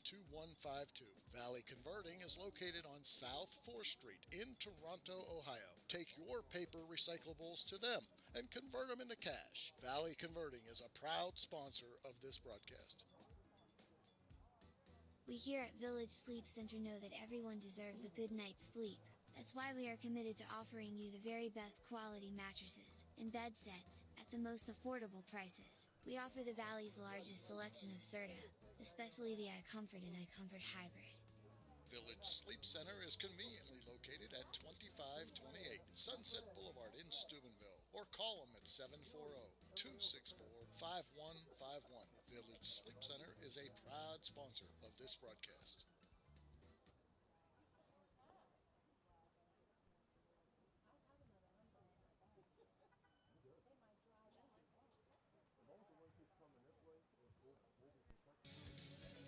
917-2152. Valley Converting is located on South 4th Street in Toronto, Ohio. Take your paper recyclables to them and convert them into cash. Valley Converting is a proud sponsor of this broadcast. We here at Village Sleep Center know that everyone deserves a good night's sleep. That's why we are committed to offering you the very best quality mattresses and bed sets at the most affordable prices. We offer the Valley's largest selection of Serta, especially the iComfort and iComfort Hybrid. Village Sleep Center is conveniently located at 2528 Sunset Boulevard in Steubenville, or call them at 740-264-5151. Village Sleep Center is a proud sponsor of this broadcast.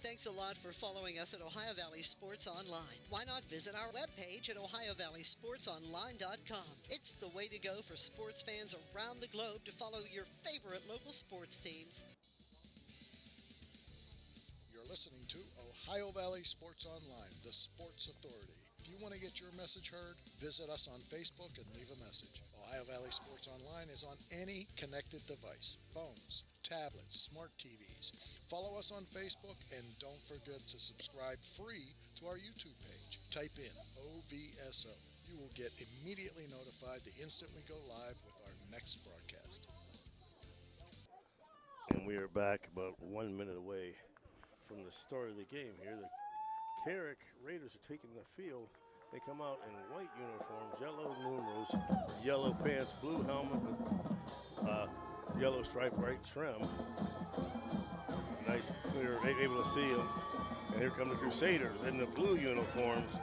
Thanks a lot for following us at Ohio Valley Sports Online. Why not visit our webpage at OhioValleySportsOnline.com? It's the way to go for sports fans around the globe to follow your favorite local sports teams. You're listening to Ohio Valley Sports Online, the sports authority. If you want to get your message heard, visit us on Facebook and leave a message. Ohio Valley Sports Online is on any connected device, phones, tablets, smart TVs. Follow us on Facebook and don't forget to subscribe free to our YouTube page. Type in OVSO. You will get immediately notified the instant we go live with our next broadcast. And we are back about 1 minute away from the start of the game here. The Carrick Raiders are taking the field. They come out in white uniforms, yellow numerals, yellow pants, blue helmet with yellow stripe, white trim. Nice, clear, able to see them. And here come the Crusaders in the blue uniforms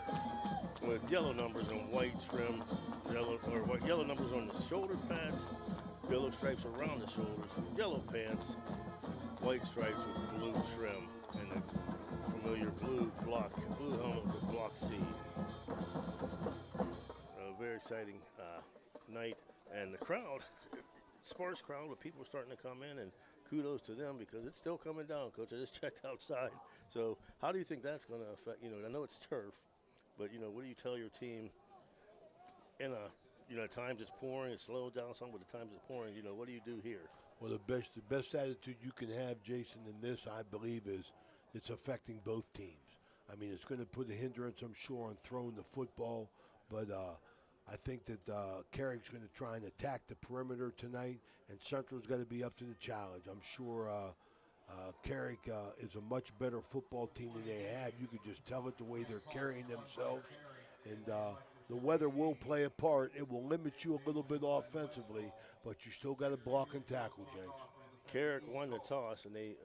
with yellow numbers and white trim, yellow numbers on the shoulder pads, yellow stripes around the shoulders, yellow pants, white stripes with blue trim, and the familiar blue helmet with the block C. A very exciting night, and the crowd, sparse crowd, but people are starting to come in, and kudos to them because it's still coming down, Coach. I just checked outside. So how do you think that's going to affect, I know it's turf, but, what do you tell your team in at times it's pouring, it's slowed down some, but at times it's pouring, what do you do here? Well, the best attitude you can have, Jason, in this, I believe, is it's affecting both teams. I mean, it's going to put a hindrance, I'm sure, on throwing the football, but I think that Carrick's going to try and attack the perimeter tonight, and Central's got to be up to the challenge. I'm sure Carrick is a much better football team than they have. You could just tell it the way they're carrying themselves, and the weather will play a part. It will limit you a little bit offensively, but you still got to block and tackle, Jenks. Carrick won the toss, and they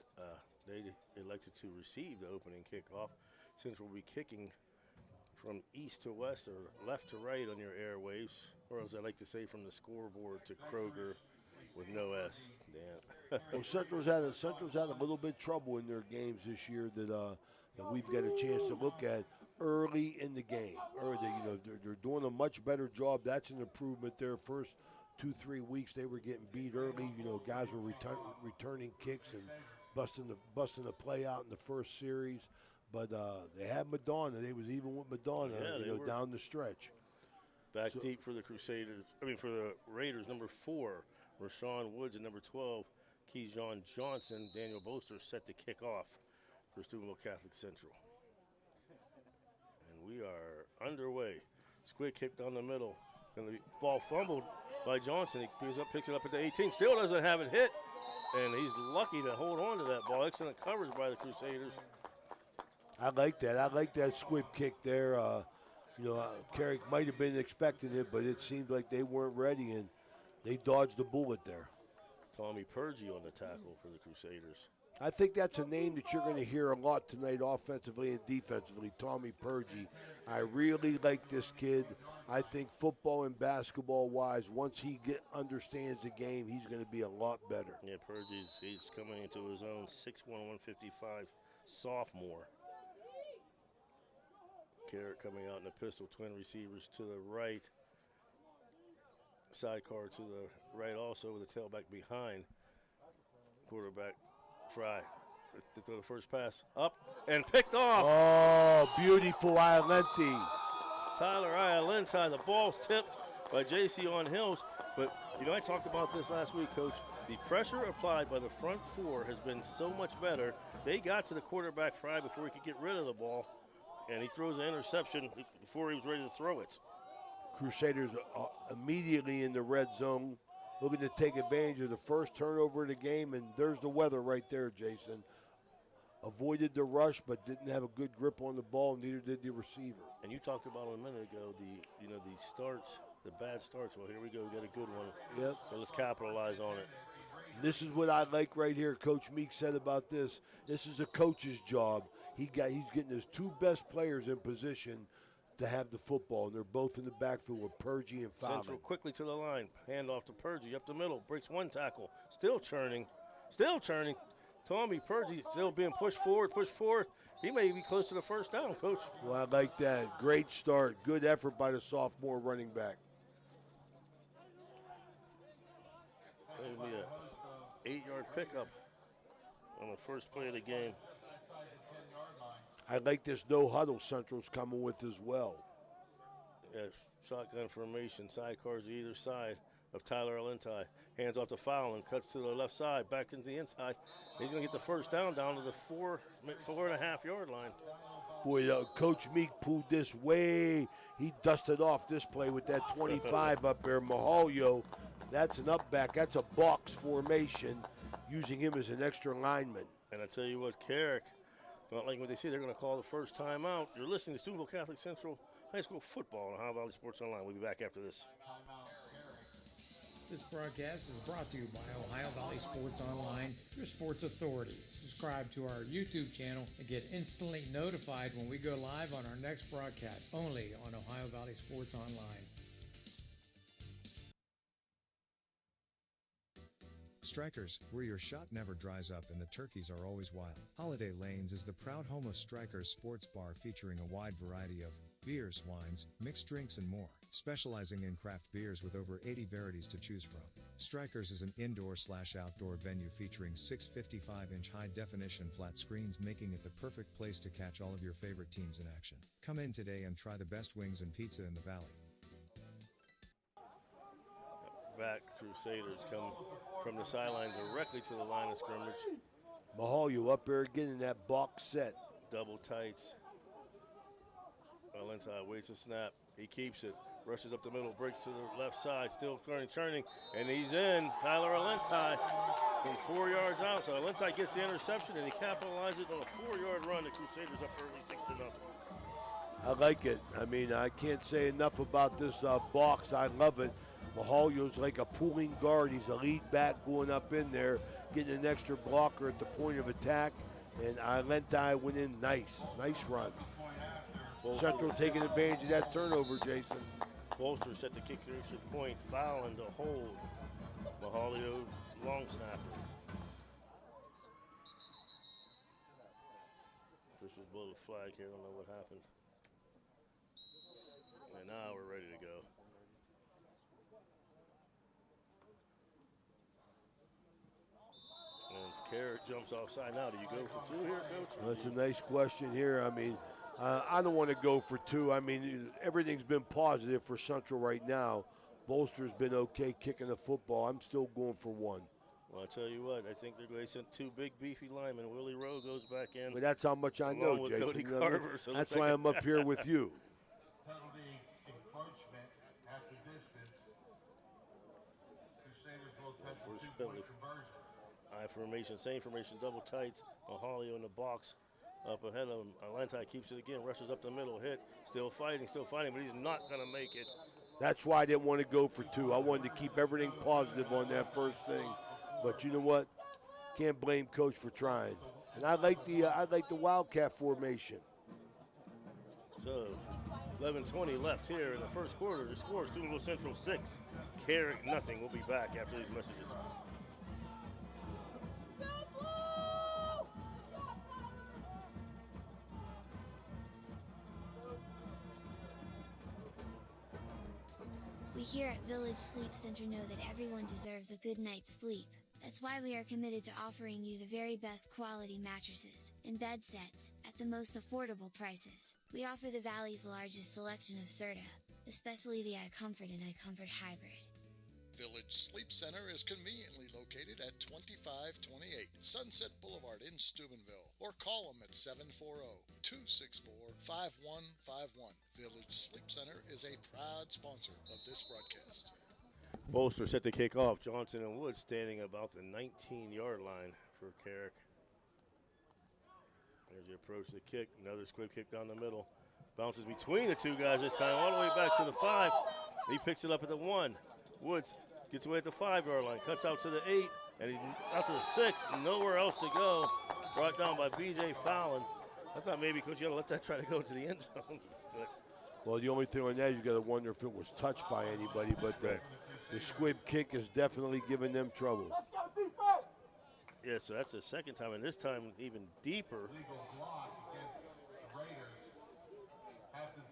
elected to receive the opening kickoff. Since we'll be kicking from east to west or left to right on your airwaves, or as I like to say, from the scoreboard to Kroger with no S, Dan. Well, Central's had a little bit of trouble in their games this year that we've got a chance to look at early in the game. They're doing a much better job. That's an improvement there. First 2-3 weeks they were getting beat early. Guys were returning kicks and busting the play out in the first series. But they had Madonna. They was even with Madonna, down the stretch. Back deep for the for the Raiders, number 4, Rashawn Woods, and number 12, Keyjon Johnson. Daniel Boster set to kick off for Steubenville Catholic Central. And we are underway. Squid kick down the middle. And the ball fumbled by Johnson. He picks it up at the 18. Still doesn't have it hit. And he's lucky to hold on to that ball. Excellent coverage by the Crusaders. I like that. I like that squib kick there. Carrick might have been expecting it, but it seemed like they weren't ready, and they dodged the bullet there. Tommy Purgie on the tackle for the Crusaders. I think that's a name that you're going to hear a lot tonight offensively and defensively, Tommy Purgie. I really like this kid. I think football and basketball-wise, once he understands the game, he's going to be a lot better. Yeah, Purgie's he's coming into his own, 6'1", 155 sophomore. Carrick coming out in the pistol, twin receivers to the right. Sidecar to the right also with the tailback behind. Quarterback Fry to throw the first pass up, and picked off. Oh, beautiful Iolenti. Tyler Ialentai, the ball's tipped by J.C. on Hills. But, I talked about this last week, Coach. The pressure applied by the front four has been so much better. They got to the quarterback Fry before he could get rid of the ball, and he throws an interception before he was ready to throw it. Crusaders are immediately in the red zone, looking to take advantage of the first turnover of the game, and there's the weather right there, Jason. Avoided the rush, but didn't have a good grip on the ball, neither did the receiver. And you talked about a minute ago the starts, the bad starts. Well, here we go. We got a good one. Yep. So let's capitalize on it. This is what I like right here. Coach Meek said about this. This is a coach's job. He's getting his two best players in position to have the football, and they're both in the backfield with Purgie and Fowler. Central quickly to the line. Hand off to Purgie up the middle. Breaks one tackle. Still churning. Tommy Purgie still being pushed forward. He may be close to the first down, Coach. Well, I like that. Great start. Good effort by the sophomore running back. It'll be an 8-yard pickup on the first play of the game. I like this no huddle Central's coming with as well. Yeah, shotgun formation, sidecars to either side of Tyler Alentai. Hands off to Fowler and cuts to the left side, back into the inside. He's going to get the first down to the 4.5-yard line. Boy, Coach Meek pulled this way. He dusted off this play with that 25 up there. Mahalio, that's an up back. That's a box formation, using him as an extra lineman. And I tell you what, Carrick, not like what they say, they're going to call the first time out. You're listening to Steubenville Catholic Central High School football on Ohio Valley Sports Online. We'll be back after this. This broadcast is brought to you by Ohio Valley Sports Online, your sports authority. Subscribe to our YouTube channel and get instantly notified when we go live on our next broadcast, only on Ohio Valley Sports Online. Strikers, where your shot never dries up and the turkeys are always wild. Holiday Lanes is the proud home of Strikers Sports Bar, featuring a wide variety of beers, wines, mixed drinks, and more. Specializing in craft beers with over 80 varieties to choose from. Strikers is an indoor/outdoor venue featuring 6 55-inch high-definition flat screens, making it the perfect place to catch all of your favorite teams in action. Come in today and try the best wings and pizza in the valley. Back, Crusaders come from the sideline directly to the line of scrimmage. Mahalio up there again in that box set. Double tights. Alentai waits a snap. He keeps it. Rushes up the middle, breaks to the left side, still churning, and he's in. Tyler Alentai from 4 yards out. So Alentai gets the interception, and he capitalizes on a 4-yard run. The Crusaders up early 6-0. I like it. I mean, I can't say enough about this box. I love it. Mahalio's like a pulling guard. He's a lead back going up in there, getting an extra blocker at the point of attack, and Alentai went in nice. Nice run. Central taking advantage of that turnover, Jason. Bolster set to kick the extra point, fouling to hold. Mahalio long snapper. Officials blow the flag here. I don't know what happened. And now we're ready to go. And Carrick jumps offside. Now, do you go for two here, Coach? Well, that's a nice question here. I mean, I don't want to go for two. I mean, everything's been positive for Central right now. Bolster's been okay kicking the football. I'm still going for one. Well, I tell you what, I think they sent two big beefy linemen. Willie Rowe goes back in. But that's how much I know, with Jason. Cody Carver, so that's why I'm up here with you. Penalty encroachment at the distance. Crusaders will attempt a First two-point penalty. conversion. I formation, same formation, double tights. Mahalio in the box. Up ahead of him, Alentai keeps it again, rushes up the middle, hit, still fighting, but he's not going to make it. That's why I didn't want to go for two. I wanted to keep everything positive on that first thing. But you know what? Can't blame Coach for trying. And I like the Wildcat formation. So, 11:20 left here in the first quarter. The score is Steubenville Central 6, Carrick nothing. We'll be back after these messages. We here at Village Sleep Center know that everyone deserves a good night's sleep. That's why we are committed to offering you the very best quality mattresses and bed sets at the most affordable prices. We offer the Valley's largest selection of Serta, especially the iComfort and iComfort Hybrid. Village Sleep Center is conveniently located at 2528 Sunset Boulevard in Steubenville, or call them at 740-264-5151. Village Sleep Center is a proud sponsor of this broadcast. Bolster set to kick off. Johnson and Wood standing about the 19-yard line for Carrick. As he approach the kick, another squib kick down the middle. Bounces between the two guys this time, all the way back to the 5. He picks it up at the 1. Woods gets away at the 5-yard line, cuts out to the 8, and he's out to the 6. Nowhere else to go. Brought down by B.J. Fallon. I thought maybe, Coach, you ought to let that try to go to the end zone. Well, the only thing on that, you got to wonder if it was touched by anybody, but the squib kick is definitely giving them trouble. Yeah, so that's the second time, and this time even deeper.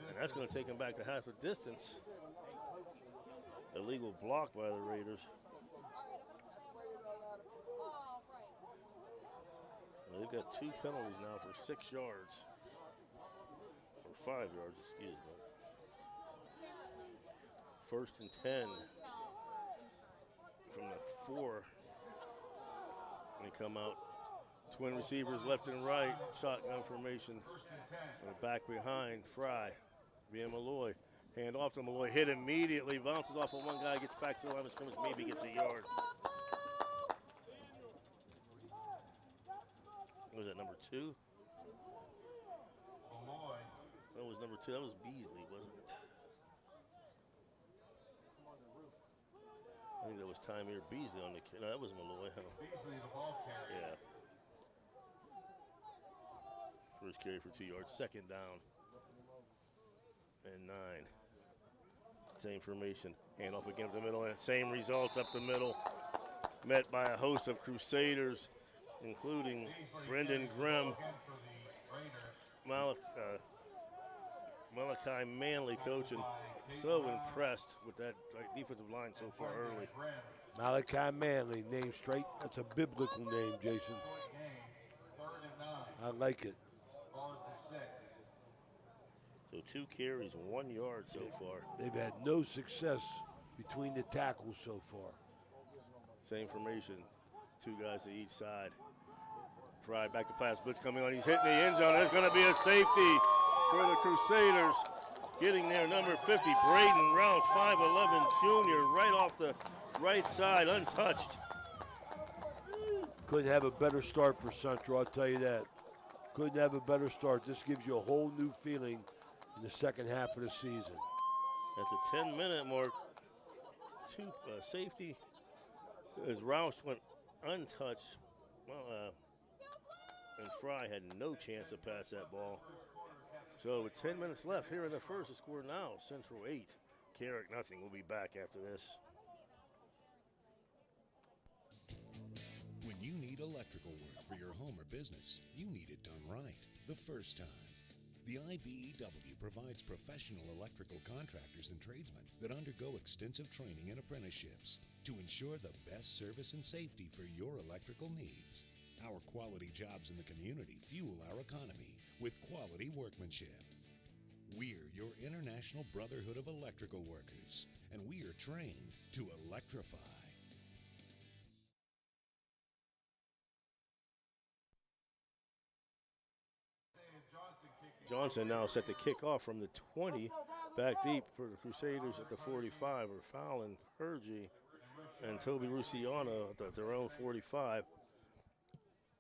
And that's going to take him back to half the distance. Illegal block by the Raiders. Well, they've got 2 penalties now for 6 yards. Or 5 yards, excuse me. 1st and 10 from the 4. They come out. Twin receivers left and right. Shotgun formation. And back behind. Fry. Via Malloy. Hand off to Malloy. Hit immediately. Bounces off of one guy. Gets back to the line of scrimmage. Maybe gets a yard. What was that, number 2? That was number 2. That was Beasley, wasn't it? I think that was Tymier Beasley on the kick. No, that was Malloy. Huh? Beasley, the ball carrier. Yeah. First carry for 2 yards. 2nd down. And 9. Same formation. Hand off again up the middle. And same results up the middle. Met by a host of Crusaders, including Brendan Grimm, Malachi Manley, coach, and so impressed with that defensive line so far early. Malachi Manley, name straight. That's a biblical name, Jason. I like it. So 2 carries, 1 yard so far. They've had no success between the tackles so far. Same formation, 2 guys to each side. Fry back to pass, blitz coming on. He's hitting the end zone. There's going to be a safety for the Crusaders. Getting there, number 50, Braden Roush, 5'11", junior, right off the right side, untouched. Couldn't have a better start for Central, I'll tell you that. Couldn't have a better start. This gives you a whole new feeling in the second half of the season. At the 10-minute mark, 2 safety, as Roush went untouched. Well, and Fry had no chance to pass that ball. So with 10 minutes left here in the first, the score now, Central 8, Carrick nothing. We'll be back after this. When you need electrical work for your home or business, you need it done right the first time. The IBEW provides professional electrical contractors and tradesmen that undergo extensive training and apprenticeships to ensure the best service and safety for your electrical needs. Our quality jobs in the community fuel our economy with quality workmanship. We're your International Brotherhood of Electrical Workers, and we are trained to electrify. Johnson now set to kick off from the 20, back deep for the Crusaders at the 45, or Fallon, Purgie, and Toby Rusiano at their own 45.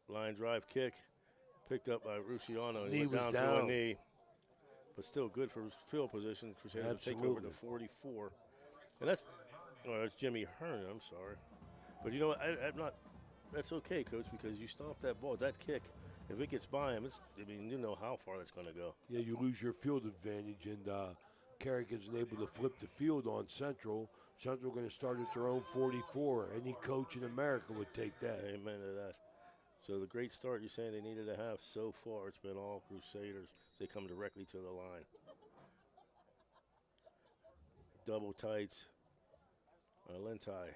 Line drive kick, picked up by Rusiano. He went down to a knee, but still good for field position. Crusaders take over to 44. And that's Jimmy Hearn, I'm sorry. But you know what, I'm not, that's okay, Coach, because you stop that ball, that kick. If it gets by him, you know how far that's going to go. Yeah, you lose your field advantage, and Carrick isn't able to flip the field on Central. Central going to start at their own 44. Any coach in America would take that. Amen to that. So the great start you're saying they needed to have so far, it's been all Crusaders. They come directly to the line. Double tights. Lentai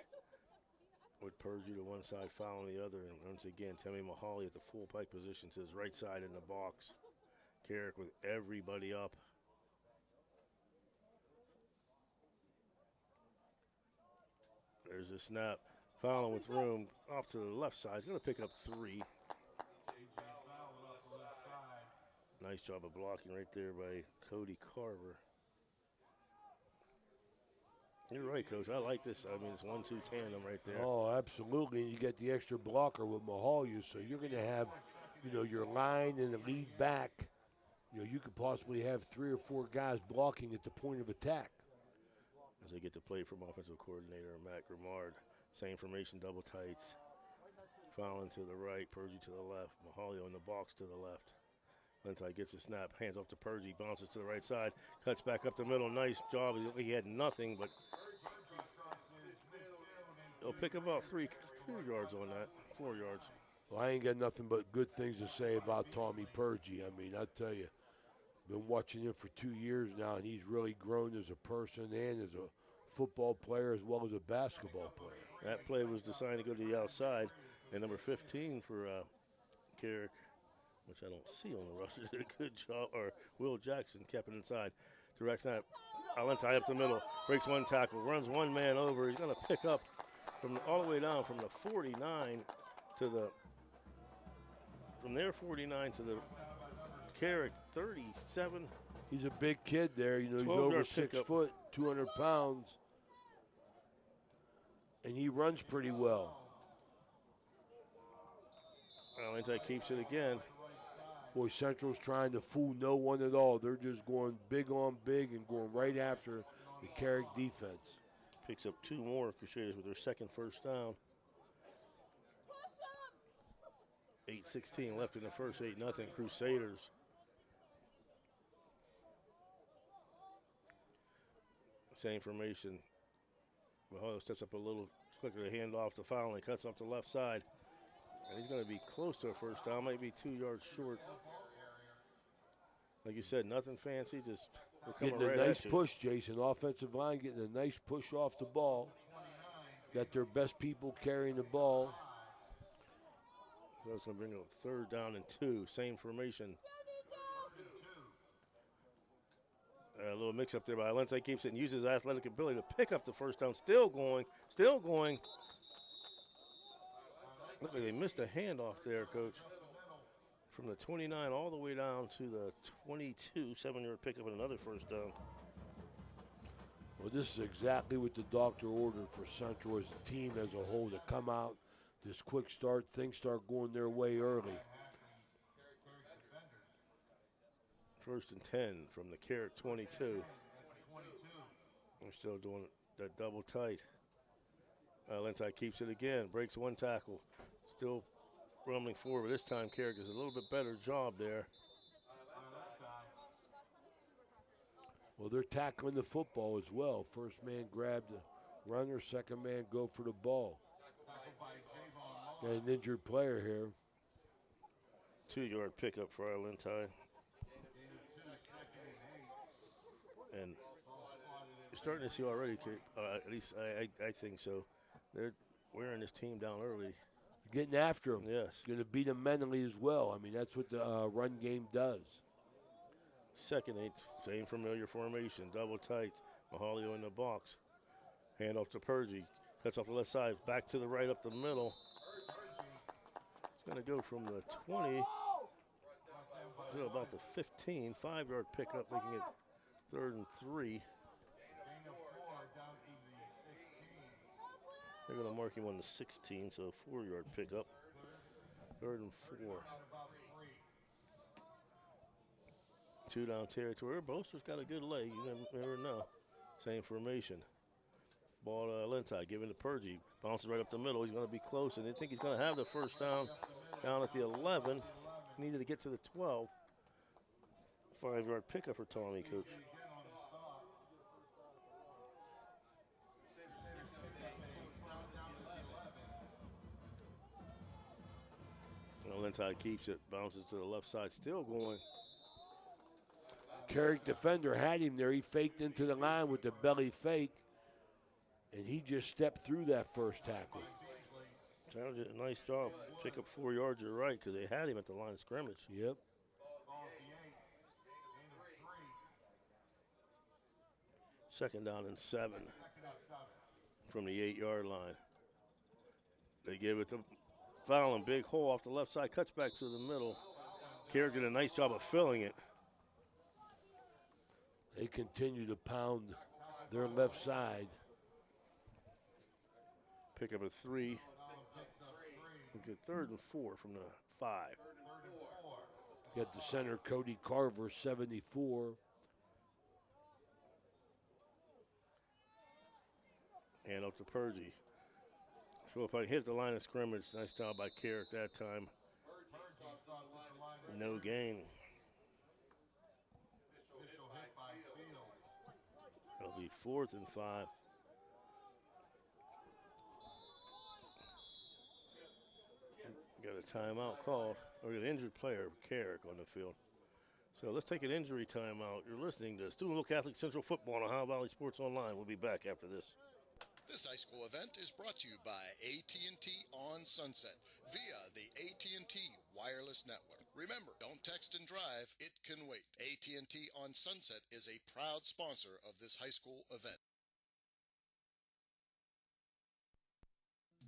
with Purgie to one side, fouling the other. And once again, Timmy Mahali at the full pike position to his right side in the box. Carrick with everybody up. There's a snap. Fouling with room off to the left side. He's going to pick up 3. Nice job of blocking right there by Cody Carver. You're right, Coach. I like this. I mean, it's 1-2 tandem right there. Oh, absolutely. And you get the extra blocker with Mahalia, so you're going to have, your line and the lead back. You could possibly have 3 or 4 guys blocking at the point of attack. As they get the play from offensive coordinator Matt Grimard. Same formation, double tights. Fouling to the right, Purgie to the left. Mahalia in the box to the left. Lentai gets a snap, hands off to Purgie, bounces to the right side, cuts back up the middle. Nice job. He had nothing, but he'll pick about 3 yards on that, 4 yards. Well, I ain't got nothing but good things to say about Tommy Purgie. I mean, I tell you, been watching him for 2 years now, and he's really grown as a person and as a football player as well as a basketball player. That play was designed to go to the outside, and number 15 for Carrick, which I don't see on the roster, did a good job, or Will Jackson kept it inside. Direct snap, Allentai up the middle, breaks one tackle, runs one man over. He's going to pick up all the way down from the 49 to the, from their 49 to the Carrick 37. He's a big kid there. He's over 6 foot, 200 pounds. And he runs pretty well. Allentai keeps it again. Boy, Central's trying to fool no one at all. They're just going big on big and going right after the Carrick defense. Picks up 2 more Crusaders with their second first down. 8:16 left in the first, 8-0 Crusaders. Same formation. Mahoyo steps up a little quicker to hand off to Fowler and cuts off the left side. And he's going to be close to a first down, might be 2 yards short. Like you said, nothing fancy, just getting a nice push, Jason. Offensive line getting a nice push off the ball. Got their best people carrying the ball. So it's going to bring up 3rd down and 2, same formation. A little mix up there by Allentai, keeps it and uses his athletic ability to pick up the first down. Still going. Look like they missed a handoff there, Coach. From the 29 all the way down to the 22, 7-yard pickup and another first down. Well, this is exactly what the doctor ordered for Central as a team as a whole to come out, this quick start, things start going their way early. 1st and 10 from the Carrick 22. We're still doing that double tight. Allentai keeps it again, breaks one tackle. Still rumbling forward, but this time Carrick does a little bit better job there. Well, they're tackling the football as well. First man grab the runner, second man go for the ball. Got an injured player here. 2-yard pickup for Allentai. And you're starting to see already, at least I think so, they're wearing this team down early. Getting after them. Yes. Going to beat them mentally as well. I mean, that's what the run game does. 2nd 8, same familiar formation, double tight. Mahalio in the box. Hand off to Purgie. Cuts off the left side, back to the right up the middle. It's going to go from the 20 to about the 15. 5-yard pickup, making it 3rd and 3. They're going to mark him on the 16, so a 4-yard pickup. 3rd and 4. 2-down territory. Bolster's got a good leg. You never know. Same formation. Ball to Allentai, giving to Purgie. Bounces right up the middle. He's going to be close, and they think he's going to have the first down at the 11. Needed to get to the 12. 5-yard pickup for Tommy, Coach. Allentai keeps it, bounces to the left side, still going. Carrick defender had him there. He faked into the line with the belly fake, and he just stepped through that first tackle. That was a nice job. Pick up 4 yards to the right because they had him at the line of scrimmage. Yep. Second down and 7 from the 8-yard line. They give it to Fallon. Big hole off the left side. Cuts back to the middle. Carrick did a nice job of filling it. They continue to pound their left side. Pick up a 3. Get 3rd and 4 from the 5. Got the center, Cody Carver, 74. Hand up to Purdy. So if I hit the line of scrimmage, nice job by Carrick that time. No gain. It'll be 4th and 5. Got a timeout called. We got an injured player, Carrick, on the field. So let's take an injury timeout. You're listening to Steubenville Catholic Central Football on Ohio Valley Sports Online. We'll be back after this. This high school event is brought to you by AT&T on Sunset via the AT&T wireless network. Remember, don't text and drive, it can wait. AT&T on Sunset is a proud sponsor of this high school event.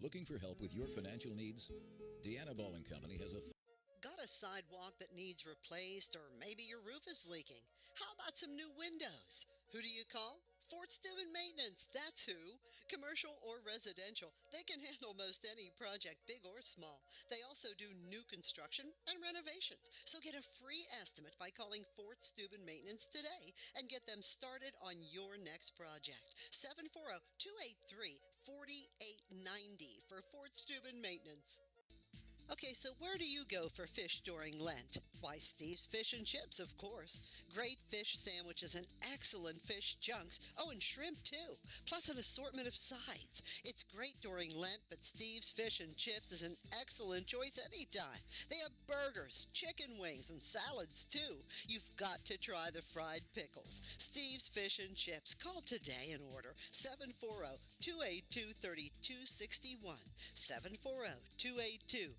Looking for help with your financial needs? Deanna Bowling Company has a Got a sidewalk that needs replaced, or maybe your roof is leaking? How about some new windows? Who do you call? Fort Steuben Maintenance, that's who. Commercial or residential, they can handle most any project, big or small. They also do new construction and renovations. So get a free estimate by calling Fort Steuben Maintenance today and get them started on your next project. 740-283-4890 for Fort Steuben Maintenance. Okay, so where do you go for fish during Lent? Why, Steve's Fish and Chips, of course. Great fish sandwiches and excellent fish junks. Oh, and shrimp, too. Plus an assortment of sides. It's great during Lent, but Steve's Fish and Chips is an excellent choice anytime. They have burgers, chicken wings, and salads, too. You've got to try the fried pickles. Steve's Fish and Chips. Call today and order 740-282-3261. 740-282-3261.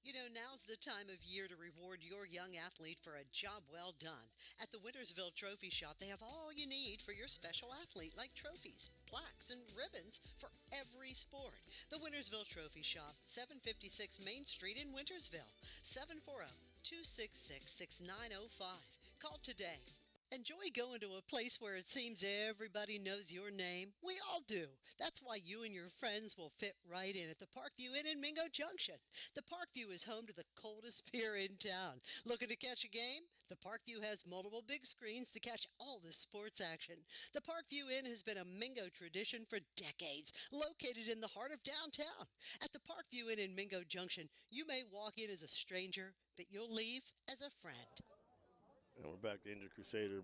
You know, now's the time of year to reward your young athlete for a job well done. At the Wintersville Trophy Shop, they have all you need for your special athlete, like trophies, plaques, and ribbons for every sport. The Wintersville Trophy Shop, 756 Main Street in Wintersville, 740-266-6905. Call today. Enjoy going to a place where it seems everybody knows your name? We all do. That's why you and your friends will fit right in at the Parkview Inn in Mingo Junction. The Parkview is home to the coldest beer in town. Looking to catch a game? The Parkview has multiple big screens to catch all the sports action. The Parkview Inn has been a Mingo tradition for decades, located in the heart of downtown. At the Parkview Inn in Mingo Junction, you may walk in as a stranger, but you'll leave as a friend. And we're back to injured Crusader,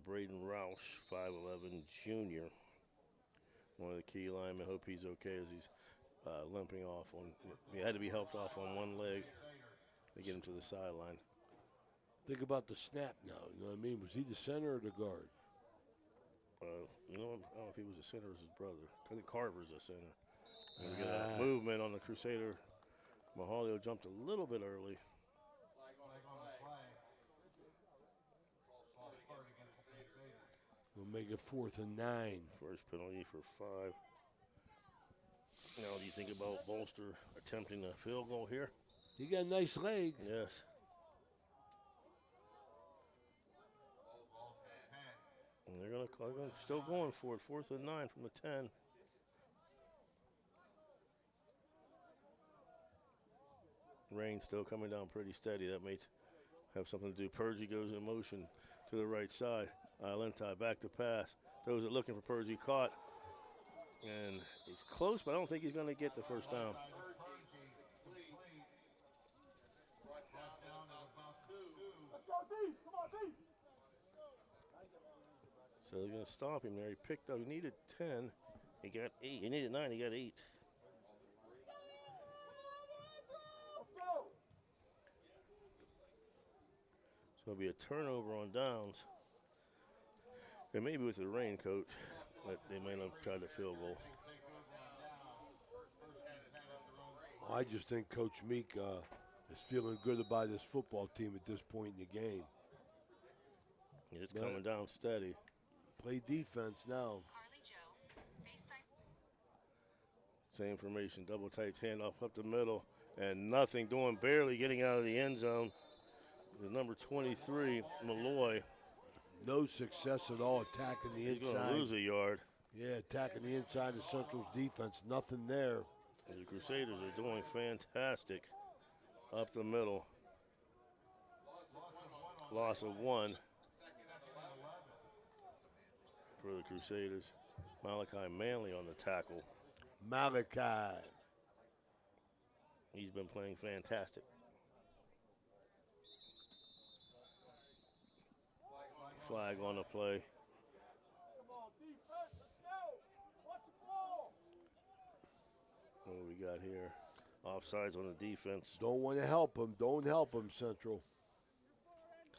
Braden Roush, 5'11", junior. One of the key linemen. Hope he's okay as he's limping off. He had to be helped off on one leg to get him to the sideline. Think about the snap now. You know what I mean? Was he the center or the guard? I don't know if he was a center or his brother. I think Carver's a center. And we got a movement on the Crusader. Mahalio jumped a little bit early. We'll make it 4th and 9. First penalty for 5. Now, do you think about Bolster attempting a field goal here? He got a nice leg. Yes. And they're going to still going for it. 4th and 9 from the 10. Rain still coming down pretty steady. That may have something to do. Purgy goes in motion to the right side. Lentai back to pass. Those are looking for Purgy, caught. And he's close, but I don't think he's going to get the first down. So they're going to stop him there. He picked up, he needed 10. He got 8. He needed 9, he got 8. So it'll be a turnover on downs. And maybe with the rain, Coach, that they might have tried the field goal. I just think Coach Meek is feeling good about his football team at this point in the game. It's coming down steady. Play defense now. Same formation, double tight handoff up the middle, and nothing doing, barely getting out of the end zone. The number 23, Malloy. No success at all attacking the inside. He's going to lose a yard. Yeah, attacking the inside of Central's defense. Nothing there. The Crusaders are doing fantastic up the middle. Loss of 1 for the Crusaders. Malachi Manley on the tackle. Malachi. He's been playing fantastic. Flag on the play. What do we got here? Offsides on the defense. Don't want to help him. Don't help him, Central.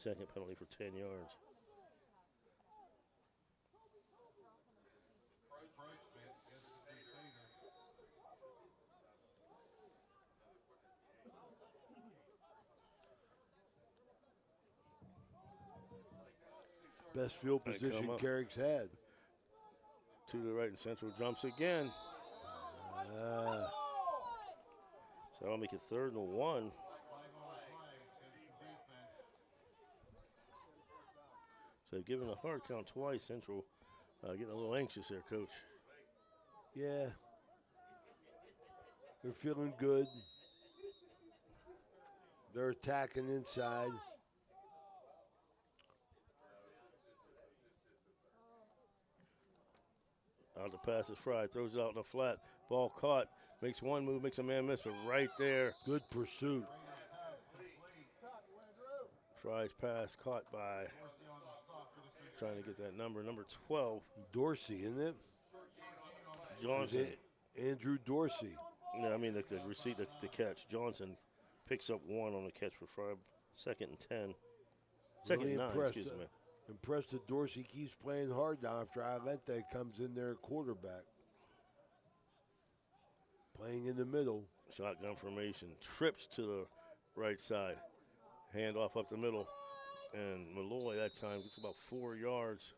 Second penalty for 10 yards. Best field position Carrick's had. To the right, and Central jumps again. So that'll make it 3rd and 1. So they've given a hard count twice. Central getting a little anxious there, Coach. Yeah. They're feeling good. They're attacking inside. Out the pass is Fry, throws it out in the flat. Ball caught, makes one move, makes a man miss, but right there. Good pursuit. Fry's pass caught by, trying to get that number 12. Dorsey, isn't it? Johnson. Andrew Dorsey. Yeah, I mean the receipt, the catch. Johnson picks up 1 on the catch for Fry. 2nd and 10. 2nd and 9, excuse me. Impressed that Dorsey keeps playing hard now after Alente comes in there at quarterback. Playing in the middle. Shotgun formation. Trips to the right side. Handoff up the middle. And Malloy that time gets about 4 yards.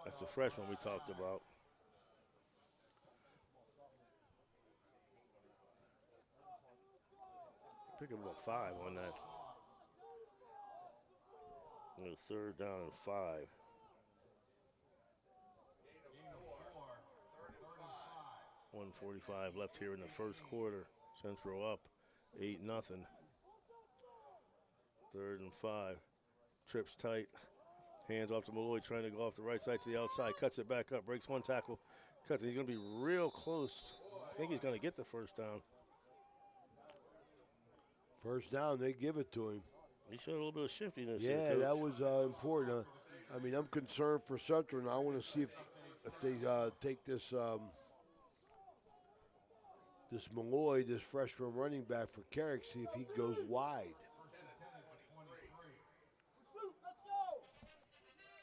That's the freshman we talked about. Pick up about 5 on that. And a 3rd down and 5. 1:45 left here in the first quarter. Central up 8-0. 3rd and 5. Trips tight. Hands off to Malloy, trying to go off the right side to the outside. Cuts it back up. Breaks one tackle. Cuts it. He's going to be real close. I think he's going to get the first down. First down, they give it to him. He showed a little bit of shiftiness. Yeah, there, that was important. I mean, I'm concerned for Central, and I want to see if they take this this Malloy, this freshman running back for Carrick, see if he goes wide.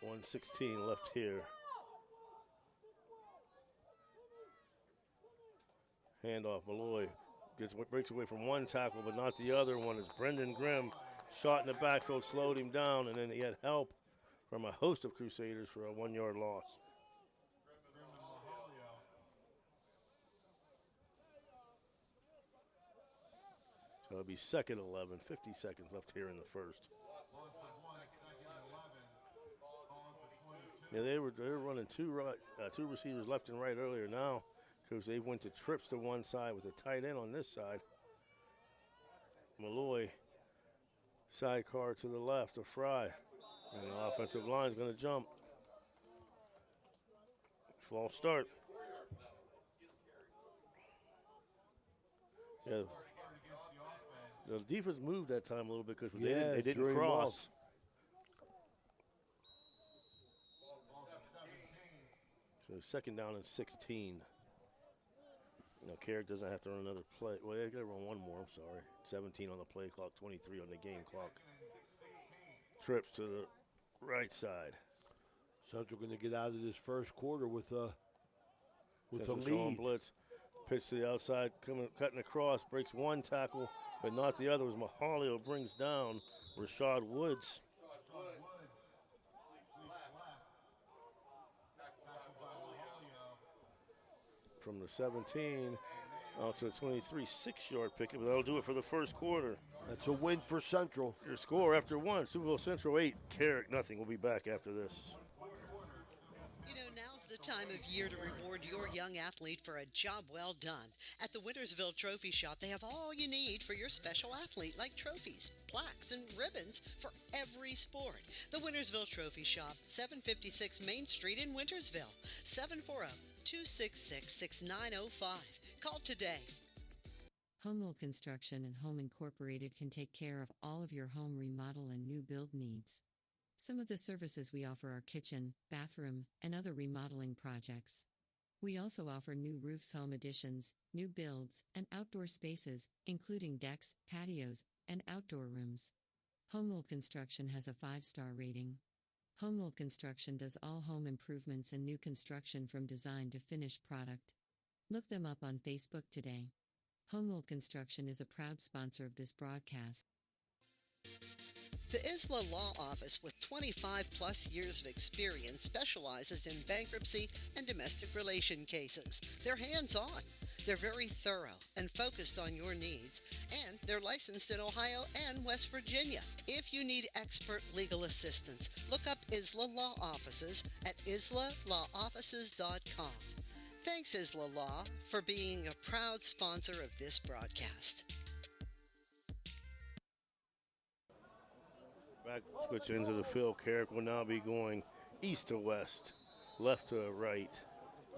1:16 left here. Handoff, Malloy breaks away from one tackle, but not the other one. As Brendan Grimm shot in the backfield, slowed him down, and then he had help from a host of Crusaders for a 1-yard loss. So it'll be 2nd 11, 50 seconds left here in the first. Yeah, they were running two receivers left and right earlier now because they went to trips to one side with a tight end on this side. Malloy, sidecar to the left of Fry. And the offensive line is going to jump. False start. Yeah. The defense moved that time a little bit because they didn't cross. So 2nd down and 16. Now Carrick doesn't have to run another play. Well, they got to run one more, I'm sorry. 17 on the play clock, 23 on the game clock. Trips to the right side. Central going to get out of this first quarter with a Central lead. showing blitz. Pitch to the outside, cutting across, breaks one tackle, but not the other. It was Mahali who brings down Rashad Woods. From the 17 out to the 23, 6-yard pickup, but that'll do it for the first quarter. That's a win for Central. Your score after one, Superville Central 8, Carrick nothing. We'll be back after this. You know, now's the time of year to reward your young athlete for a job well done. At the Wintersville Trophy Shop, they have all you need for your special athlete, like trophies, plaques, and ribbons for every sport. The Wintersville Trophy Shop, 756 Main Street in Wintersville, 740-266-6905. Call today. Homewood Construction and Home Incorporated can take care of all of your home remodel and new build needs. Some of the services we offer are kitchen, bathroom, and other remodeling projects. We also offer new roofs, home additions, new builds, and outdoor spaces, including decks, patios, and outdoor rooms. Homewood Construction has a 5-star rating. Homewood Construction does all home improvements and new construction from design to finished product. Look them up on Facebook today. Homewood Construction is a proud sponsor of this broadcast. The ISLA Law Office, with 25-plus years of experience, specializes in bankruptcy and domestic relation cases. They're hands-on. They're very thorough and focused on your needs, and they're licensed in Ohio and West Virginia. If you need expert legal assistance, look up ISLA Law Offices at islawlawoffices.com. Thanks, ISLA Law, for being a proud sponsor of this broadcast. Back switch into the field. Carrick will now be going east to west, left to right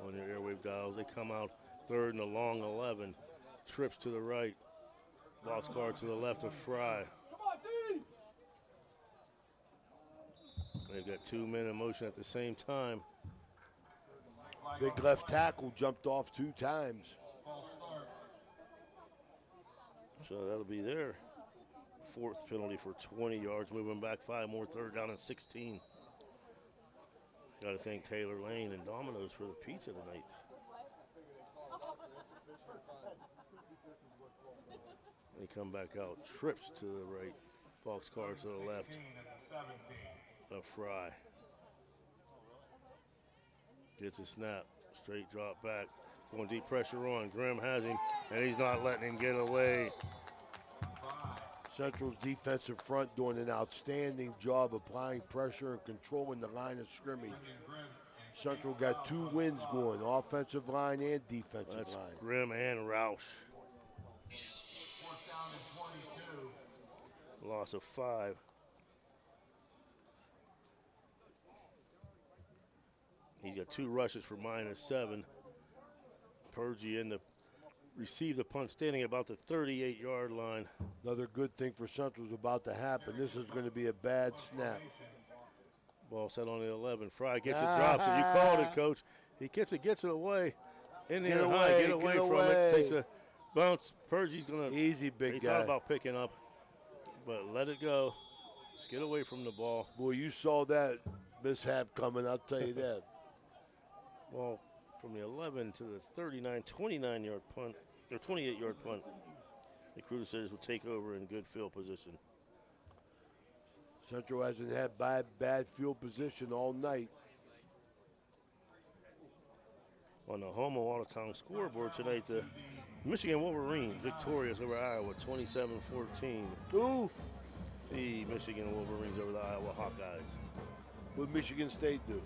on your airwave dials. They come out third and a long 11. Trips to the right. Box car to the left of Fry. They've got 2 men in motion at the same time. Big left tackle jumped off 2 times. So that'll be their 4th penalty for 20 yards, moving back 5 more, 3rd down and 16. Got to thank Taylor Lane and Domino's for the pizza tonight. They come back out, trips to the right, box car to the left of Fry. Gets a snap, straight drop back, going deep pressure on. Grimm has him, and he's not letting him get away. Central's defensive front doing an outstanding job applying pressure and controlling the line of scrimmage. Central got 2 wins going, offensive line and defensive That's line. Grimm and Roush. Loss of 5. He's got 2 rushes for -7. Purgie in the receive the punt, standing about the 38-yard line. Another good thing for Central is about to happen. This is going to be a bad snap. Ball set on the 11. Fry gets it, drops it. You called it, Coach. He gets it away. In the air high, get away from it. Takes a bounce. Purgie's going to. Easy, big he guy. thought about picking up, but let it go. Just get away from the ball. Boy, you saw that mishap coming, I'll tell you that. Ball from the 11 to the 39, 29-yard punt, or 28-yard punt. The Crusaders will take over in good field position. Central hasn't had bad field position all night. On the Homo Out-of-Town scoreboard tonight, the Michigan Wolverines victorious over Iowa, 27-14. Who? The Michigan Wolverines over the Iowa Hawkeyes. What did Michigan State do?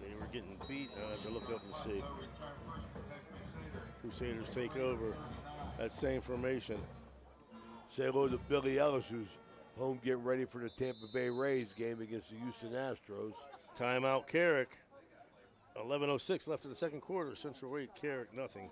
They were getting beat. I have to look up and see. Crusaders take over that same formation. Say hello to Billy Ellis, who's home getting ready for the Tampa Bay Rays game against the Houston Astros. Timeout, Carrick. 11:06 left in the second quarter. Central 8, Carrick nothing.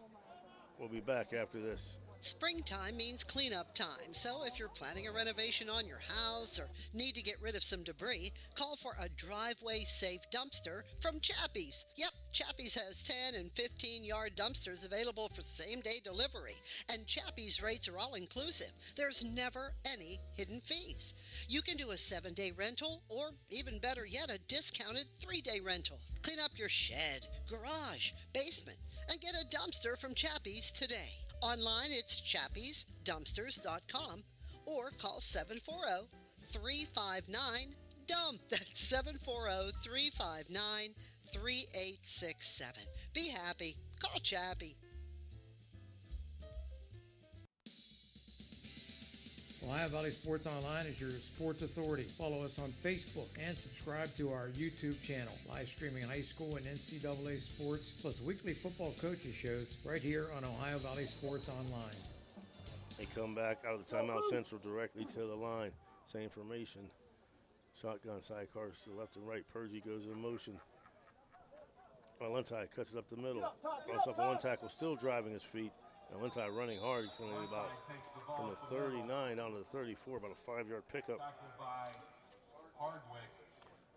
We'll be back after this. Springtime means cleanup time, so if you're planning a renovation on your house or need to get rid of some debris, call for a driveway-safe dumpster from Chappie's. Yep, Chappie's has 10 and 15-yard dumpsters available for same-day delivery, and Chappie's rates are all-inclusive. There's never any hidden fees. You can do a 7-day rental, or even better yet, a discounted 3-day rental. Clean up your shed, garage, basement, and get a dumpster from Chappie's today. Online, it's chappiesdumpsters.com or call 740-359-DUMP. That's 740-359-3867. Be happy. Call Chappie. Ohio Valley Sports Online is your sports authority. Follow us on Facebook and subscribe to our YouTube channel. Live streaming high school and NCAA sports, plus weekly football coaches shows right here on Ohio Valley Sports Online. They come back out of the timeout central directly to the line. Same formation. Shotgun sidecars to the left and right. Purgie goes in motion. Valenti cuts it up the middle. Runs off one tackle, still driving his feet. Valenti running hard. He's going to be about from the 39 down to the 34, about a 5-yard pickup.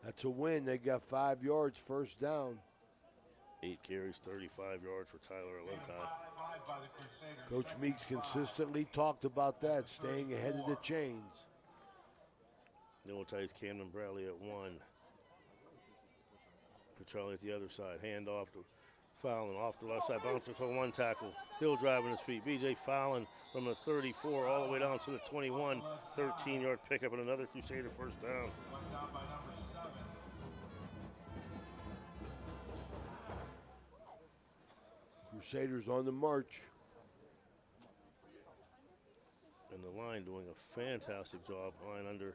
That's a win. They got 5 yards, first down. 8 carries, 35 yards for Tyler Valenti. Coach Meeks consistently talked about that, staying ahead of the chains. Valenti's Camden Bradley at 1. Petrelli at the other side. Hand off to Fallon off the left side, bounces for one tackle, still driving his feet. B.J. Fallon from the 34 all the way down to the 21, 13-yard pickup and another Crusader first down. Crusaders on the march. And the line doing a fantastic job. Line under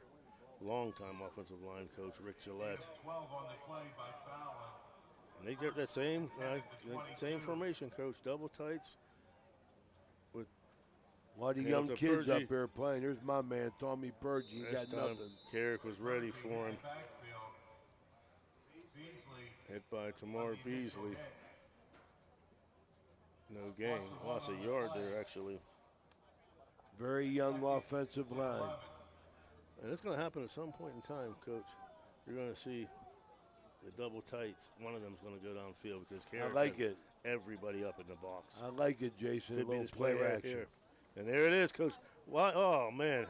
longtime offensive line coach Rick Gillette. And they get that same formation, coach. Double tights. With a lot of young kids up here playing. There's my man, Tommy Purgie. He got nothing. Carrick was ready for him. Hit by Tamar Beasley. No gain. Lost a yard there, actually. Very young offensive line. And it's going to happen at some point in time, coach. You're going to see the double tights. One of them's going to go downfield because Carrick I like it. Everybody up in the box. I like it, Jason. Could a little be this play right action. here. And there it is, coach. Why? Oh, man.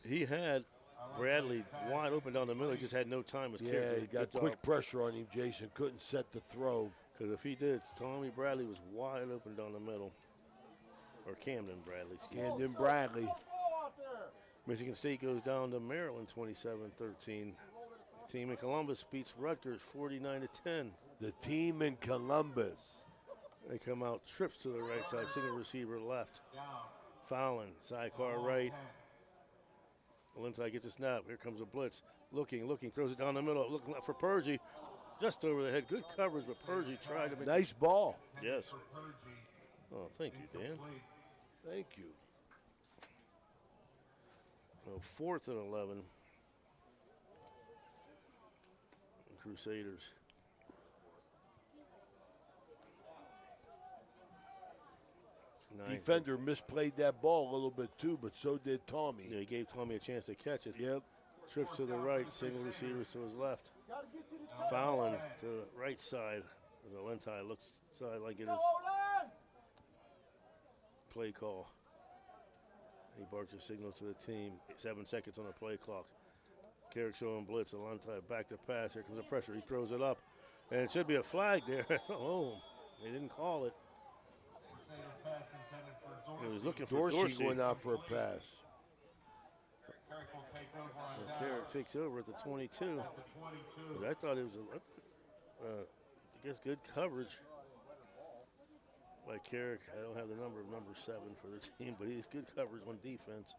He had Bradley wide open down the middle. He just had no time. Yeah, he got quick pressure on him, Jason. Couldn't set the throw. Because if he did, Tommy Bradley was wide open down the middle. Or Camden Bradley. Camden Bradley. Michigan State goes down to Maryland 27-13. Team in Columbus beats Rutgers 49-10. The team in Columbus. They come out, trips to the right side, single receiver left. Fallon, sidecar right. Valenti gets a snap. Here comes a blitz. Looking, throws it down the middle. Looking left for Purgie. Just over the head. Good coverage, but Purgie tried to make. Nice ball. Yes. Oh, thank you, Dan. Thank you. Oh, 4th and 11. Crusaders. Defender misplayed that ball a little bit too, but so did Tommy. Yeah, he gave Tommy a chance to catch it. Yep. Trips to the right, single receiver to his left. Fallon to the right side. Valenti looks sideline, get his play call. He barks a signal to the team. 7 seconds on the play clock. Carrick showing blitz. Valenti back to pass. Here comes the pressure. He throws it up. And it should be a flag there. Oh, they didn't call it. He was looking for Dorsey. Went out for a pass. Carrick takes over at the 22. I thought it was, I guess, good coverage by Carrick. I don't have the number 7 for the team, but he's good coverage on defense.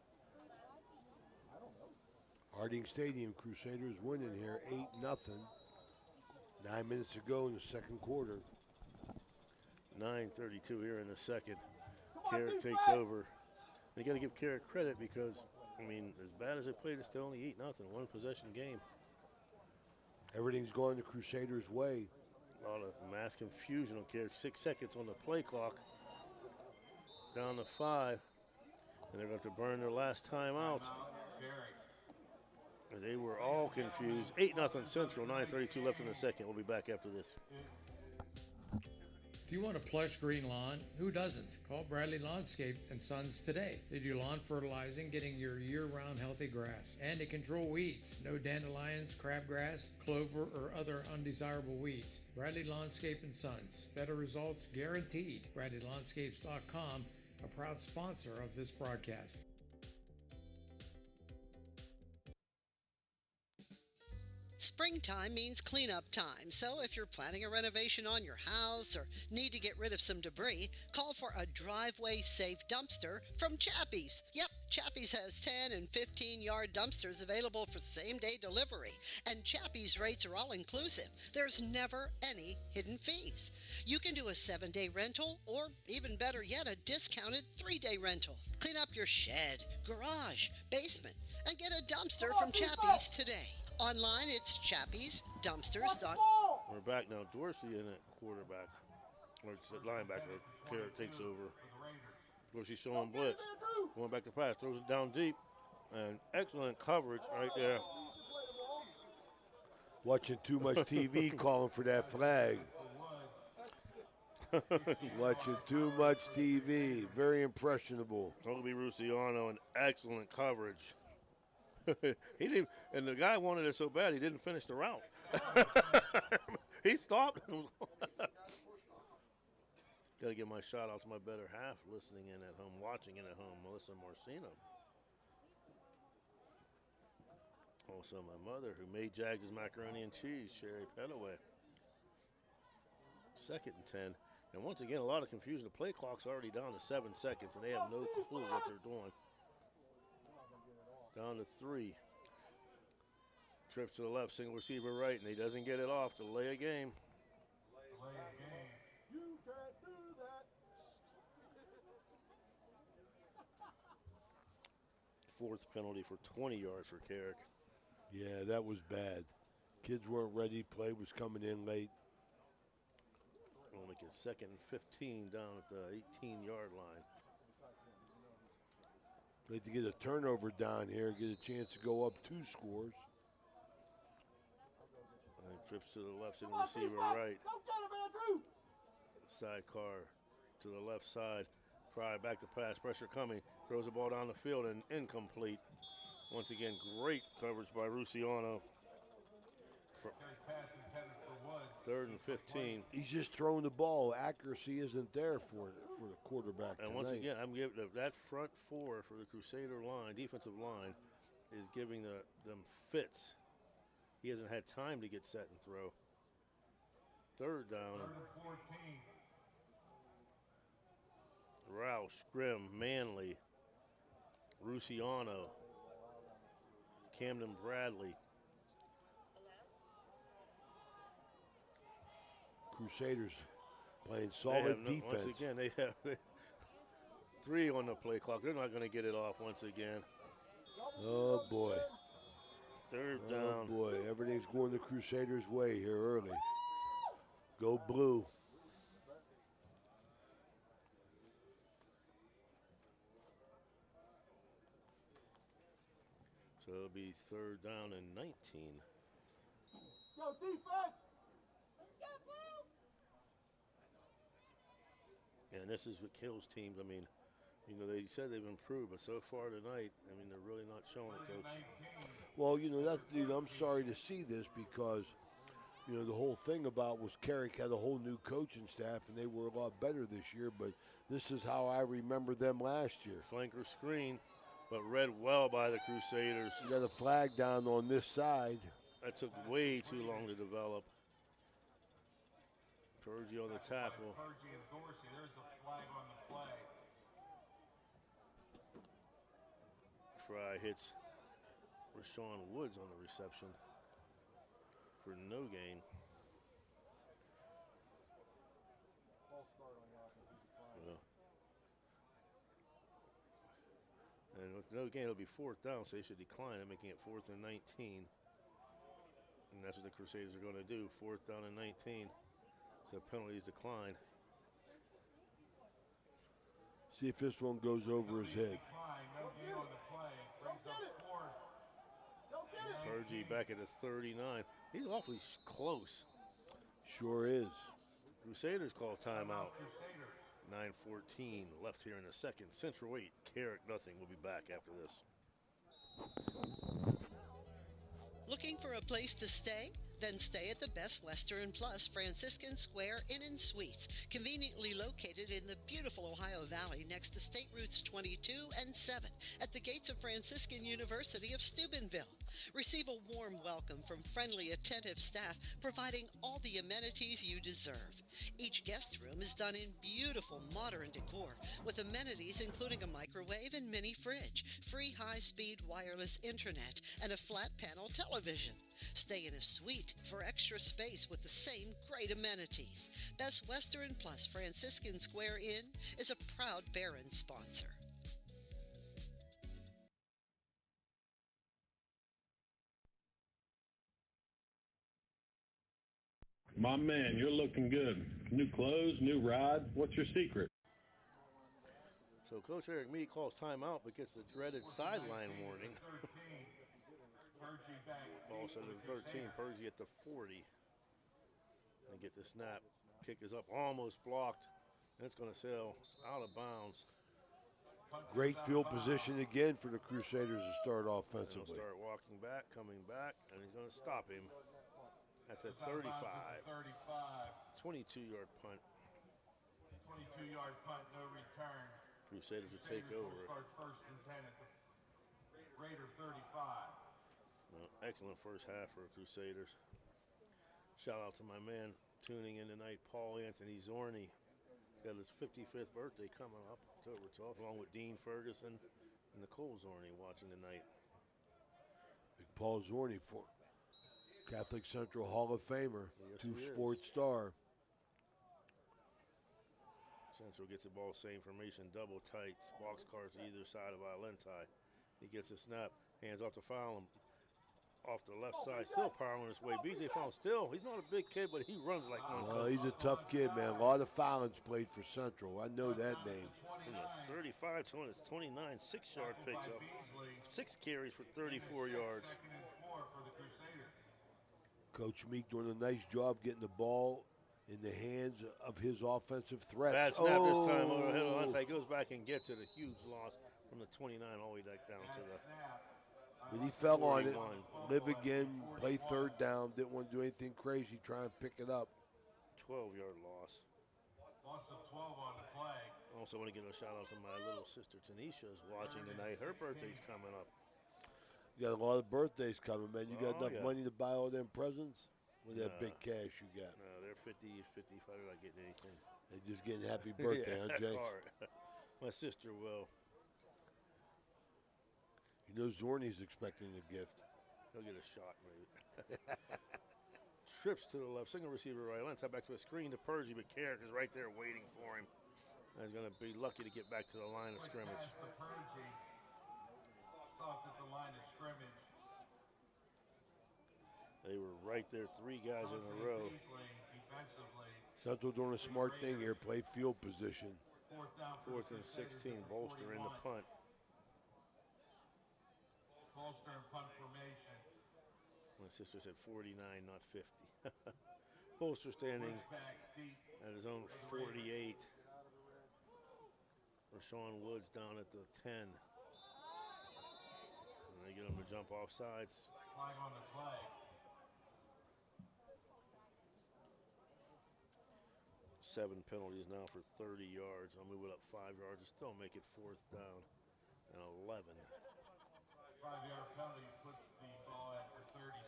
Harding Stadium, Crusaders winning here 8-0. 9 minutes to go in the second quarter. 9:32 here in the second. Carrick takes over. You got to give Carrick credit because, I mean, as bad as they played, it's still only 8-0, one possession game. Everything's going the Crusaders' way. A lot of mass confusion on Carrick. 6 seconds on the play clock. down to 5. And they're going to burn their last time out. They were all confused. 8-0 Central, 9:32 left in the second. We'll be back after this. Do you want a plush green lawn? Who doesn't? Call Bradley Landscape and Sons today. They do lawn fertilizing, getting your year-round healthy grass. And they control weeds. No dandelions, crabgrass, clover, or other undesirable weeds. Bradley Landscape and Sons. Better results guaranteed. BradleyLandscapes.com, a proud sponsor of this broadcast. Springtime means cleanup time, so if you're planning a renovation on your house or need to get rid of some debris, call for a driveway-safe dumpster from Chappie's. Yep, Chappie's has 10 and 15-yard dumpsters available for same-day delivery, and Chappie's rates are all-inclusive. There's never any hidden fees. You can do a 7-day rental, or even better yet, a discounted 3-day rental. Clean up your shed, garage, basement, and get a dumpster from Chappie's today. Online, it's chappiesdumpsters.com. We're back now. Dorsey in at quarterback. Or it's at linebacker. Carrick takes over. Dorsey showing blitz. Going back to pass. Throws it down deep. And excellent coverage right there. Watching too much TV, calling for that flag. Watching too much TV. Very impressionable. Toby Ruciano, an excellent coverage. He didn't, and the guy wanted it so bad he didn't finish the route. He stopped. Got to give my shout out to my better half listening in at home, watching in at home, Melissa Marcino. Also my mother who made Jags' macaroni and cheese, Sherry Petaway. 2nd and 10. And once again, a lot of confusion. The play clock's already down to 7 seconds, and they have no clue what they're doing. Down to 3. Trips to the left, single receiver right, and he doesn't get it off. Delay a game. You can't do that. 4th penalty for 20 yards for Carrick. Yeah, that was bad. Kids weren't ready. Play was coming in late. We'll make it 2nd and 15 down at the 18-yard line. Like to get a turnover down here, get a chance to go up 2 scores. And trips to the left, single receiver right. Sidecar to the left side. Fry back to pass, pressure coming. Throws the ball down the field and incomplete. Once again, great coverage by Ruciano. 3rd and 15. He's just throwing the ball. Accuracy isn't there for the quarterback And tonight. once again, I'm giving that front 4 for the Crusader line, defensive line, is giving them fits. He hasn't had time to get set and throw. 3rd down. 14. Roush, Grimm, Manley, Ruciano, Camden Bradley. Crusaders playing solid defense. Once again, they have 3 on the play clock. They're not going to get it off once again. Oh, boy. 3rd down. Oh, boy. Everything's going the Crusaders' way here early. Go blue. So it'll be 3rd down and 19. Go defense! And this is what kills teams. I mean, they said they've improved, but so far tonight, they're really not showing it, Coach. Well, I'm sorry to see this because, the whole thing about was Carrick had a whole new coaching staff, and they were a lot better this year, but this is how I remember them last year. Flanker screen, but read well by the Crusaders. You got a flag down on this side. That took way too long to develop. Purgie on the tackle. Purgie and Dorsey, there's a flag on the play. Fry hits Rashawn Woods on the reception for no gain. And with no gain, it'll be 4th down, so they should decline it, making it 4th and 19. And that's what the Crusaders are going to do, 4th down and 19. So penalties decline. See if this one goes over his head. No gain on the play. Brings up fourth. Purgie back at the 39. He's awfully close. Sure is. Crusaders call timeout. 9:14 left here in the second. Central 8, Carrick nothing. We'll be back after this. Looking for a place to stay? Then stay at the Best Western Plus Franciscan Square Inn and Suites, conveniently located in the beautiful Ohio Valley next to State Routes 22 and 7 at the gates of Franciscan University of Steubenville. Receive a warm welcome from friendly, attentive staff, providing all the amenities you deserve. Each guest room is done in beautiful modern decor, with amenities including a microwave and mini fridge, free high-speed wireless internet, and a flat panel television. Stay in a suite for extra space with the same great amenities. Best Western Plus Franciscan Square Inn is a proud Barron sponsor. My man, you're looking good. New clothes, new ride. What's your secret? So Coach Eric Meade calls timeout but gets the dreaded sideline warning. Ball set at 13, Purgie at the 40. And get the snap. Kick is up, almost blocked. And it's going to sail out of bounds. Great field position again for the Crusaders to start offensively. He'll start walking back, coming back, and he's going to stop him at the 35. 22-yard punt. 22-yard punt, no return. Crusaders will take over. First and 10 at the Raider 35. Well, excellent first half for Crusaders. Shout out to my man tuning in tonight, Paul Anthony Zorni. He's got his 55th birthday coming up, October 12th, along with Dean Ferguson and Nicole Zorni watching tonight. Big Paul Zorni, for Catholic Central Hall of Famer, Yes, two-sport star. Central gets the ball, same formation, double tights, box cars to either side of Valenti. He gets a snap, hands off to Fallon. Off the left side, still powering his way. BJ Fallon still, he's not a big kid, but he runs like one. He's a tough kid, man. A lot of Fallons played for Central. I know that name. From the 35 to his 29, 6-yard pickup. 6 carries for 34 yards. Coach Meek doing a nice job getting the ball in the hands of his offensive threats. Bad snap this time over the hill. Valenti goes back and gets it. A huge loss from the 29 all the way back down to the. But he fell 41. on it. Live again, play third down. Didn't want to do anything crazy, try and pick it up. 12-yard loss. Loss of 12 on the play. Also want to give a shout out to my little sister Tanisha is watching tonight. Her birthday's coming up. You got a lot of birthdays coming, man. You got enough yeah. money to buy all them presents? With that big Nah. cash you got. No, they're 50, 55. They're not getting anything. They just getting happy birthday, Yeah, huh, Jake? My sister will. You know Zorni's expecting a gift. He'll get a shot, maybe. Trips to the left, single receiver right. Lens back to a screen to Purgie, but Carrick is right there waiting for him. And he's going to be lucky to get back to the line of scrimmage. Stopped at the line of scrimmage. They were right there, 3 guys in a row. Defensively. Central doing a smart thing here, play field position. Fourth and 16, Bolster in the punt. Bolster and punt formation. My sister said 49, not 50. Bolster standing at his own 48. Rashawn Woods down at the 10. And they get him to jump off sides. Flag on the play. 7 penalties now for 30 yards. I'll move it up 5 yards and still make it 4th down and 11. 5-yard penalty puts the ball at the 36.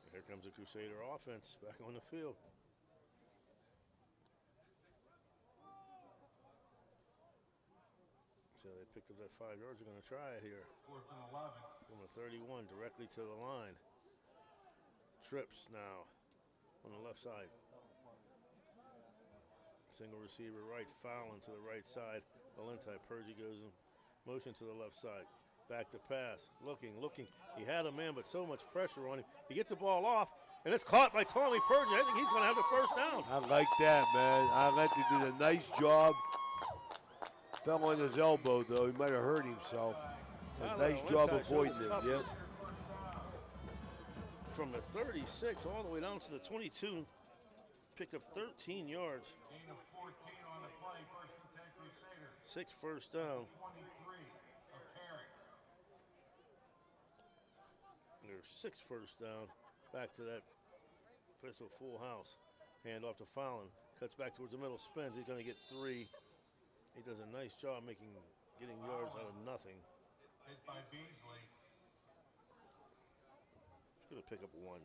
Here comes the Crusader offense back on the field. So they picked up that 5 yards. They're going to try it here. 4th and 11. From the 31 directly to the line. Trips now on the left side. Single receiver right, Fallon to the right side. Valenti, Purgie goes in motion to the left side. Back to pass, looking. He had a man, but so much pressure on him. He gets the ball off, and it's caught by Tommy Purgie. I think he's going to have the first down. I like that, man. I like to do a nice job Fell on his elbow, though. He might have hurt himself. A nice job avoiding it. Yep. From the 36 all the way down to the 22. Pick up 13 yards. Gain of 14 on the play, first and 10 Crusaders. 6 first down. 23 of Carrick. There's 6 first down. Back to that pistol full house. Hand off to Fallon. Cuts back towards the middle, spins. He's going to get 3. He does a nice job getting yards out of nothing. Hit by Beasley. He's going to pick up 1.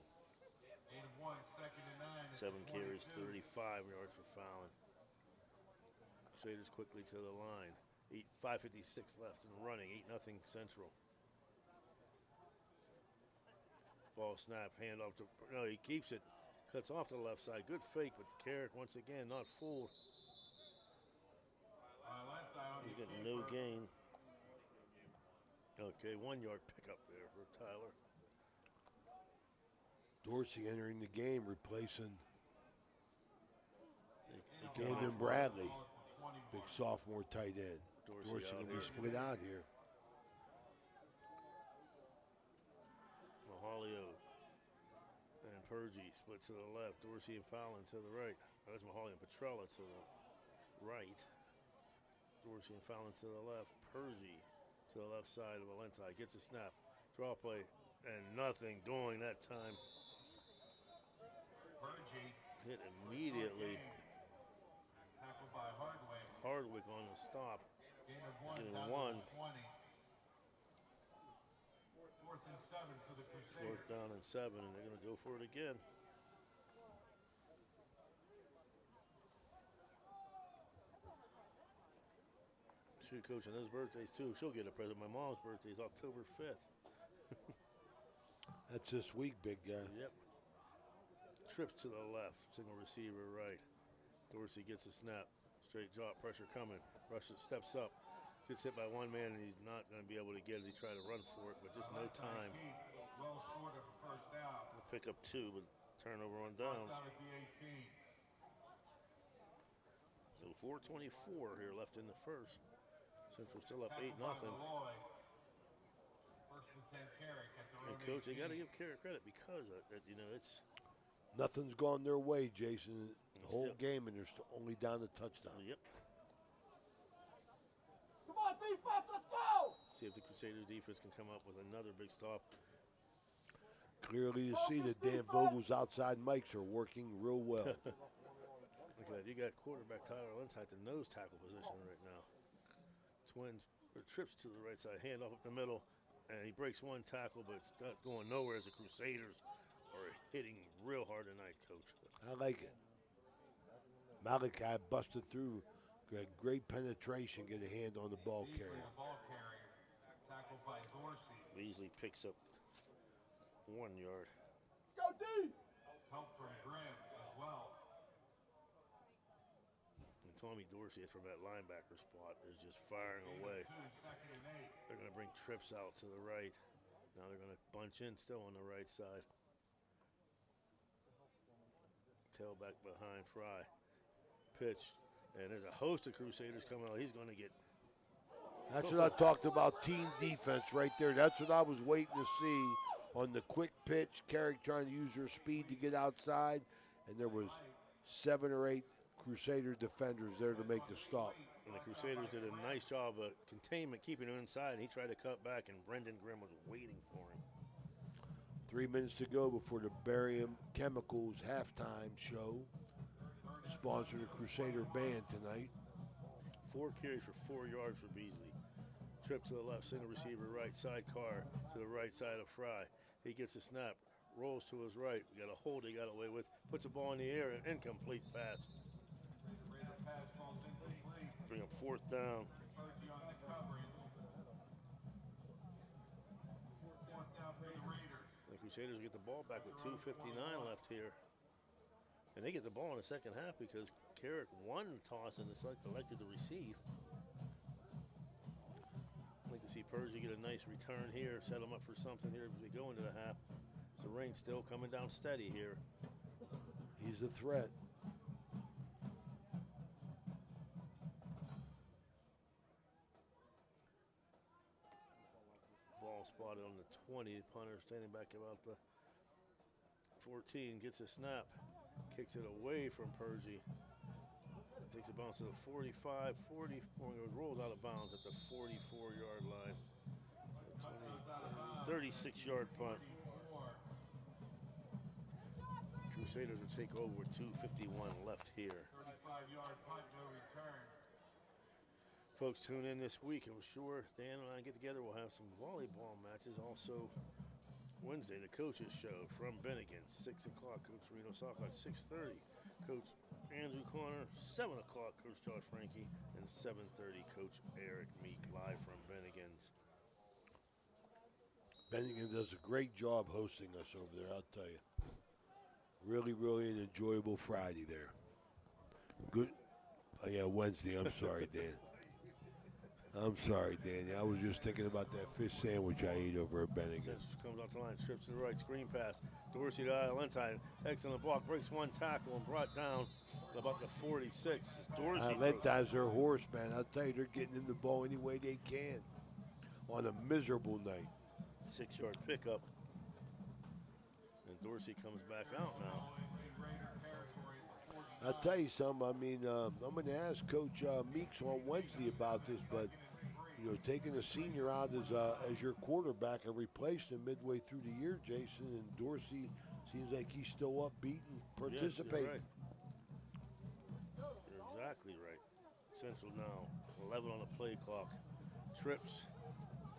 Gain of 1, second and 9. 7 carries, 35 yards for Fallon. Crusaders quickly to the line. 5:56 left and running. 8-0 Central. Ball snap, hand off to. No, he keeps it. Cuts off to the left side. Good fake, but Carrick once again not fooled. He's getting no gain. Okay, 1 yard pickup there for Tyler. Dorsey entering the game, replacing Camden Bradley, big sophomore tight end. Dorsey will be split out here. Mahalio and Purgie split to the left. Dorsey and Fallon to the right. That's Mahalio and Petrella to the right. Dorsey and Fallon to the left. Purgie to the left side of Valenti. Gets a snap. Draw play. And nothing doing that time. Hit immediately. Tackled by Hardwick. Hardwick on the stop. Gain of 1. Getting down 1. to the 20. 4th and 7 for the Crusaders. 4th down and 7, and they're going to go for it again. Shoot, Coach, on those birthdays too. She'll get a present. My mom's birthday is October 5th. That's this week, big guy. Yep. Trips to the left, single receiver right. Dorsey gets a snap. Straight drop, pressure coming. Rushes, steps up. Gets hit by one man, and he's not going to be able to get it. He tried to run for it, but just no time. Well short of a first down. He'll pick up 2, but turnover on downs. Down at the 18. So 4:24 here left in the first. Central still up 8-0. First and 10 Carrick at their And own Coach, they 18. got to give Carrick credit because it's Nothing's gone their way, Jason. The whole Still. game, and they're only down a touchdown. Yep. Come on, defense, let's go! See if the Crusaders defense can come up with another big stop. Clearly to see that Dan Vogel's outside mics are working real well. Look at that. You got quarterback Tyler Lentz at the nose tackle position right now. Twins or trips to the right side, hand off up the middle, and he breaks one tackle, but it's not going nowhere as the Crusaders are hitting real hard tonight, Coach. I like it. Malachi busted through. Got great penetration, get a hand on the ball Beasley, carrier. the ball carrier. Tackled by Dorsey. Beasley picks up 1 yard. Go D! Help from Grimm as well. And Tommy Dorsey from that linebacker spot is just firing away. 2, second and 8. They're going to bring trips out to the right. Now they're going to bunch in still on the right side. Tailback behind Fry. Pitch. And there's a host of Crusaders coming out. He's going to get. That's what I talked about, team defense right there. That's what I was waiting to see on the quick pitch. Carrick trying to use her speed to get outside, and there was 7 or 8 Crusader defenders there to make the stop. And the Crusaders did a nice job of containment, keeping him inside. And he tried to cut back, and Brendan Grimm was waiting for him. 3 minutes to go before the Barium Chemicals halftime show. Sponsored a Crusader band tonight. 4 carries for 4 yards for Beasley. Trip to the left, single receiver right, sidecar to the right side of Fry. He gets a snap, rolls to his right. We got a hold he got away with, puts the ball in the air, an incomplete pass. Raider pass falls incomplete. Bring up 4th down. Purdy on the coverage. 4th down for the Raiders. The Crusaders get the ball back with 2:59 left here. And they get the ball in the second half because Carrick won the toss and elected to receive. I'd like to see Purgie get a nice return here, set them up for something here as we go into the half. So rain's still coming down steady here. He's a threat. spotted on the 20. Punter standing back about the 14, gets a snap, kicks it away from Pergy. Takes a bounce to the 45, 40, rolls out of bounds at the 44-yard line. 36-yard punt. Crusaders will take over with 2:51 left here. 35-yard punt, no return. Folks, tune in this week. I'm sure Dan and I get together. We'll have some volleyball matches. Also, Wednesday, the coaches show from Bennigan, 6 o'clock. Coach Reno Soccer at 6:30. Coach Andrew Corner, 7 o'clock. Coach Josh Frankie, and 7:30. Coach Eric Meek, live from Bennigan's. Bennigan does a great job hosting us over there, I'll tell you. Really, really an enjoyable Friday there. Good. Oh, yeah, Wednesday. I'm sorry, Dan. I'm sorry, Dan. I was just thinking about that fish sandwich I ate over at Bennigan. Comes off the line, strips to the right, screen pass. Dorsey to Alentine. Excellent block, breaks one tackle and brought down about the 46. Dorsey. Alentine's their horse, man. I'll tell you, they're getting him the ball any way they can on a miserable night. 6-yard pickup. And Dorsey comes back out now. I'll tell you something. I mean, I'm going to ask Coach Meeks on Wednesday about this, but you know, taking a senior out as your quarterback and replacing him midway through the year, Jason, and Dorsey seems like he's still upbeat and participating. Yes, you're right. You're exactly right. Central now, 11 on the play clock. Trips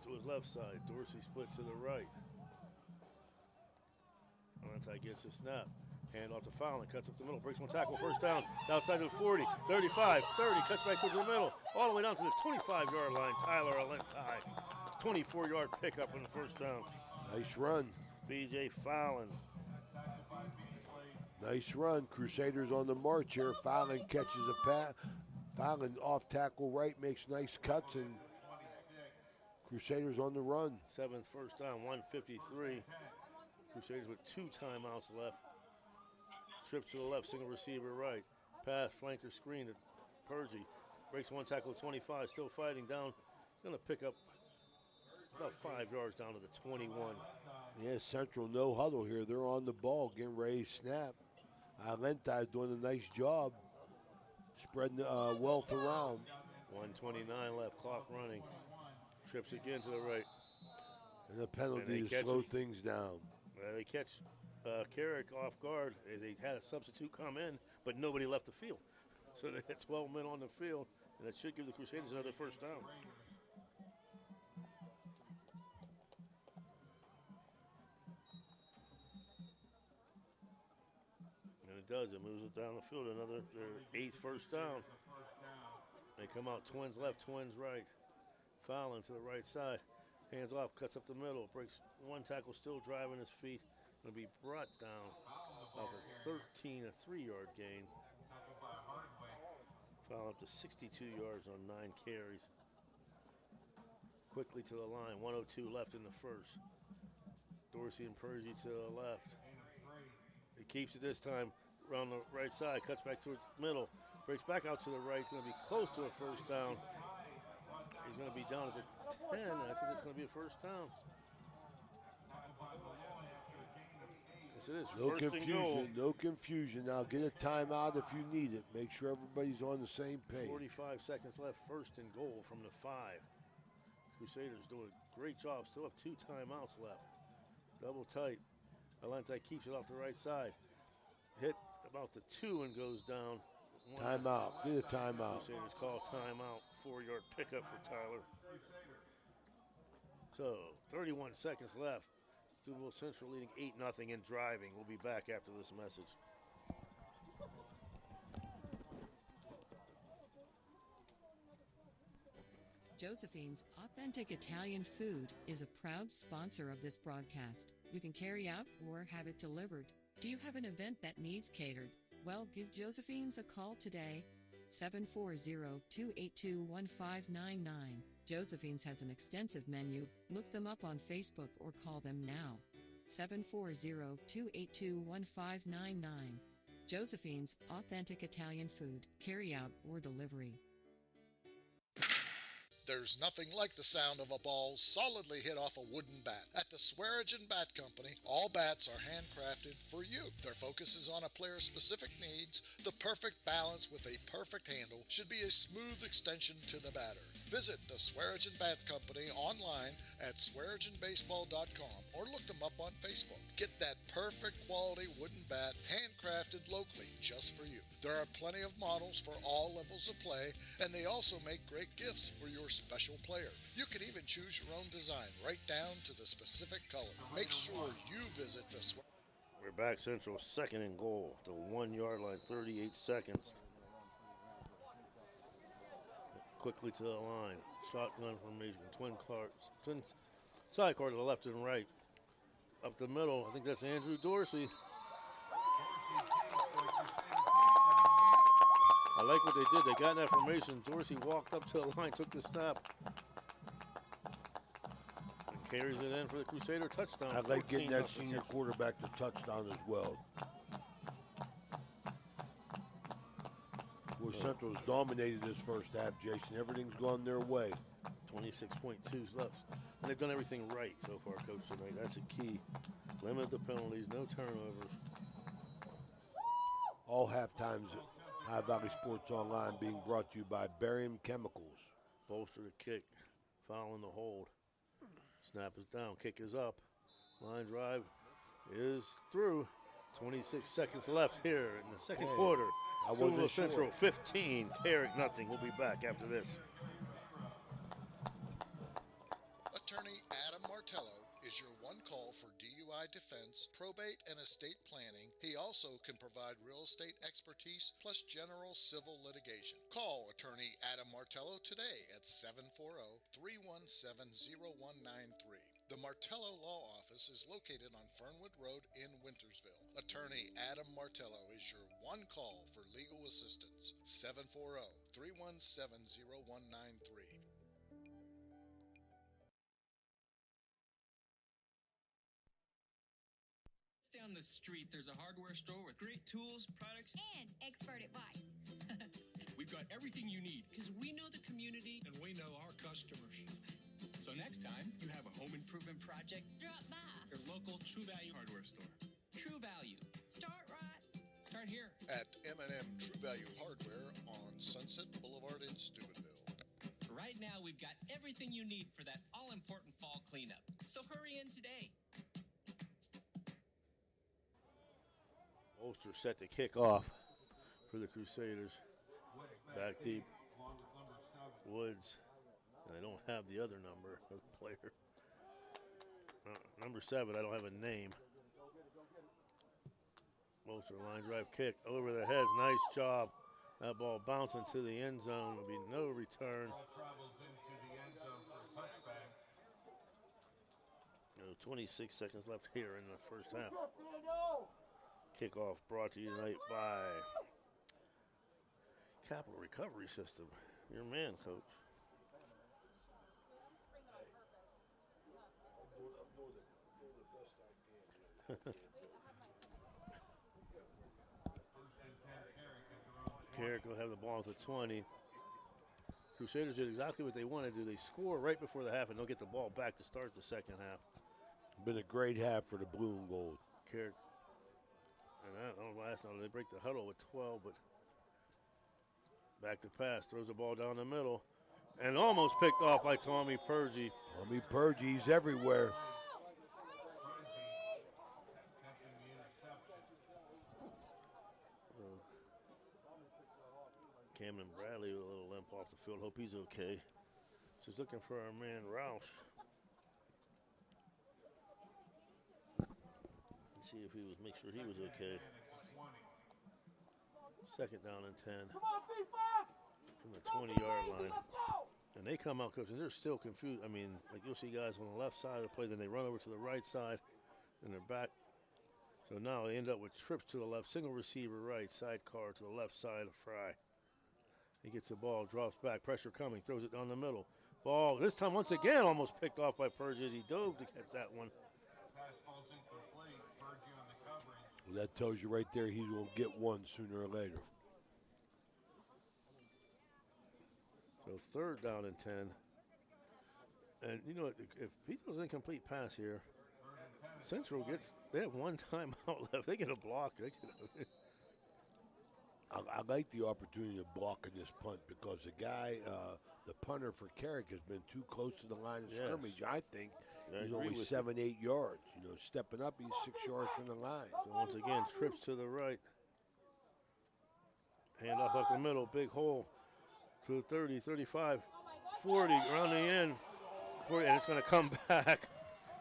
to his left side. Dorsey split to the right. Valenti gets a snap. Hand off to Fowler, cuts up the middle, breaks one tackle, first down, outside to the 40, 35, 30, cuts back towards the middle, all the way down to the 25-yard line. Tyler Alenti, 24-yard pickup on the first down. Nice run. B.J. Fallon. Nice run. Crusaders on the march here. Fallon catches a pass. Fallon off tackle right, makes nice cuts, and Crusaders on the run. 7th first down, 1:53. Crusaders with 2 timeouts left. Trips to the left, single receiver right. Pass, flanker screen to Pergy. Breaks one tackle, 25, still fighting down. Going to pick up about 5 yards down to the 21. Yeah, Central no huddle here. They're on the ball, getting ready to snap. Alenti's doing a nice job spreading wealth around. 1:29 left, clock running. Trips again to the right. And the penalty to slow things down. They catch Carrick off guard. They had a substitute come in, but nobody left the field. So they had 12 men on the field, and that should give the Crusaders another first down. And it does. It moves it down the field. Their 8th first down. They come out twins left, twins right. Fouling to the right side. Hands off, cuts up the middle, breaks one tackle, still driving his feet. Going to be brought down off a 13, a 3-yard gain. Foul up to 62 yards on 9 carries. Quickly to the line, 1:02 left in the first. Dorsey and Pergy to the left. He keeps it this time around the right side, cuts back towards the middle, breaks back out to the right. He's going to be close to a first down. He's going to be down at the 10. I think it's going to be a first down. Yes, it is. No First confusion. No confusion. Now get a timeout if you need it. Make sure everybody's on the same page. 45 seconds left. First and goal from the 5. Crusaders doing a great job. Still have 2 timeouts left. Double tight. Alenti keeps it off the right side. Hit about the 2 and goes down. Timeout. Get a timeout. Crusaders call timeout. 4-yard pickup for Tyler. So 31 seconds left. Steubenville Central leading 8-0 and driving. We'll be back after this message. Josephine's Authentic Italian Food is a proud sponsor of this broadcast. You can carry out or have it delivered. Do you have an event that needs catered? Well, give Josephine's a call today. 740-282-1599. Josephine's has an extensive menu. Look them up on Facebook or call them now. 740-282-1599. Josephine's Authentic Italian Food, carry out or delivery. There's nothing like the sound of a ball solidly hit off a wooden bat. At the Swearingen Bat Company, all bats are handcrafted for you. Their focus is on a player's specific needs. The perfect balance with a perfect handle should be a smooth extension to the batter. Visit the Swearingen Bat Company online at swearingenbaseball.com or look them up on Facebook. Get that perfect quality wooden bat handcrafted locally just for you. There are plenty of models for all levels of play, and they also make great gifts for your special player. You can even choose your own design right down to the specific color. Make sure you visit the We're back Central, second and goal. The 1 yard line, 38 seconds. Quickly to the line. Shotgun formation. Twin sidecar to the left and right. Up the middle. I think that's Andrew Dorsey. I like what they did. They got in that formation. Dorsey walked up to the line, took the snap, and carries it in for the Crusader touchdown. I like getting that senior quarterback the touchdown as well. Well, Central's dominated this first half, Jason. Everything's gone their way. 26.2 left. And they've done everything right so far, Coach, tonight. That's a key. Limit the penalties, no turnovers. All halftimes High Valley Sports Online being brought to you by Barium Chemicals. Bolster the kick, fouling the hold. Snap is down, kick is up. Line drive is through. 26 seconds left here in the second quarter. Sewell Central 15, Carrick nothing. We'll be back after this. Attorney Adam Martello is your one call for DUI defense, probate, and estate planning. He also can provide real estate expertise plus general civil litigation. Call Attorney Adam Martello today at 740-317-0193. The Martello Law Office is located on Fernwood Road in Wintersville. Attorney Adam Martello is your one call for legal assistance. 740-317-0193. Down the street, there's a hardware store with great tools, products, and expert advice. We've got everything you need because we know the community and we know our customers. So next time you have a home improvement project, drop by your local True Value hardware store. True Value. Start right. Start here. At M&M True Value Hardware on Sunset Boulevard in Steubenville. Right now, we've got everything you need for that all-important fall cleanup. So hurry in today. Ulster set to kick off for the Crusaders. Back deep. Woods. And they don't have the other number of the player. Number 7, I don't have a name. Ulster line drive kick over their heads. Nice job. That ball bouncing to the end zone. There'll be no return. 26 seconds left here in the first half. Kickoff brought to you tonight by Capital Recovery System. Your man, Coach. Carrick will have the ball at the 20. Crusaders did exactly what they wanted to do. They score right before the half, and they'll get the ball back to start the second half. Been a great half for the blue and gold. Carrick. And I don't know, last night they break the huddle with 12, but back to pass, throws the ball down the middle, and almost picked off by Tommy Purgey. Tommy Purgey, he's everywhere. Camden Bradley with a little limp off the field. Hope he's okay. Just looking for our man Roush. See if he was, make sure he was okay. Second down and 10 from the 20-yard line. And they come out, Coach, and they're still confused. I mean, like you'll see guys on the left side of the play, then they run over to the right side, and they're back. So now they end up with trips to the left, single receiver right, sidecar to the left side of Fry. He gets the ball, drops back, pressure coming, throws it down the middle. Ball, this time once again almost picked off by Purge as he dove to catch that one. Well, that tells you right there he will get one sooner or later. So third down and 10 And you know, if he throws an incomplete pass here, Central they have one timeout left. They get a block. I like the opportunity of blocking this punt because the guy, the punter for Carrick, has been too close to the line of scrimmage. I think he's only 7-8 yards. You know, stepping up, he's 6 yards from the line. So once again, trips to the right. Hand off up the middle, big hole to 30, 35, 40, around the end. 40, and it's going to come back.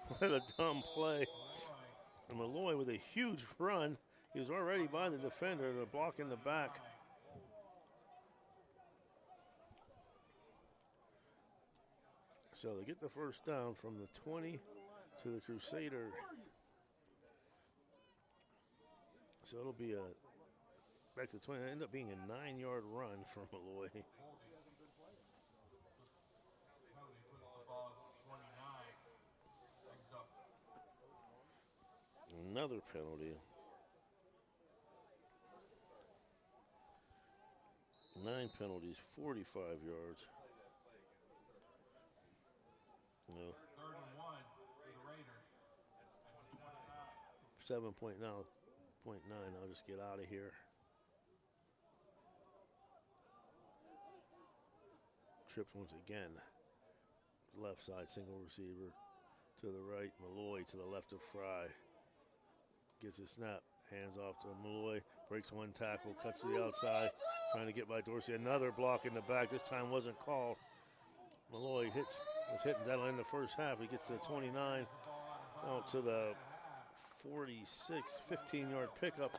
What a dumb play. And Malloy with a huge run. He was already by the defender, the block in the back. So they get the first down from the 20 to the Crusader. So it'll be back to the 20. It'll end up being a 9-yard run for Malloy. Another penalty. 9 penalties, 45 yards. No. 7.9. I'll just get out of here. Trips once again. Left side, single receiver to the right. Malloy to the left of Fry. Gets a snap, hands off to Malloy, breaks one tackle, cuts to the outside, trying to get by Dorsey. Another block in the back. This time wasn't called. Malloy was hitting. That'll end the first half. He gets to the 29, out to the 46, 15-yard pickup.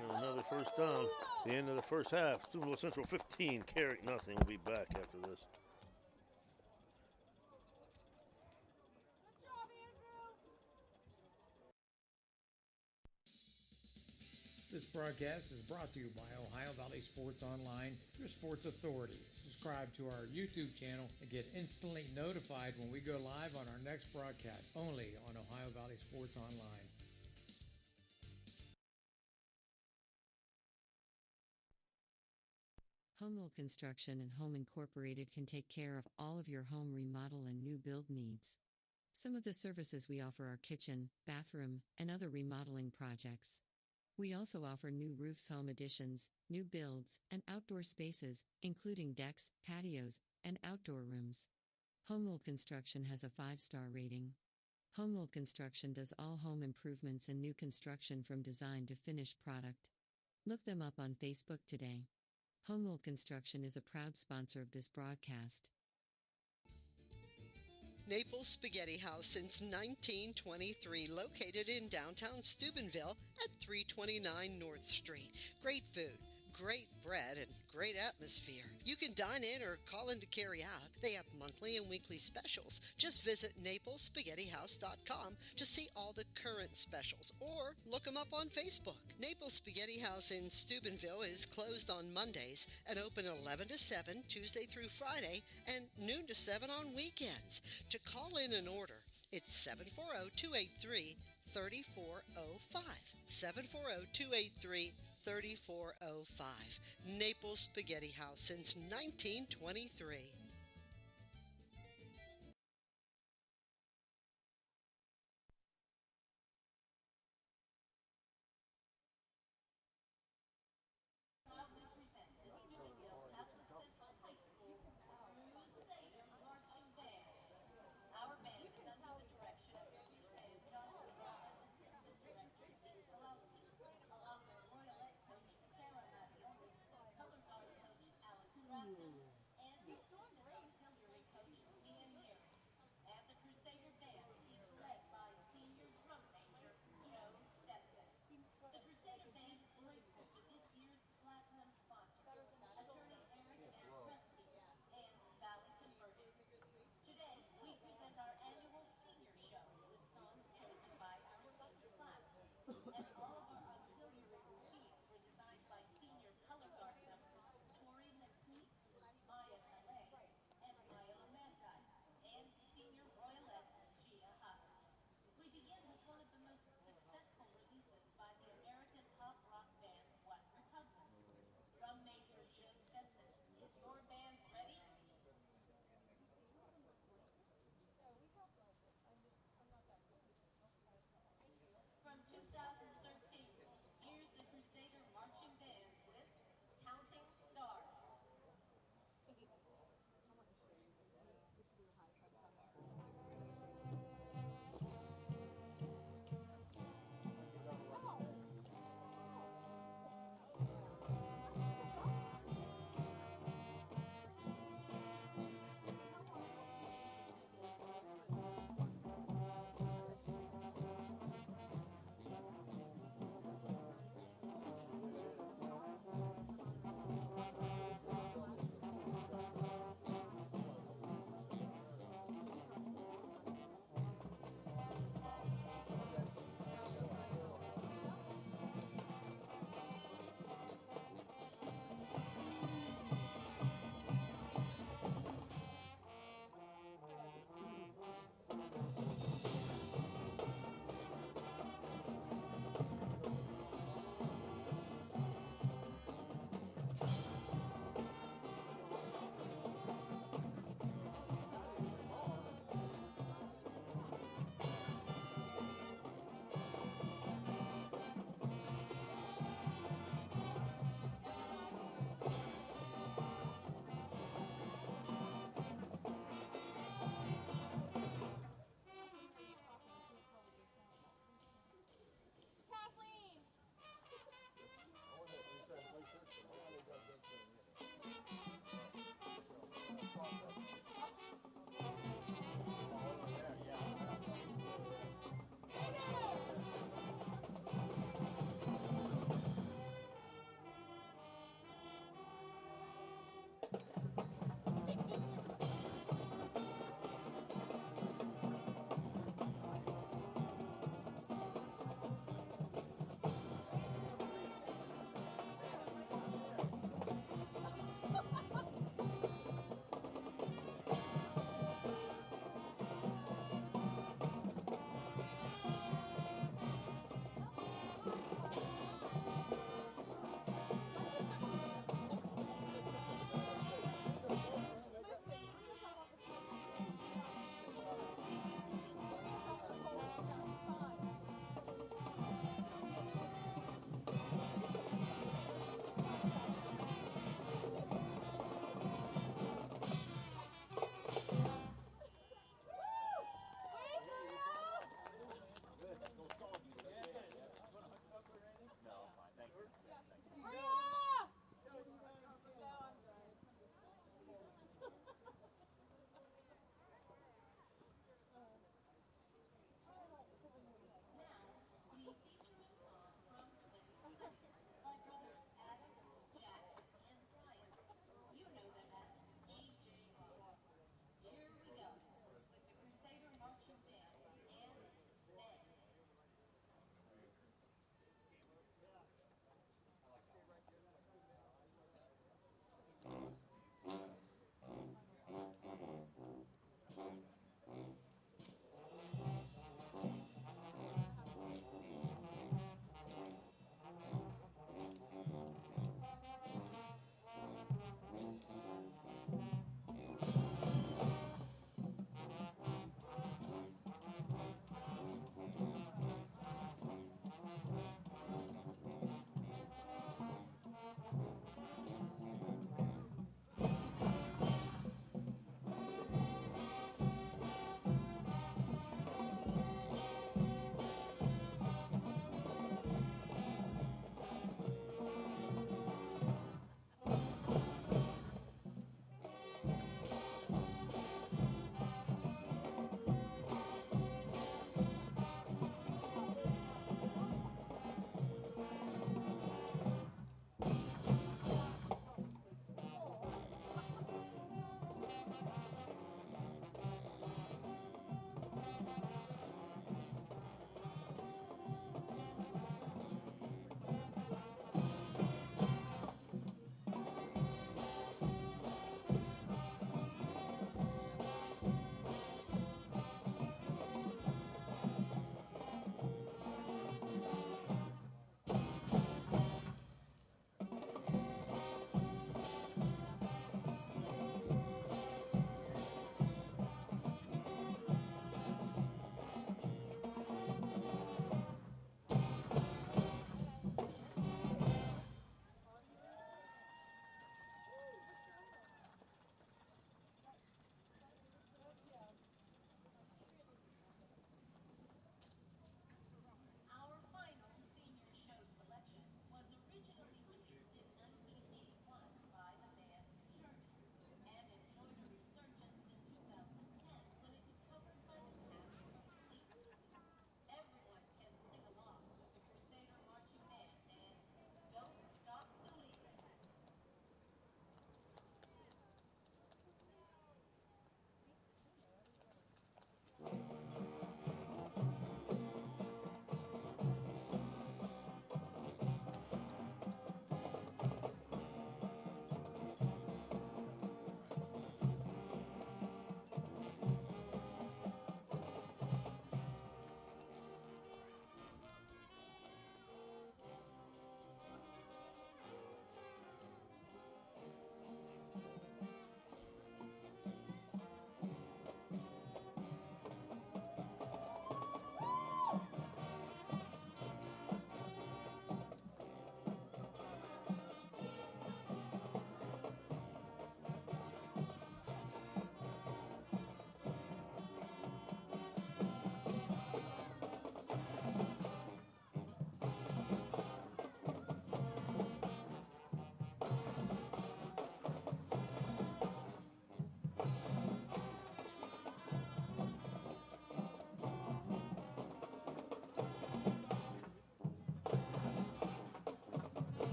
And another first down. The end of the first half. Steubenville Central 15, Carrick nothing. We'll be back after this. This broadcast is brought to you by Ohio Valley Sports Online, your sports authority. Subscribe to our YouTube channel and get instantly notified when we go live on our next broadcast, only on Ohio Valley Sports Online. Home Construction and Home Incorporated can take care of all of your home remodel and new build needs. Some of the services we offer are kitchen, bathroom, and other remodeling projects. We also offer new roofs, home additions, new builds, and outdoor spaces, including decks, patios, and outdoor rooms. Homewood Construction has a 5-star rating. Homewood Construction does all home improvements and new construction from design to finished product. Look them up on Facebook today. Homewood Construction is a proud sponsor of this broadcast. Naples Spaghetti House since 1923, located in downtown Steubenville at 329 North Street. Great food, great bread, and great atmosphere. You can dine in or call in to carry out. They have monthly and weekly specials. Just visit NaplesSpaghettiHouse.com to see all the current specials, or look them up on Facebook. Naples Spaghetti House in Steubenville is closed on Mondays and open 11 to 7 Tuesday through Friday and noon to 7 on weekends. To call in an order, it's 740-283-3405. 740-283-3405. Naples Spaghetti House since 1923.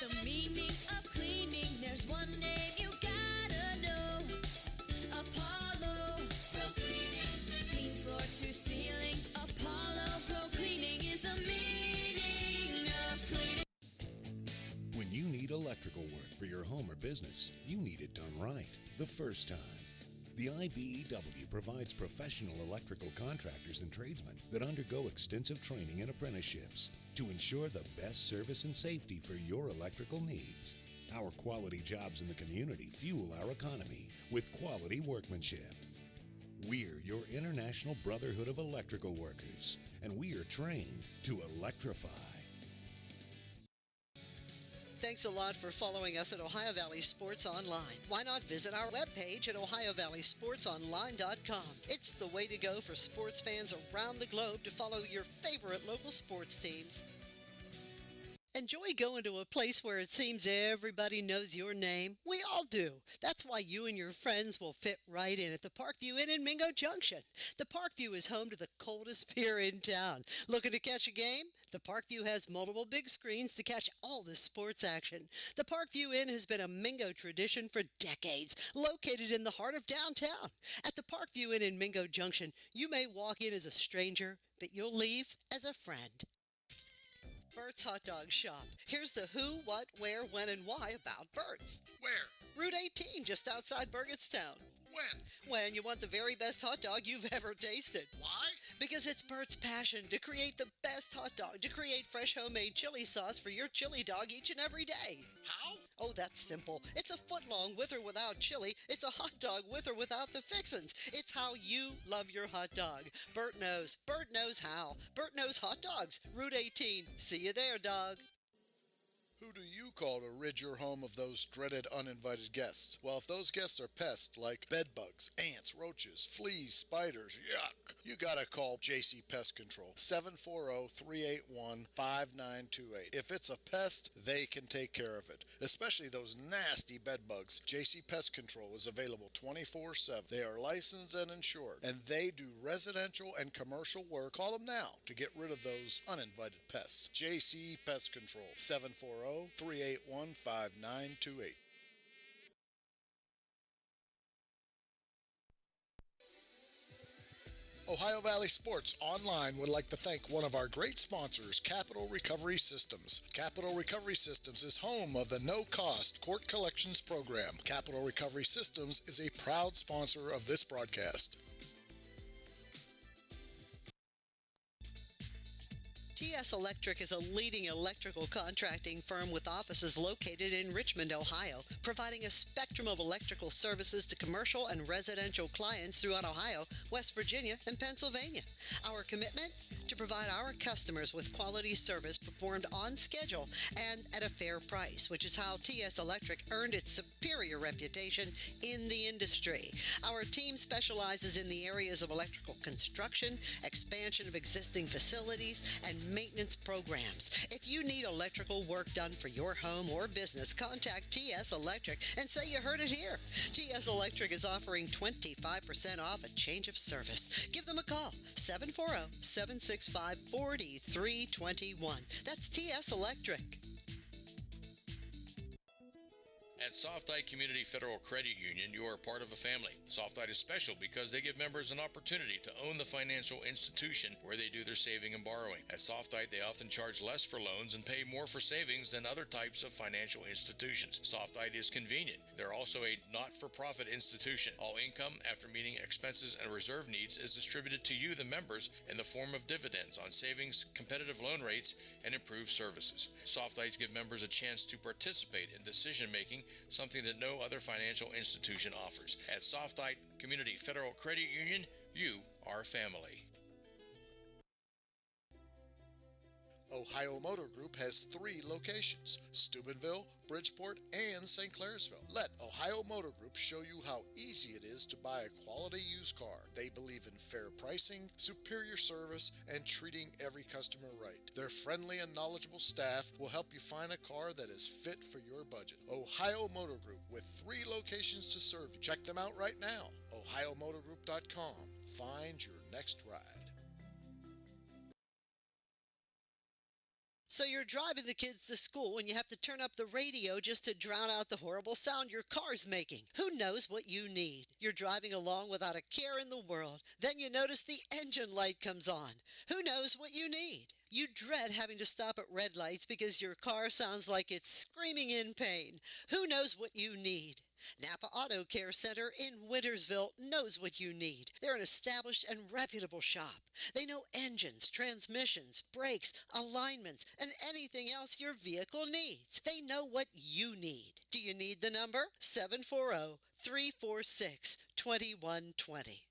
the meaning of cleaning. There's one name you gotta know. Apollo Pro Cleaning. Clean floor to ceiling. Apollo Pro Cleaning is the meaning of cleaning. When you need electrical work for your home or business, you need it done right the first time. The IBEW provides professional electrical contractors and tradesmen that undergo extensive training and apprenticeships to ensure the best service and safety for your electrical needs. Our quality jobs in the community fuel our economy with quality workmanship. We're your International Brotherhood of Electrical Workers, and we are trained to electrify. Thanks a lot for following us at Ohio Valley Sports Online. Why not visit our webpage at ohiovalleysportsonline.com? It's the way to go for sports fans around the globe to follow your favorite local sports teams. Enjoy going to a place where it seems everybody knows your name? We all do. That's why you and your friends will fit right in at the Parkview Inn in Mingo Junction. The Parkview is home to the coldest beer in town. Looking to catch a game? The Parkview has multiple big screens to catch all the sports action. The Parkview Inn has been a Mingo tradition for decades, located in the heart of downtown. At the Parkview Inn in Mingo Junction, you may walk in as a stranger, but you'll leave as a friend. Bert's Hot Dog Shop. Here's the who, what, where, when, and why about Bert's. Where? Route 18, just outside Burgettstown. When? When you want the very best hot dog you've ever tasted. Why? Because it's Bert's passion to create the best hot dog, to create fresh homemade chili sauce for your chili dog each and every day. How? Oh, that's simple. It's a foot long with or without chili. It's a hot dog with or without the fixins. It's how you love your hot dog. Bert knows. Bert knows how. Bert knows hot dogs. Route 18. See you there, dog. Who do you call to rid your home of those dreaded uninvited guests? Well, if those guests are pests like bedbugs, ants, roaches, fleas, spiders, yuck, you gotta call JC Pest Control, 740-381-5928. If it's a pest, they can take care of it, especially those nasty bedbugs. JC Pest Control is available 24/7. They are licensed and insured, and they do residential and commercial work. Call them now to get rid of those uninvited pests. JC Pest Control, 740-381-5928. Ohio Valley Sports Online would like to thank one of our great sponsors, Capital Recovery Systems. Capital Recovery Systems is home of the no-cost court collections program. Capital Recovery Systems is a proud sponsor of this broadcast. TS Electric is a leading electrical contracting firm with offices located in Richmond, Ohio, providing a spectrum of electrical services to commercial and residential clients throughout Ohio, West Virginia, and Pennsylvania. Our commitment? To provide our customers with quality service performed on schedule and at a fair price, which is how TS Electric earned its superior reputation in the industry. Our team specializes in the areas of electrical construction, expansion of existing facilities, and maintenance programs. If you need electrical work done for your home or business, contact TS Electric and say you heard it here. TS Electric is offering 25% off a change of service. Give them a call, 740-765-4321. That's TS Electric. At Softite Community Federal Credit Union, you are part of a family. Softite is special because they give members an opportunity to own the financial institution where they do their saving and borrowing. At Softite, they often charge less for loans and pay more for savings than other types of financial institutions. Softite is convenient. They're also a not-for-profit institution. All income, after meeting expenses and reserve needs, is distributed to you, the members, in the form of dividends on savings, competitive loan rates, and improved services. Softites give members a chance to participate in decision-making, something that no other financial institution offers. At Softite Community Federal Credit Union, you are family. Ohio Motor Group has 3 locations, Steubenville, Bridgeport, and St. Clairsville. Let Ohio Motor Group show you how easy it is to buy a quality used car. They believe in fair pricing, superior service, and treating every customer right. Their friendly and knowledgeable staff will help you find a car that is fit for your budget. Ohio Motor Group, with 3 locations to serve you. Check them out right now, ohiomotorgroup.com. Find your next ride. So you're driving the kids to school and you have to turn up the radio just to drown out the horrible sound your car's making. Who knows what you need? You're driving along without a care in the world. Then you notice the engine light comes on. Who knows what you need? You dread having to stop at red lights because your car sounds like it's screaming in pain. Who knows what you need? Napa Auto Care Center in Wintersville knows what you need. They're an established and reputable shop. They know engines, transmissions, brakes, alignments, and anything else your vehicle needs. They know what you need. Do you need the number? 740-346-2120.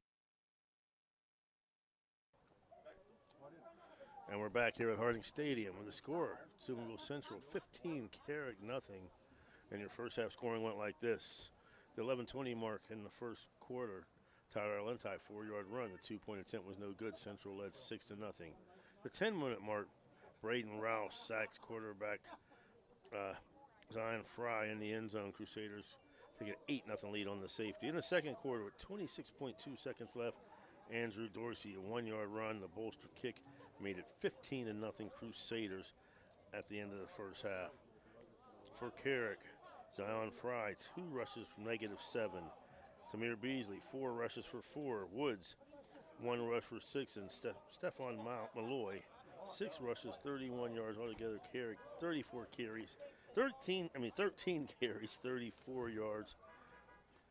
And we're back here at Harding Stadium with the score. Steubenville Central 15, Carrick nothing. And your first half scoring went like this. The 11:20 mark in the first quarter, Tyler Alenti, 4-yard run. The 2-point attempt was no good. Central led 6-0. The 10-minute mark, Braden Rouse sacks quarterback Zion Fry in the end zone. Crusaders take an 8-0 lead on the safety. In the second quarter, with 26.2 seconds left, Andrew Dorsey, a 1-yard run. The bolster kick made it 15-0 Crusaders at the end of the first half. For Carrick, Zion Fry, 2 rushes for -7. Tamir Beasley, 4 rushes for 4. Woods, 1 rush for 6. And Stephon Malloy, 6 rushes, 31 yards altogether. Carrick, 13 carries, 34 yards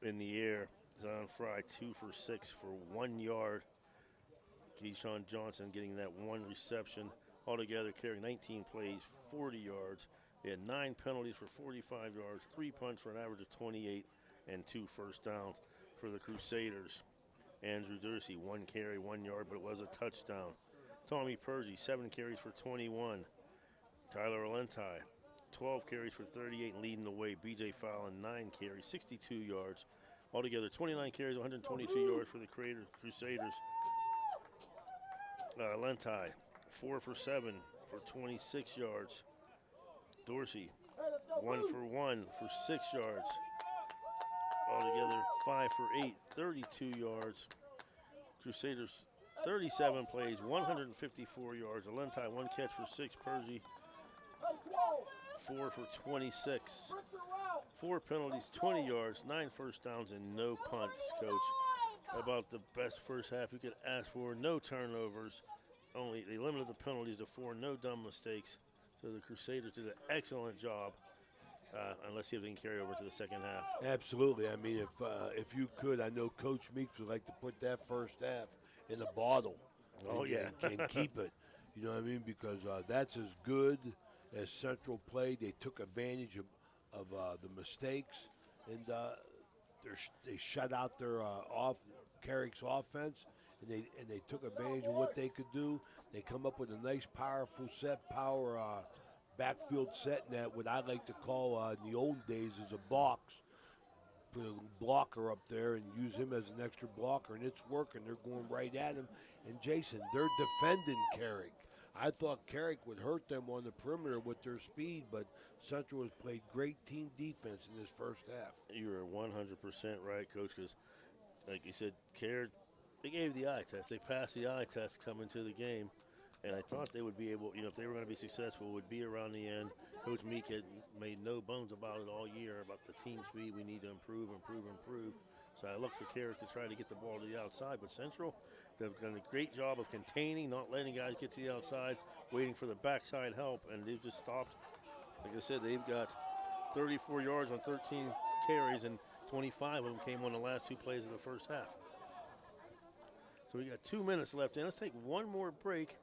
in the air. Zion Fry, 2 for 6 for 1 yard. Keyshawn Johnson getting that 1 reception. Altogether, Carrick 19 plays, 40 yards. They had 9 penalties for 45 yards, 3 punts for an average of 28, and 2 first downs for the Crusaders. Andrew Dorsey, 1 carry, 1 yard, but it was a touchdown. Tommy Percy, 7 carries for 21. Tyler Alenti, 12 carries for 38 and leading the way. BJ Fallon, 9 carries, 62 yards. Altogether, 29 carries, 122 yards for the Crusaders. Alenti, 4 for 7 for 26 yards. Dorsey, 1 for 1 for 6 yards. Altogether, 5 for 8, 32 yards. Crusaders, 37 plays, 154 yards. Alenti, 1 catch for 6. Percy, 4 for 26. 4 penalties, 20 yards, 9 first downs, and no punts, Coach. About the best first half you could ask for. No turnovers. They limited the penalties to 4. No dumb mistakes. So the Crusaders did an excellent job. Let's see if they can carry over to the second half. Absolutely. I mean, if you could, I know Coach Meeks would like to put that first half in a bottle. And keep it. You know what I mean? Because that's as good as Central played. They took advantage of the mistakes, and they shut out their Carrick's offense, and they took advantage of what they could do. They come up with a nice, powerful power backfield set, and that what I like to call in the old days is a box. Put a blocker up there and use him as an extra blocker, and it's working. They're going right at him. And Jason, they're defending Carrick. I thought Carrick would hurt them on the perimeter with their speed, but Central has played great team defense in this first half. You are 100% right, Coach, because, like you said, Carrick, they gave the eye test. They passed the eye test coming to the game, and I thought they would be able, if they were going to be successful, would be around the end. Coach Meek had made no bones about it all year, about the team speed. We need to improve. So I look for Carrick to try to get the ball to the outside, but Central, they've done a great job of containing, not letting guys get to the outside, waiting for the backside help, and they've just stopped. Like I said, they've got 34 yards on 13 carries, and 25 of them came on the last 2 plays of the first half. So we got 2 minutes left, and let's take one more break,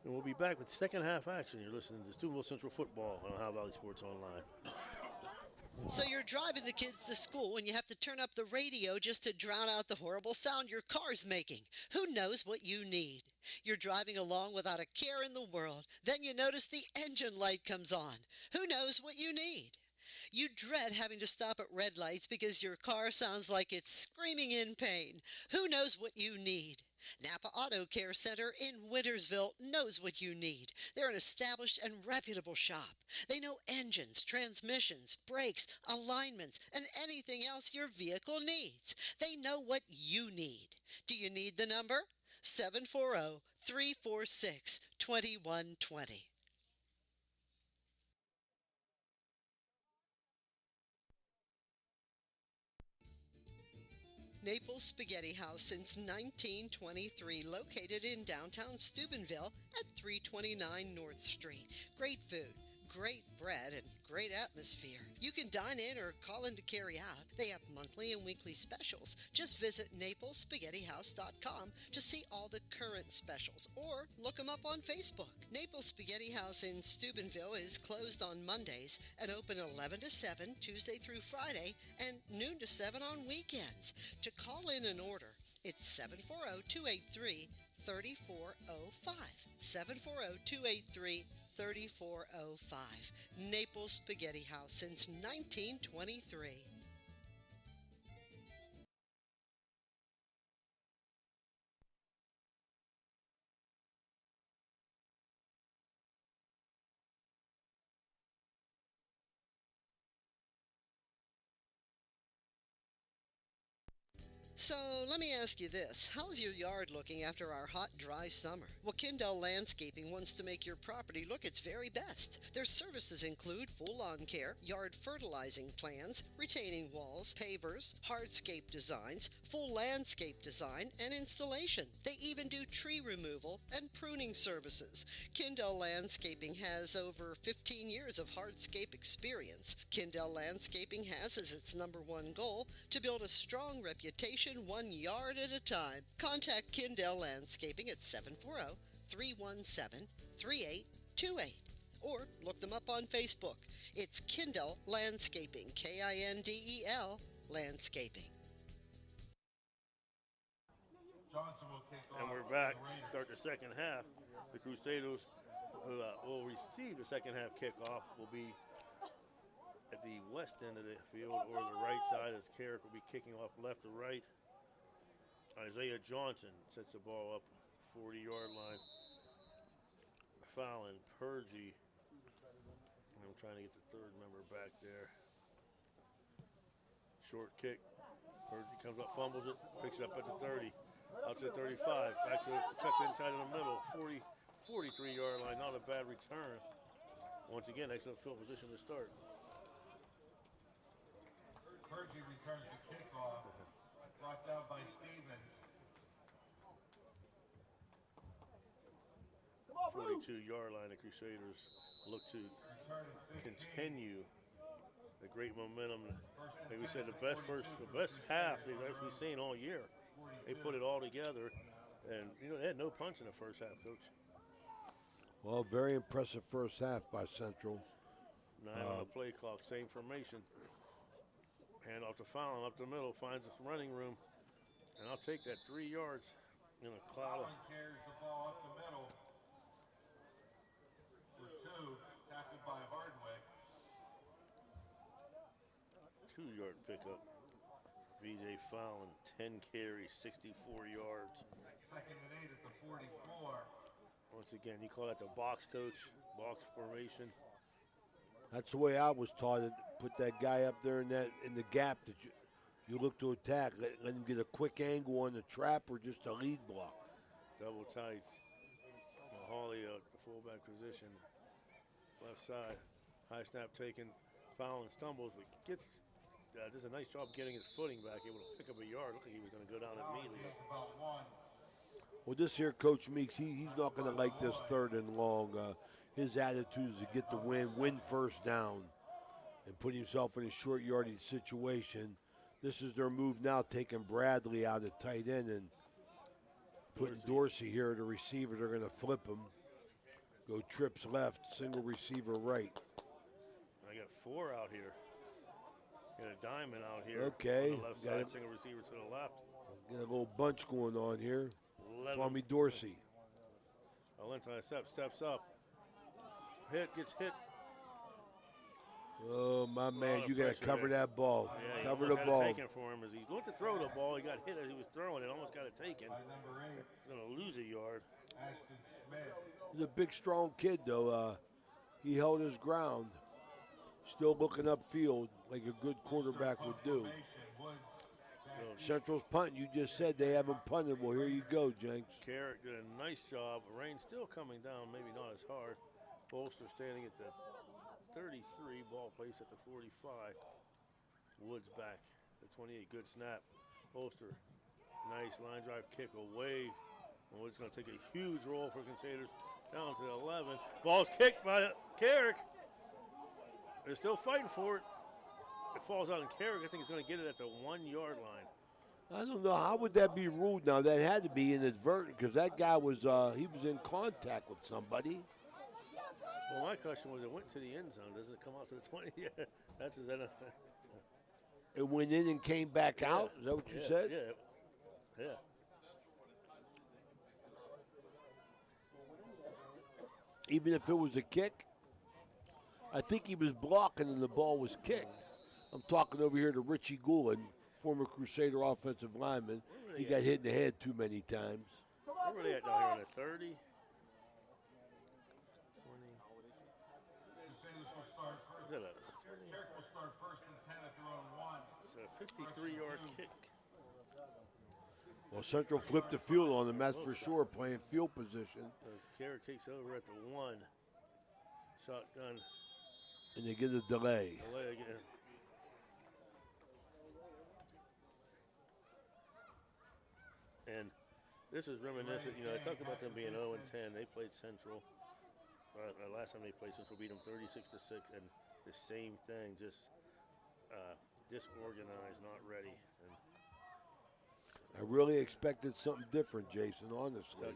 and we'll be back with second half action. You're listening to Steubenville Central Football on Ohio Valley Sports Online. So you're driving the kids to school and you have to turn up the radio just to drown out the horrible sound your car's making. Who knows what you need? You're driving along without a care in the world. Then you notice the engine light comes on. Who knows what you need? You dread having to stop at red lights because your car sounds like it's screaming in pain. Who knows what you need? Napa Auto Care Center in Wintersville knows what you need. They're an established and reputable shop. They know engines, transmissions, brakes, alignments, and anything else your vehicle needs. They know what you need. Do you need the number? 740-346-2120. Naples Spaghetti House since 1923, located in downtown Steubenville at 329 North Street. Great food, great bread, and great atmosphere. You can dine in or call in to carry out. They have monthly and weekly specials. Just visit NaplesSpaghettiHouse.com to see all the current specials or look them up on Facebook. Naples Spaghetti House in Steubenville is closed on Mondays and open 11 to 7 Tuesday through Friday and noon to 7 on weekends. To call in an order, it's 740-283-3405. 740-283-3405. Naples Spaghetti House since 1923. So let me ask you this. How's your yard looking after our hot, dry summer? Well, Kindle Landscaping wants to make your property look its very best. Their services include full lawn care, yard fertilizing plans, retaining walls, pavers, hardscape designs, full landscape design, and installation. They even do tree removal and pruning services. Kindle Landscaping has over 15 years of hardscape experience. Kindle Landscaping has as its #1 goal to build a strong reputation 1 yard at a time. Contact Kindle Landscaping at 740-317-3828 or look them up on Facebook. It's Kindle Landscaping, Kindel Landscaping. And we're back. Start the second half. The Crusaders who will receive the second half kickoff will be at the west end of the field or the right side, as Carrick will be kicking off left to right. Isaiah Johnson sets the ball up 40-yard line. Fallon, Purgie. I'm trying to get the third member back there. Short kick. Purgie comes up, fumbles it, picks it up at the 30. Out to the 35. Back to cuts inside in the middle. 43-yard line. Not a bad return. Once again, excellent field position to start. Purgie returns the kickoff. Brought down by Stevens. 42-yard line. The Crusaders look to continue the great momentum. Like we said, the best half they've actually seen all year. They put it all together, and they had no punch in the first half, Coach. Well, very impressive first half by Central. 9 on the play clock, same formation. Hand off to Fallon, up the middle, finds some running room. And I'll take that 3 yards in a cloud. Fallon carries the ball up the middle for 2, tackled by Hardwick. 2-yard pickup. VJ Fallon, 10 carries, 64 yards. Second and 8 at the 44. Once again, you call that the box, Coach, box formation. That's the way I was taught it. Put that guy up there in the gap that you look to attack. Let him get a quick angle on the trap or just a lead block. Double tights. Hawley, the fullback position, left side. High snap taken. Fallon stumbles, but does a nice job getting his footing back, able to pick up a yard. Looked like he was going to go down immediately. Well, this here, Coach Meeks, he's not going to like this 3rd and long. His attitude is to get the win first down, and put himself in a short yardage situation. This is their move now, taking Bradley out at tight end and putting Dorsey here, the receiver. They're going to flip him. Go trips left, single receiver right. I got 4 out here. Got a diamond out here. Okay. On the left side, single receiver to the left. Got a little bunch going on here. Tommy Dorsey. Valentine steps up. Gets hit. Oh, my man, you got to cover that ball. Yeah, cover the ball. Taken for him as he went to throw the ball. He got hit as he was throwing it. Almost got it taken. He's going to lose a yard. He's a big, strong kid, though. He held his ground. Still looking upfield like a good quarterback would do. Central's punting. You just said they haven't punted. Well, here you go, Jenks. Carrick did a nice job. Rain still coming down, maybe not as hard. Bolster standing at the 33, ball placed at the 45. Woods back, the 28, good snap. Holster, nice line drive kick away. Well, it's going to take a huge roll for Crusaders down to 11. Ball's kicked by Carrick. They're still fighting for it. It falls out in Carrick. I think he's going to get it at the 1 yard line. I don't know. How would that be ruled now? That had to be inadvertent because that guy was he was in contact with somebody. Well, my question was, it went to the end zone. Doesn't it come out to the 20? Yeah, that's his NFL. It went in and came back out? Is that what you said? Yeah. Even if it was a kick? I think he was blocking and the ball was kicked. I'm talking over here to Richie Goulin, former Crusader offensive lineman. He got hit in the head too many times. Where were they at down here, on the 30? 20. Is that a 20? Carrick will start first and 10 at their own 1. It's a 53-yard kick. Well, Central flipped the field on them, that's for sure, playing field position. Carrick takes over at the 1. Shotgun. And they get a delay. Delay again. And this is reminiscent. You know, I talked about them being 0-10. They played Central. Last time they played Central, beat them 36-6, and the same thing, just disorganized, not ready. And I really expected something different, Jason, honestly.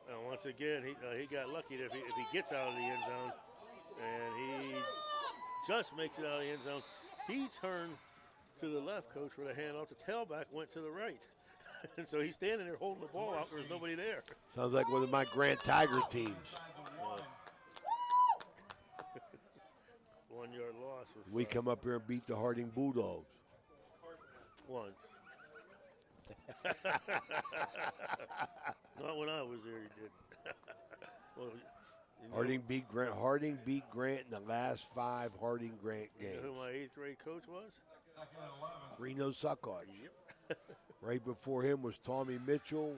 And once again, he got lucky if he gets out of the end zone, and he just makes it out of the end zone. He turned to the left, coach, for the handoff. The tailback went to the right. And so he's standing there holding the ball out. There's nobody there. Sounds like one of my Grant Tiger teams. 1 yard loss. We come up here and beat the Harding Bulldogs. Once. Not when I was there, he did. Well, you know, Harding beat Grant in the last 5 Harding Grant games. You know who my 8th grade coach was? Reno Suckosh. Yep. Right before him was Tommy Mitchell.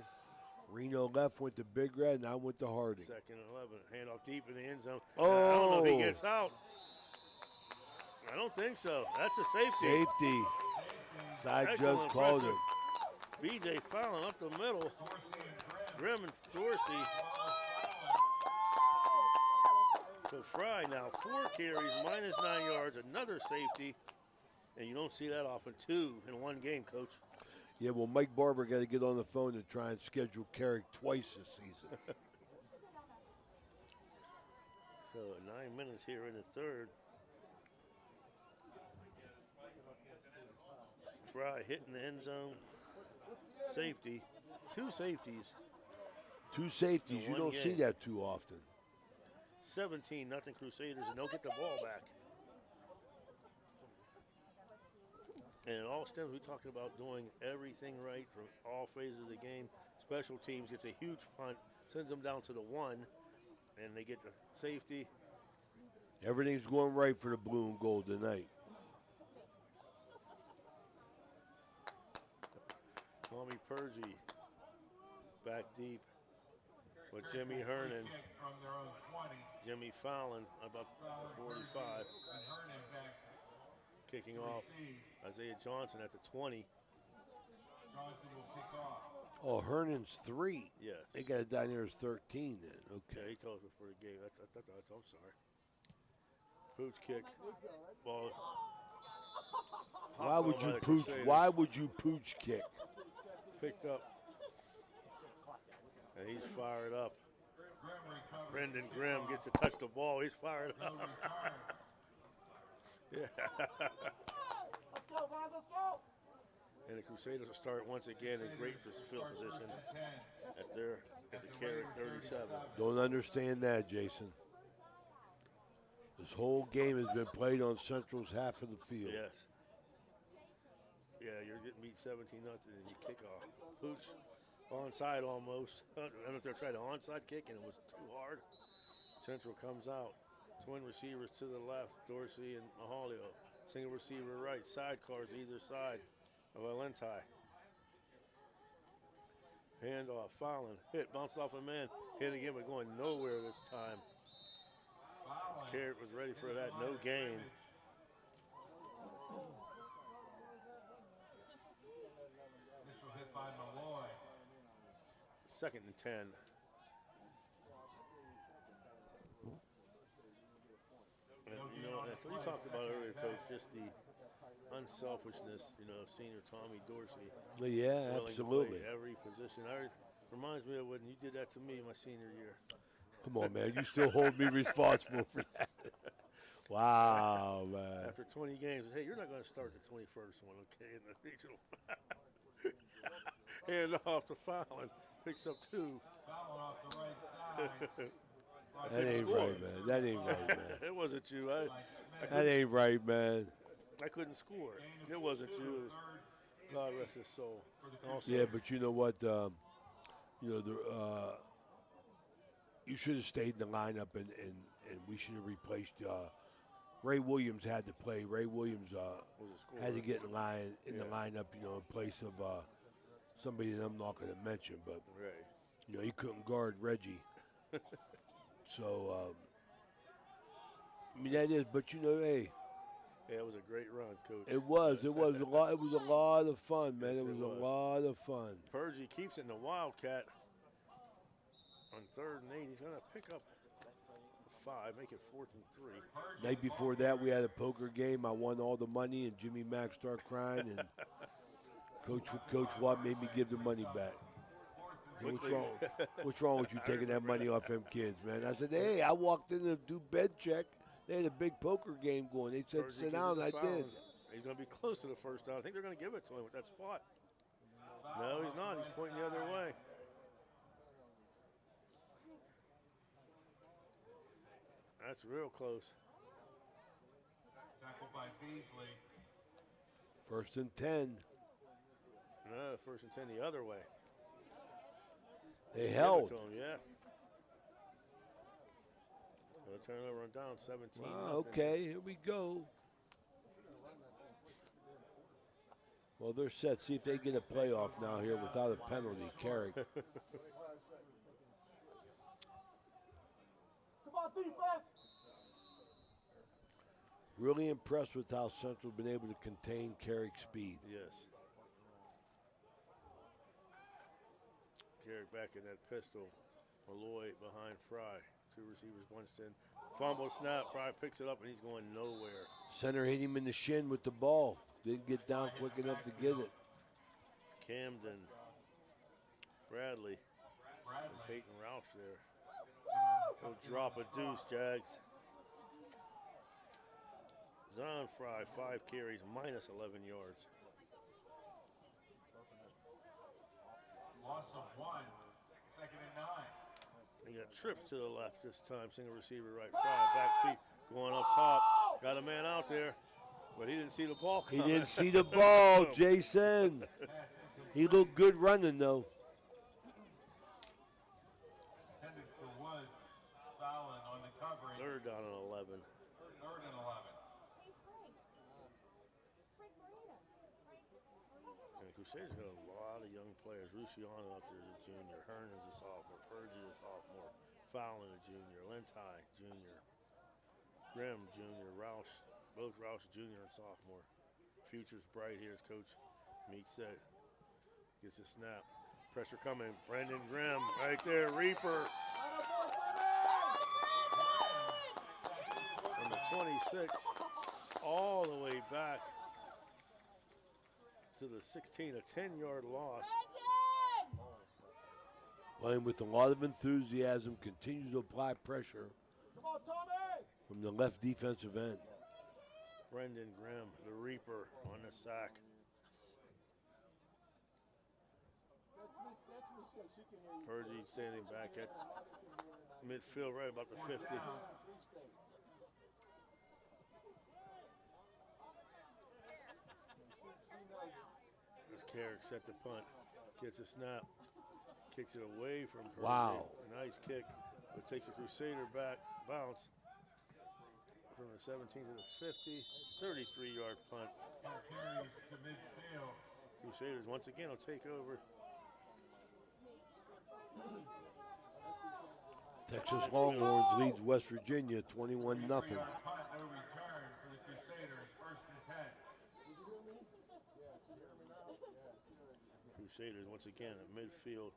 Reno left, went to Big Red, and I went to Harding. 2nd and 11. Handoff deep in the end zone. Oh. I don't know if he gets out. I don't think so. That's a safety. Safety. Side judge called him. BJ Fallon up the middle. Grimm and Dorsey. So Fry now 4 carries, minus 9 yards, another safety. And you don't see that often, 2 in one game, Coach. Yeah, well, Mike Barber got to get on the phone and try and schedule Carrick twice this season. So 9 minutes here in the 3rd. Fry hitting the end zone. Safety. 2 safeties. 2 safeties. You don't see that too often. 17-0 Crusaders, and they'll get the ball back. And it all stems, we talked about doing everything right from all phases of the game. Special teams gets a huge punt, sends them down to the 1, and they get the safety. Everything's going right for the blue and gold tonight. Tommy Purgey back deep with Jimmy Hernan. Jimmy Fallon about 45. Kicking off. Isaiah Johnson at the 20. Johnson will kick off. Oh, Hernan's 3. Yes. They got it down here as 13 then. Yeah, Okay. he told us before the game. I'm sorry. Pooch kick. Ball. Why would you pooch? Why would you pooch kick? Picked up. And he's fired up. Brendan Grimm gets to touch the ball. He's fired up. Yeah. Let's go, guys, let's go. And the Crusaders will start once again in great field position at the Carrick 37. Don't understand that, Jason. This whole game has been played on Central's half of the field. Yes. Yeah, you're getting beat 17-0 and you kick off. Pooch onside almost. I don't know if they're trying to onside kick and it was too hard. Central comes out. Twin receivers to the left, Dorsey and Mahalio. Single receiver right, sidecars either side of Valenti. Handoff, Fallon, hit, bounced off a man, hit again, but going nowhere this time. Carrick was ready for that, no gain. 2nd and 10. And, you know, that's what you talked about earlier, Coach, just the unselfishness, you know, of senior Tommy Dorsey. Yeah, willing to absolutely. play every position. Reminds me of when you did that to me my senior year. Come on, man. You still hold me responsible for that. Wow, man. After 20 games, hey, you're not going to start the 21st one, okay, in the regional. Hand off to Fallon. Picks up 2. Fallon off the right side. That ain't right, man. That ain't right, man. It wasn't you. That ain't right, man. I couldn't score. It wasn't you. It was God rest his soul. Also, Yeah, but you know what? You know, you should have stayed in the lineup, and we should have replaced. Ray Williams had to play. Ray Williams had to get in the lineup, you know, in place of somebody that I'm not going to mention. But you know, he couldn't guard Reggie. So I mean that is. But you know, hey. Yeah, it was a great run, Coach. It was a lot. It was a lot of fun, man. Yes, it was a lot of fun. Purgie keeps it in the Wildcat on 3rd and 8. He's going to pick up 5, make it 4th and 3. Night before that, we had a poker game. I won all the money, and Jimmy Mack started crying, and Coach Watt made me give the money back. Hey, what's wrong? What's wrong with you taking that money off them kids, man? I said, hey, I walked in to do bed check. They had a big poker game going. They said, sit down. I did. He's going to be close to the first down. I think they're going to give it to him with that spot. No, he's not. He's pointing the other way. That's real close. Tackled by Beasley. 1st and 10. No, 1st and 10 the other way. They held. To him, yeah. Turnover on down 17. Wow, okay, here we go. Well, they're set. See if they get a playoff now here without a penalty. Carrick. Come on, defense! Really impressed with how Central's been able to contain Carrick's speed. Yes. Carrick back in that pistol. Malloy behind Fry. 2 receivers bunched in. Fumble snap. Fry picks it up and he's going nowhere. Center hit him in the shin with the ball. Didn't get down quick enough to get it. Camden. Bradley. And Peyton Roush there. He'll drop a deuce, Jags. Zon Fry, 5 carries, minus 11 yards. Loss of 1. 2nd and 9. He got trips to the left this time. Single receiver right. Fry, back feet, going up top. Got a man out there, but he didn't see the ball coming. He didn't see the ball, Jason. He looked good running, though. Headed for Woods. Fallon on the coverage. 3rd down and 11. 3rd and 11. And Crusaders got a lot of young players. Luciano out there is a junior. Herndon's a sophomore. Purgie is a sophomore. Fallon a junior. Lentai junior. Grimm junior. Roush, both Roush junior and sophomore. Future's bright here, as Coach Meek said. Gets a snap. Pressure coming. Brendan Grimm right there. Reaper. From the 26 all the way back to the 16, a 10-yard loss. Playing with a lot of enthusiasm, continues to apply pressure from the left defensive end. Brendan Grimm, the Reaper, on the sack. Purgie standing back at midfield, right about the 50. As Carrick set the punt, gets a snap, kicks it away from Purgie. Wow. Nice kick, but takes a Crusader back, bounce from the 17 to the 50, 33-yard punt. Carries to midfield. Crusaders once again will take over. Texas Longhorns leads West Virginia 21-0. Punt, no return for the Crusaders. 1st and 10. Crusaders once again at midfield.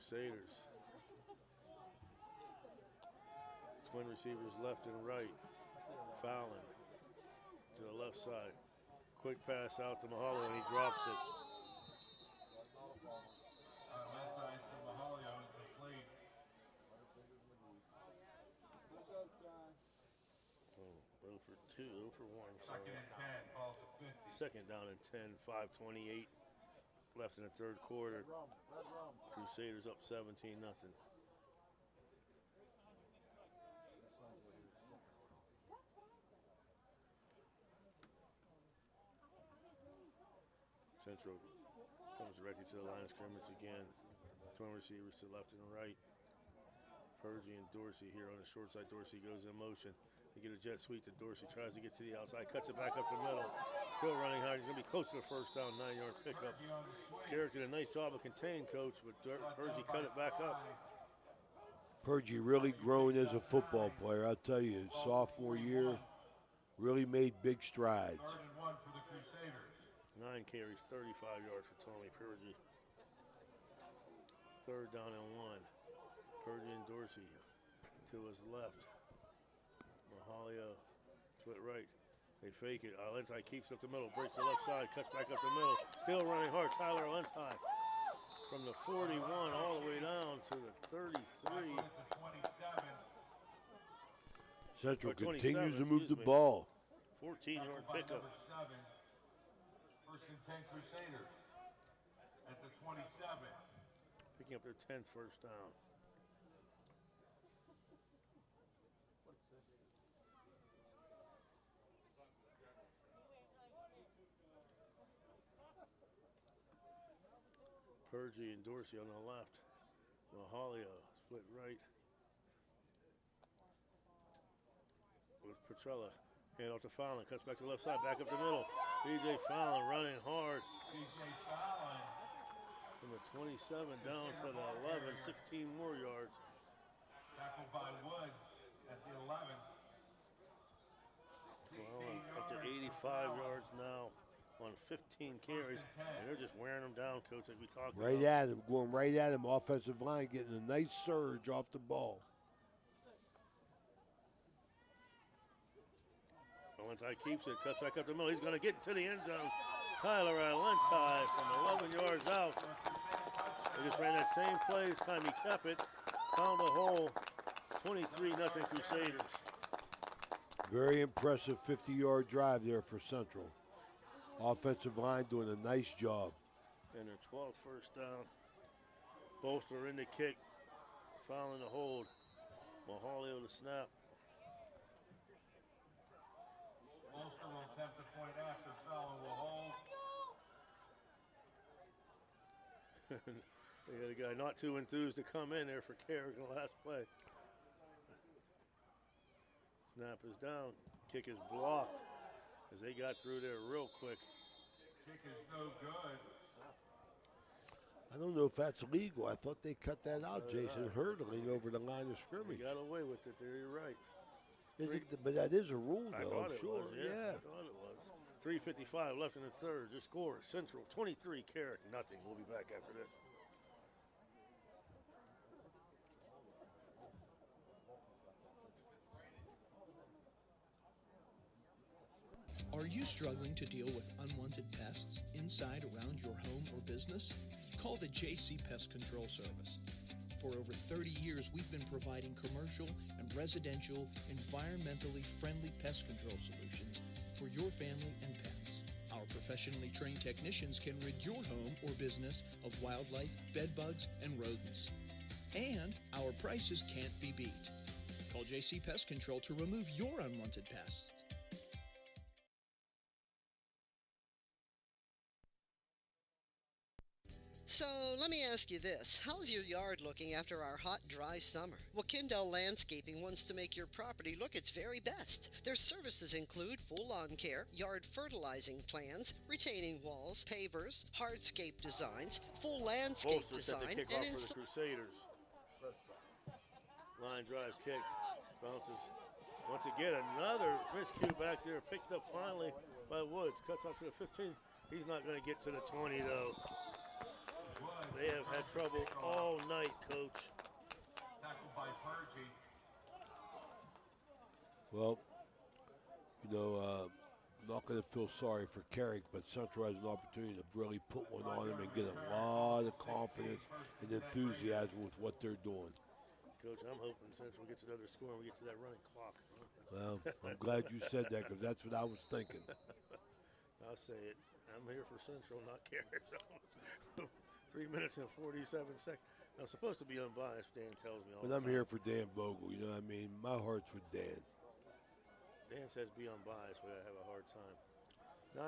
Crusaders. Twin receivers left and right. Fallon to the left side. Quick pass out to Mahalo, and he drops it. Left side to Mahalio is complete. Oh, 0 for 2, 0 for 1. Second and 10, ball to 50. Second down and 10, 5:28 left in the third quarter. Crusaders up 17-0. Central comes directly to the line of scrimmage again. Twin receivers to left and right. Purgie and Dorsey here on the short side. Dorsey goes in motion. They get a jet sweep to Dorsey. Tries to get to the outside. Cuts it back up the middle. Still running hard. He's going to be close to the first down. 9-yard pickup. Carrick did a nice job of containing, Coach, but Purgie cut it back up. Purgie really grown as a football player. I'll tell you, his sophomore year really made big strides. 3rd and 1 for the Crusaders. 9 carries, 35 yards for Tommy Purgie. 3rd down and 1. Purgie and Dorsey to his left. Mahalia split right. They fake it. Alentai keeps up the middle, breaks the left side, cuts back up the middle. Still running hard. Tyler Alentai from the 41 all the way down to the 33. Central continues to move the ball. 14-yard pickup. 1st and 10 Crusaders at the 27. Picking up their 10th first down. Purgie and Dorsey on the left. Mahalia split right. With Petrella. Hand off to Fallon. Cuts back to the left side. Back up the middle. DJ Fallon running hard. DJ Fallon. From the 27 down to the 11. 16 more yards. Tackled by Woods at the 11. Well, up to 85 yards now on 15 carries, and they're just wearing them down, Coach, like we talked about. Right at him, going right at him, offensive line, getting a nice surge off the ball. Alentai keeps it, cuts back up the middle. He's going to get into the end zone. Tyler Alentai from 11 yards out. They just ran that same play. This time he kept it, found the hole. 23-0 Crusaders. Very impressive 50-yard drive there for Central. Offensive line doing a nice job. And their 12th first down. Bolster in the kick. Fouling the hold. Mahalio the snap. Bolster will attempt the point after. Fallon will hold. They got a guy not too enthused to come in there for Carrick in the last play. Snap is down. Kick is blocked as they got through there real quick. Kick is no good. I don't know if that's legal. I thought they cut that out, Jason, hurdling over the line of scrimmage. He got away with it there, you're right. But that is a rule, though, I thought I'm it sure. was, yeah. I thought it was. 3:55 left in the third. Your score, Central 23, Carrick nothing. We'll be back after this. Are you struggling to deal with unwanted pests inside, around your home or business? Call the JC Pest Control Service. For over 30 years, we've been providing commercial and residential, environmentally friendly pest control solutions for your family and pets. Our professionally trained technicians can rid your home or business of wildlife, bedbugs, and rodents. And our prices can't be beat. Call JC Pest Control to remove your unwanted pests. So let me ask you this. How's your yard looking after our hot, dry summer? Well, Kindell Landscaping wants to make your property look its very best. Their services include full lawn care, yard fertilizing plans, retaining walls, pavers, hardscape designs, full landscape design, and for the Crusaders. Line drive kick. Bounces. Once again, another miscue back there. Picked up finally by Woods. Cuts out to the 15. He's not going to get to the 20, though. They have had trouble all night, Coach. Tackled by Purgy. Well, you know, I'm not going to feel sorry for Carrick, but Central has an opportunity to really put one on him and get a lot of confidence and enthusiasm with what they're doing. Coach, I'm hoping Central gets another score and we get to that running clock. Well, I'm glad you said that because that's what I was thinking. I'll say it. I'm here for Central, not Carrick. 3 minutes and 47 seconds. I'm supposed to be unbiased, Dan tells me all But the I'm time. here for Dan Vogel, you know what I mean? My heart's with Dan. Dan says be unbiased, but I have a hard time.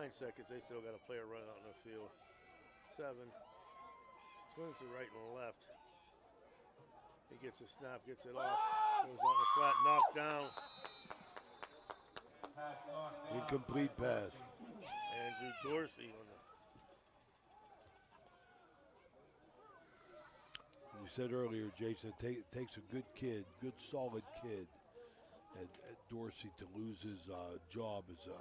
9 seconds, they still got a player running out in the field. 7. Twins to right and left. He gets a snap, gets it off. Goes on the flat, knocked down. Incomplete pass. Andrew Dorsey on the. You said earlier, Jason, it takes a good kid, good solid kid, at Dorsey to lose his job as a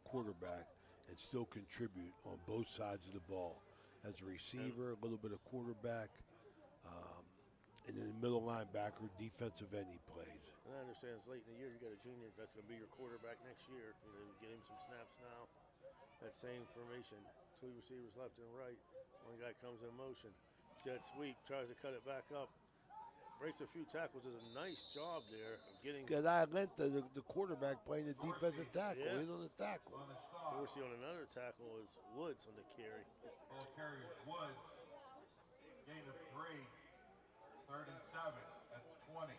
quarterback and still contribute on both sides of the ball. As a receiver, a little bit of quarterback, and then the middle linebacker, defensive end he plays. And I understand it's late in the year. You got a junior that's going to be your quarterback next year. You know, get him some snaps now. That same formation, 2 receivers left and right. One guy comes in motion. Jet sweep, tries to cut it back up. Breaks a few tackles. Does a nice job there of getting. Got I lent the quarterback playing the defensive tackle. Yeah. He's on the tackle. Dorsey on another tackle is Woods on the carry. Ball carry is Woods. Gain of 3. 3rd and 7 at the 20.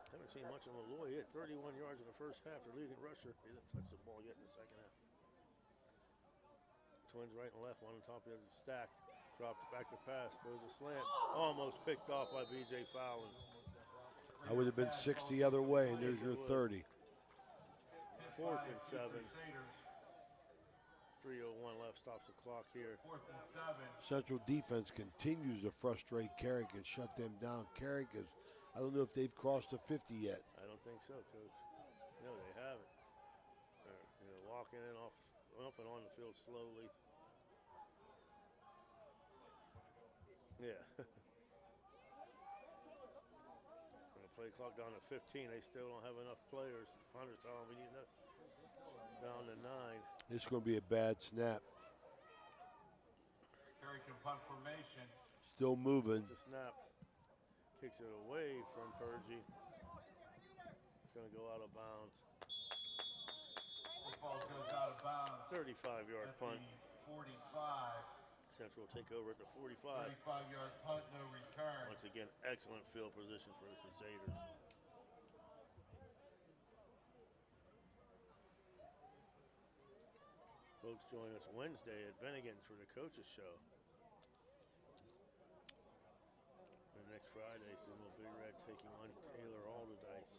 Haven't seen much of Malloy. He had 31 yards in the first half. Their leading rusher. He didn't touch the ball yet in the second half. Twins right and left, one on top of the other, stacked. Dropped back to pass. Throws a slant. Almost picked off by B.J. Fowler. I would have been 60 the other way, and there's your 30. 4th and 7. 3:01 left, stops the clock here. 4th and 7. Central defense continues to frustrate Carrick and shut them down. Carrick is, I don't know if they've crossed the 50 yet. I don't think so, Coach. No, they haven't. They're, walking in off and on the field slowly. Yeah. Play clock down to 15. They still don't have enough players. Hunter's telling them we need enough. Down to 9. This is going to be a bad snap. Carrick in punt formation. Still moving. It's a snap. Kicks it away from Purgy. It's going to go out of bounds. Football goes out of bounds. 35-yard punt. 45. Central will take over at the 45. 35-yard punt, no return. Once again, excellent field position for the Crusaders. Folks, join us Wednesday at Bennigan's for the Coaches Show. And next Friday, Sumo Big Red taking on Taylor Alderdice.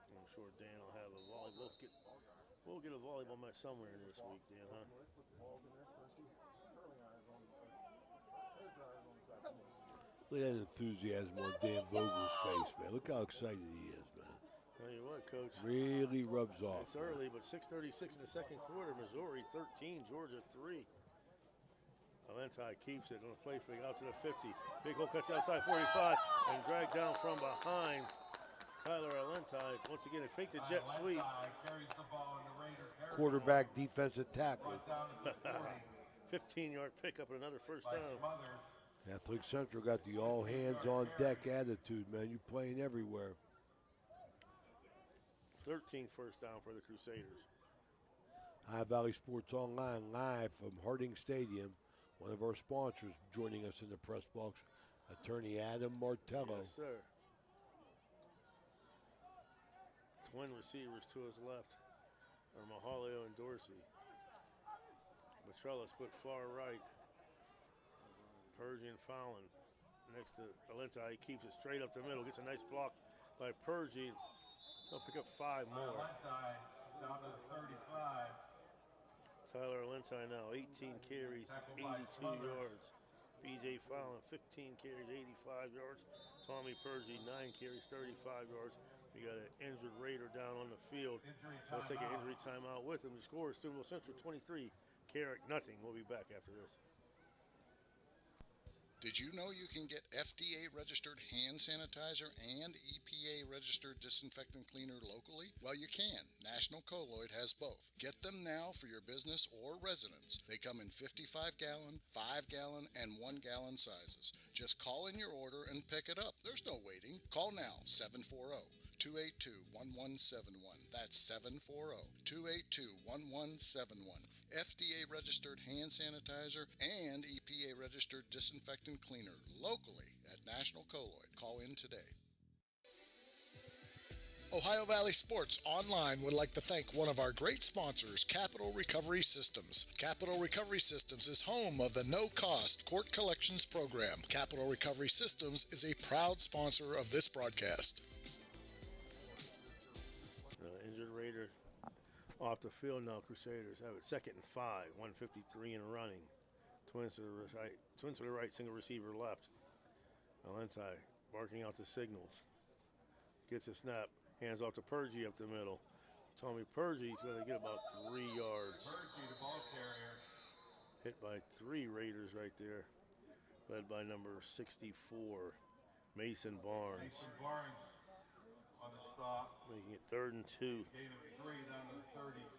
I'm sure Dan will have a volleyball. We'll get a volleyball match somewhere in this week, Dan, huh? Look at that enthusiasm on Dan Vogel's face, man. Look how excited he is, man. Tell you what, Coach. Really rubs off. It's early, but 6:36 in the second quarter. Missouri 13, Georgia 3. Valenti keeps it on the play fake out to the 50. Big hole cuts outside 45 and dragged down from behind. Tyler Valenti once again they fake the jet sweep. Quarterback defensive tackle. 15-yard pickup and another first down. Athletic Central got the all hands on deck attitude, man. You're playing everywhere. 13th first down for the Crusaders. High Valley Sports Online live from Harding Stadium. One of our sponsors joining us in the press box, attorney Adam Martello. Yes, sir. Twin receivers to his left are Mahalio and Dorsey. Matrellis put far right. Purgy and Fallon next to Valenti. He keeps it straight up the middle. Gets a nice block by Purgy. He'll pick up 5 more. Down to 35. Tyler Valenti now 18 carries, 82 yards. B.J. Fallon 15 carries, 85 yards. Tommy Purgy 9 carries, 35 yards. You got an injured Raider down on the field. So let's take an injury timeout with him. The score is Steubenville Central 23, Carrick nothing. We'll be back after this. Did you know you can get FDA registered hand sanitizer and EPA registered disinfectant cleaner locally? Well, you can. National Colloid has both. Get them now for your business or residence. They come in 55-gallon, 5-gallon, and 1-gallon sizes. Just call in your order and pick it up. There's no waiting. Call now, 740-282-1171. That's 740-282-1171. FDA registered hand sanitizer and EPA registered disinfectant cleaner locally at National Colloid. Call in today. Ohio Valley Sports Online would like to thank one of our great sponsors, Capital Recovery Systems. Capital Recovery Systems is home of the no-cost court collections program. Capital Recovery Systems is a proud sponsor of this broadcast. Injured Raider off the field now. Crusaders have it 2nd and 5, 153 and running. Twins to the right, single receiver left. Valenti barking out the signals. Gets a snap, hands off to Purgie up the middle. Tommy Purgie's going to get about 3 yards. Purgie, the ball carrier. Hit by 3 Raiders right there, led by number 64, Mason Barnes. Mason Barnes on the stop. Making it 3rd and 2. Gain of 3 down to 32.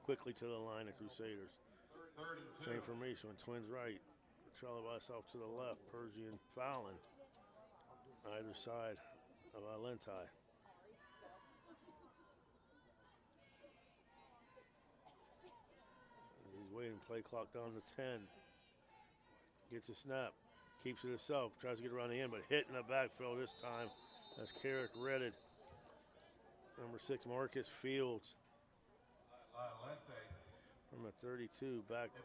Quickly to the line of Crusaders. 3rd and 2. Same formation with Twins right. Charlevoix off to the left. Purgie and Fallon either side of Valenti. He's waiting, play clock down to 10. Gets a snap, keeps it himself, tries to get around the end, but hit in the backfield this time as Carrick read it. Number 6, Marcus Fields. From a 32 back to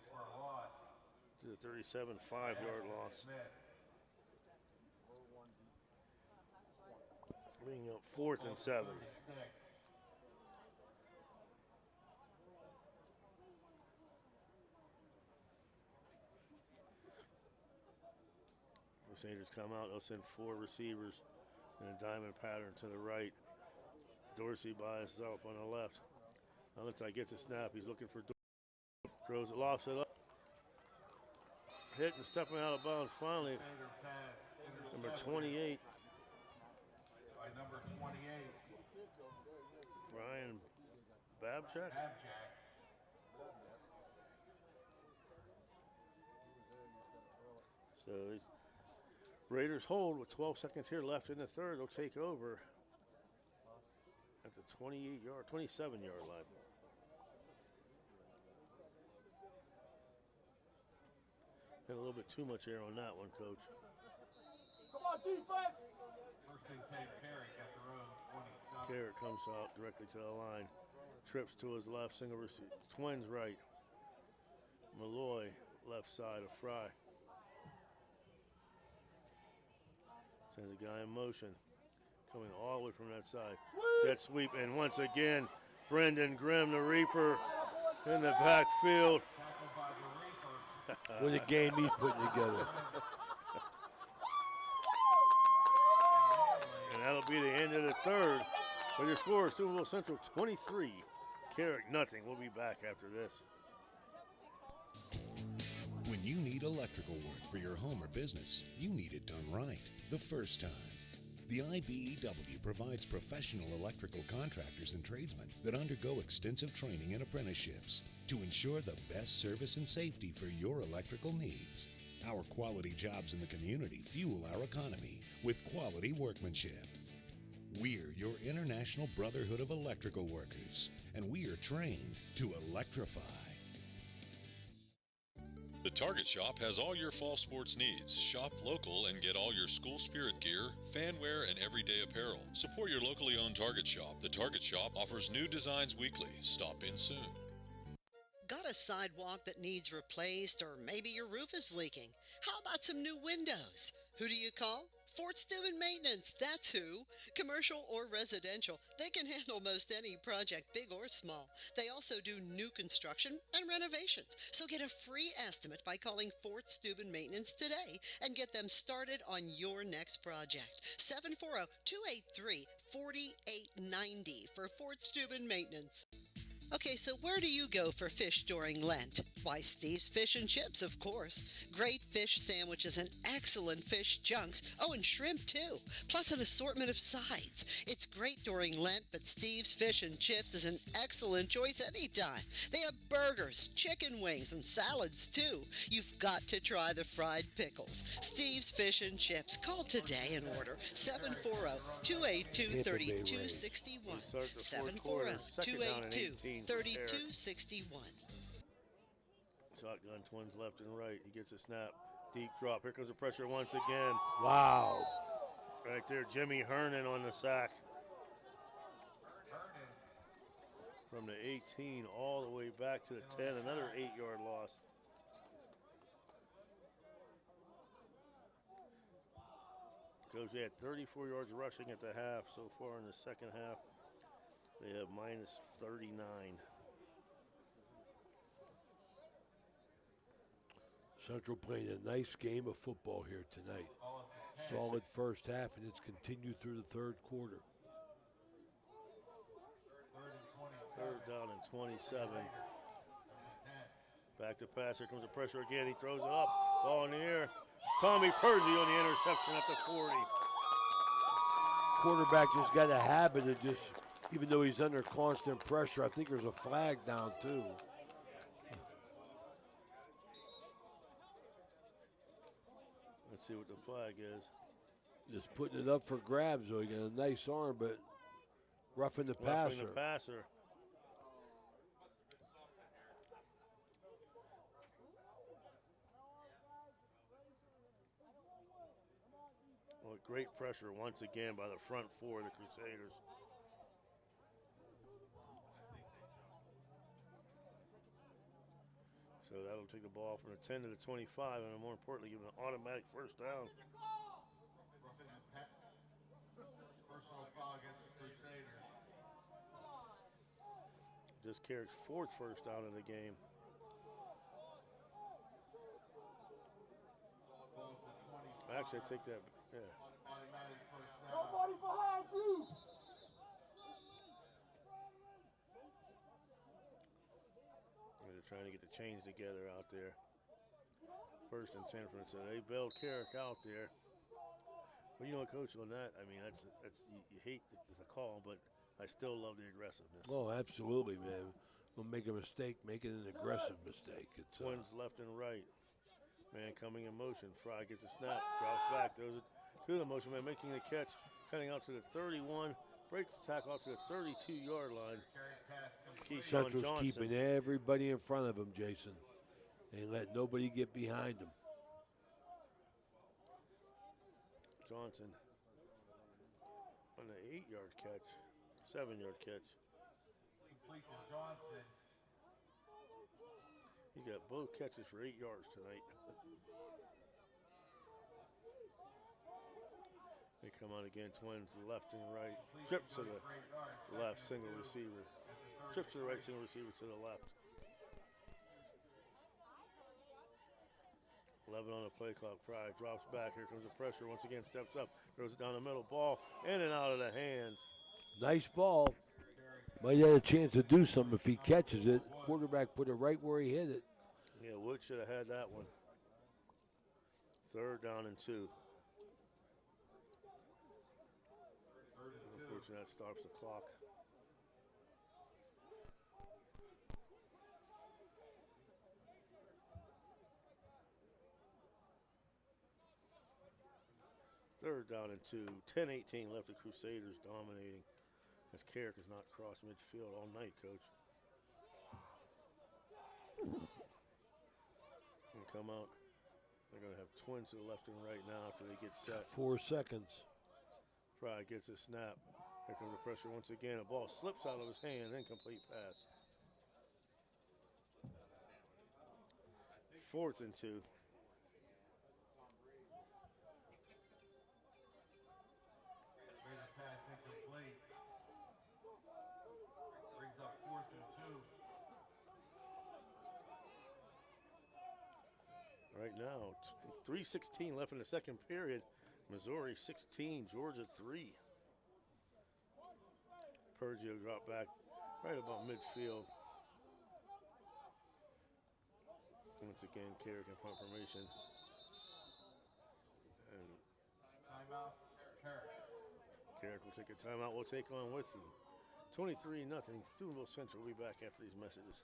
the 37, 5-yard loss. Bringing up 4th and 7. Crusaders come out, they'll send 4 receivers in a diamond pattern to the right. Dorsey by himself on the left. Valenti gets a snap, he's looking for Dorsey. Throws it, lofts it up. Hit and stepping out of bounds finally. Number 28. By number 28. Ryan Babchak. So Raiders hold with 12 seconds here left in the third. They'll take over at the 27-yard line. Had a little bit too much air on that one, Coach. Come on, defense! First thing take Carrick at their own 20. Carrick comes out directly to the line. Trips to his left, single receiver. Twins right. Malloy left side of Fry. Sends a guy in motion. Coming all the way from that side. Jet sweep, and once again, Brendan Grimm, the Reaper, in the backfield. What a game he's putting together. And that'll be the end of the third. With your score, Steubenville Central 23, Carrick nothing. We'll be back after this. When you need electrical work for your home or business, you need it done right the first time. The IBEW provides professional electrical contractors and tradesmen that undergo extensive training and apprenticeships to ensure the best service and safety for your electrical needs. Our quality jobs in the community fuel our economy with quality workmanship. We're your International Brotherhood of Electrical Workers, and we are trained to electrify. The Target Shop has all your fall sports needs. Shop local and get all your school spirit gear, fan wear, and everyday apparel. Support your locally owned Target Shop. The Target Shop offers new designs weekly. Stop in soon. Got a sidewalk that needs replaced, or maybe your roof is leaking? How about some new windows? Who do you call? Fort Steuben Maintenance, that's who. Commercial or residential, they can handle most any project, big or small. They also do new construction and renovations. So get a free estimate by calling Fort Steuben Maintenance today and get them started on your next project. 740-283-4890 for Fort Steuben Maintenance. Okay, so where do you go for fish during Lent? Why, Steve's Fish and Chips, of course. Great fish sandwiches and excellent fish junks. Oh, and shrimp, too. Plus an assortment of sides. It's great during Lent, but Steve's Fish and Chips is an excellent choice anytime. They have burgers, chicken wings, and salads, too. You've got to try the fried pickles. Steve's Fish and Chips. Call today and order 740-282-3261. 740-282-3261. Shotgun Twins left and right. He gets a snap. Deep drop. Here comes the pressure once again. Wow. Right there, Jimmy Hernan on the sack. From the 18 all the way back to the 10. Another 8-yard loss. Coach, they had 34 yards rushing at the half so far in the second half. They have minus 39. Central playing a nice game of football here tonight. Solid first half, and it's continued through the third quarter. Third down and 27. Back to pass. Here comes the pressure again. He throws it up. Ball in the air. Tommy Purdy on the interception at the 40. Quarterback just got a habit of just, even though he's under constant pressure, I think there's a flag down too. Let's see what the flag is. Just putting it up for grabs, though. He got a nice arm, but roughing the passer. Roughing the passer. Well, great pressure once again by the front four of the Crusaders. So that'll take the ball from the 10 to the 25, and more importantly, give them an automatic first down. Personal foul against the Crusaders. Just Carrick's fourth first down in the game. Actually, I take that. Yeah. Nobody behind you. They're trying to get the chains together out there. First and 10 from so they bailed Carrick out there. Well, you know, Coach, on that, I mean, that's you hate the call, but I still love the aggressiveness. Oh, absolutely, man. We'll make a mistake, make it an aggressive mistake. It's Twins left and right. Man coming in motion. Fry gets a snap, drops back, throws it to the motion man, making the catch, cutting out to the 31, breaks the tackle out to the 32-yard line. Keyshawn Central's Johnson. keeping everybody in front of him, Jason. Ain't let nobody get behind him. Johnson on the 8-yard catch, 7-yard catch. Complete to Johnson. He got both catches for 8 yards tonight. They come out again, Twins left and right. Trip to the left, single receiver. Trip to the right, single receiver to the left. 11 on the play clock. Fry drops back. Here comes the pressure. Once again, steps up. Throws it down the middle. Ball in and out of the hands. Nice ball. Might have a chance to do something if he catches it. Quarterback put it right where he hit it. Yeah, Wood should have had that one. Third down and 2. Unfortunately, that stops the clock. Third down and 2. 10-18 left. The Crusaders dominating. As Carrick has not crossed midfield all night, Coach. And come out. They're going to have Twins to the left and right now after they get set. 4 seconds. Fry gets a snap. Here comes the pressure once again. A ball slips out of his hand. Incomplete pass. 4th and 2. Right now, 3:16 left in the second period. Missouri 16, Georgia 3. Purgie will drop back right about midfield. Once again, Carrick in punt formation. And Timeout, Carrick. Carrick will take a timeout. We'll take on with them. 23-0. Steubenville Central will be back after these messages.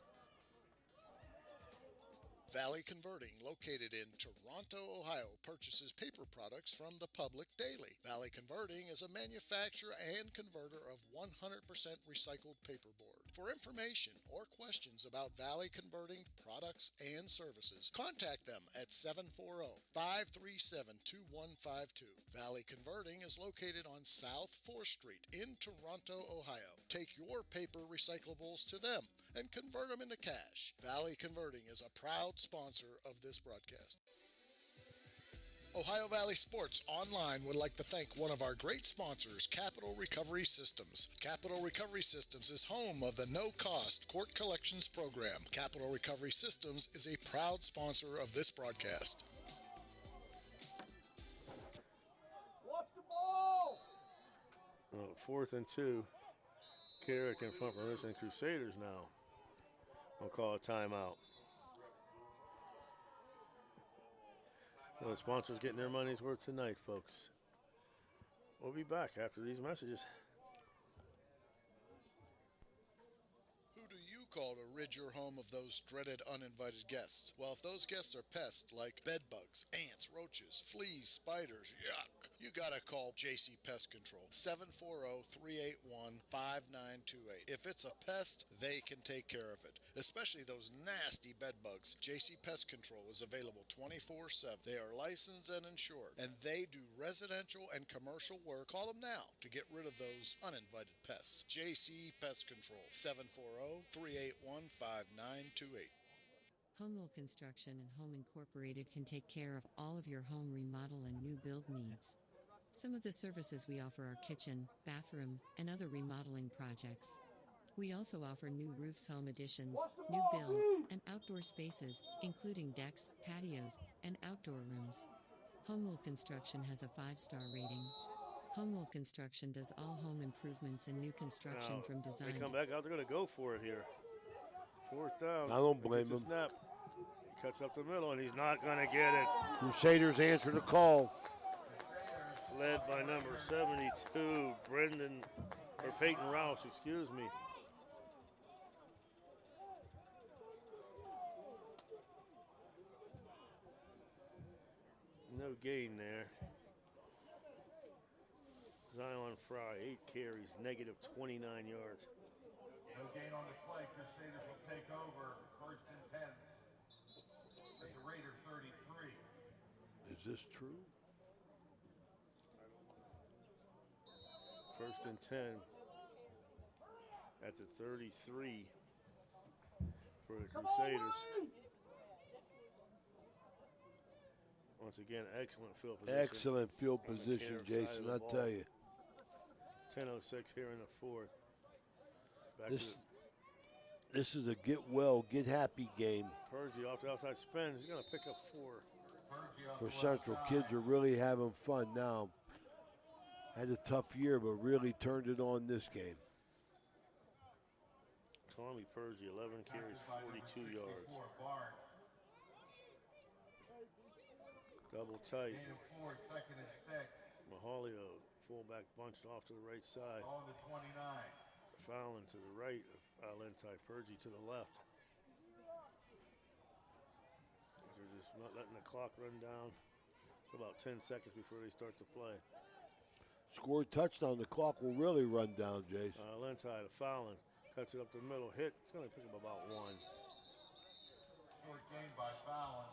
Valley Converting, located in Toronto, Ohio, purchases paper products from the public daily. Valley Converting is a manufacturer and converter of 100% recycled paperboard. For information or questions about Valley Converting products and services, contact them at 740-537-2152. Valley Converting is located on South 4th Street in Toronto, Ohio. Take your paper recyclables to them and convert them into cash. Valley Converting is a proud sponsor of this broadcast. Ohio Valley Sports Online would like to thank one of our great sponsors, Capital Recovery Systems. Capital Recovery Systems is home of the no-cost court collections program. Capital Recovery Systems is a proud sponsor of this broadcast. Watch the ball! 4th and 2. Carrick in front formation. Crusaders now. We'll call a timeout. So the sponsors getting their money's worth tonight, folks. We'll be back after these messages. Who do you call to rid your home of those dreaded uninvited guests? Well, if those guests are pests like bed bugs, ants, roaches, fleas, spiders, yuck, you gotta call JC Pest Control, 740-381-5928. If it's a pest, they can take care of it, especially those nasty bed bugs. JC Pest Control is available 24/7. They are licensed and insured, and they do residential and commercial work. Call them now to get rid of those uninvited pests. JC Pest Control, 740-381-5928. Homewell Construction and Home Incorporated can take care of all of your home remodel and new build needs. Some of the services we offer are kitchen, bathroom, and other remodeling projects. We also offer new roofs, home additions, new builds, and outdoor spaces, including decks, patios, and outdoor rooms. Homewell Construction has a 5-star rating. Homewell Construction does all home improvements and new construction Now, from design. They come back out, they're going to go for it here. 4th down. I don't blame Gets a him. Snap. He cuts up the middle, and he's not going to get it. Crusaders answer the call. Led by number 72, Peyton Rouse, excuse me. No gain there. Zion Fry, 8 carries, negative 29 yards. No gain on the play. Crusaders will take over. 1st and 10. At the Raider 33. Is this true? 1st and 10 at the 33 for the Crusaders. Once again, excellent field position. Excellent field on the position, Carrick side Jason, of the I'll ball. tell you. 10:06 here in the 4th. Back This is a get well, get happy game Purgie off the outside spins. He's going to pick up 4. for Central. Kids are really having fun now. Had a tough year, but really turned it on this game. Tommy Purgie, 11 carries, 42 yards. Double tight. Gain of 4, 2nd and 6. Mahalio, fullback bunched off to the right side. On the 29. Fallon to the right of Alentai. Purgie to the left. They're just not letting the clock run down for about 10 seconds before they start to play. Score a touchdown, the clock will really run down, Jace. Alentai to Fallon. Cuts it up the middle. Hit. It's going to pick up about 1. Short gain by Fallon.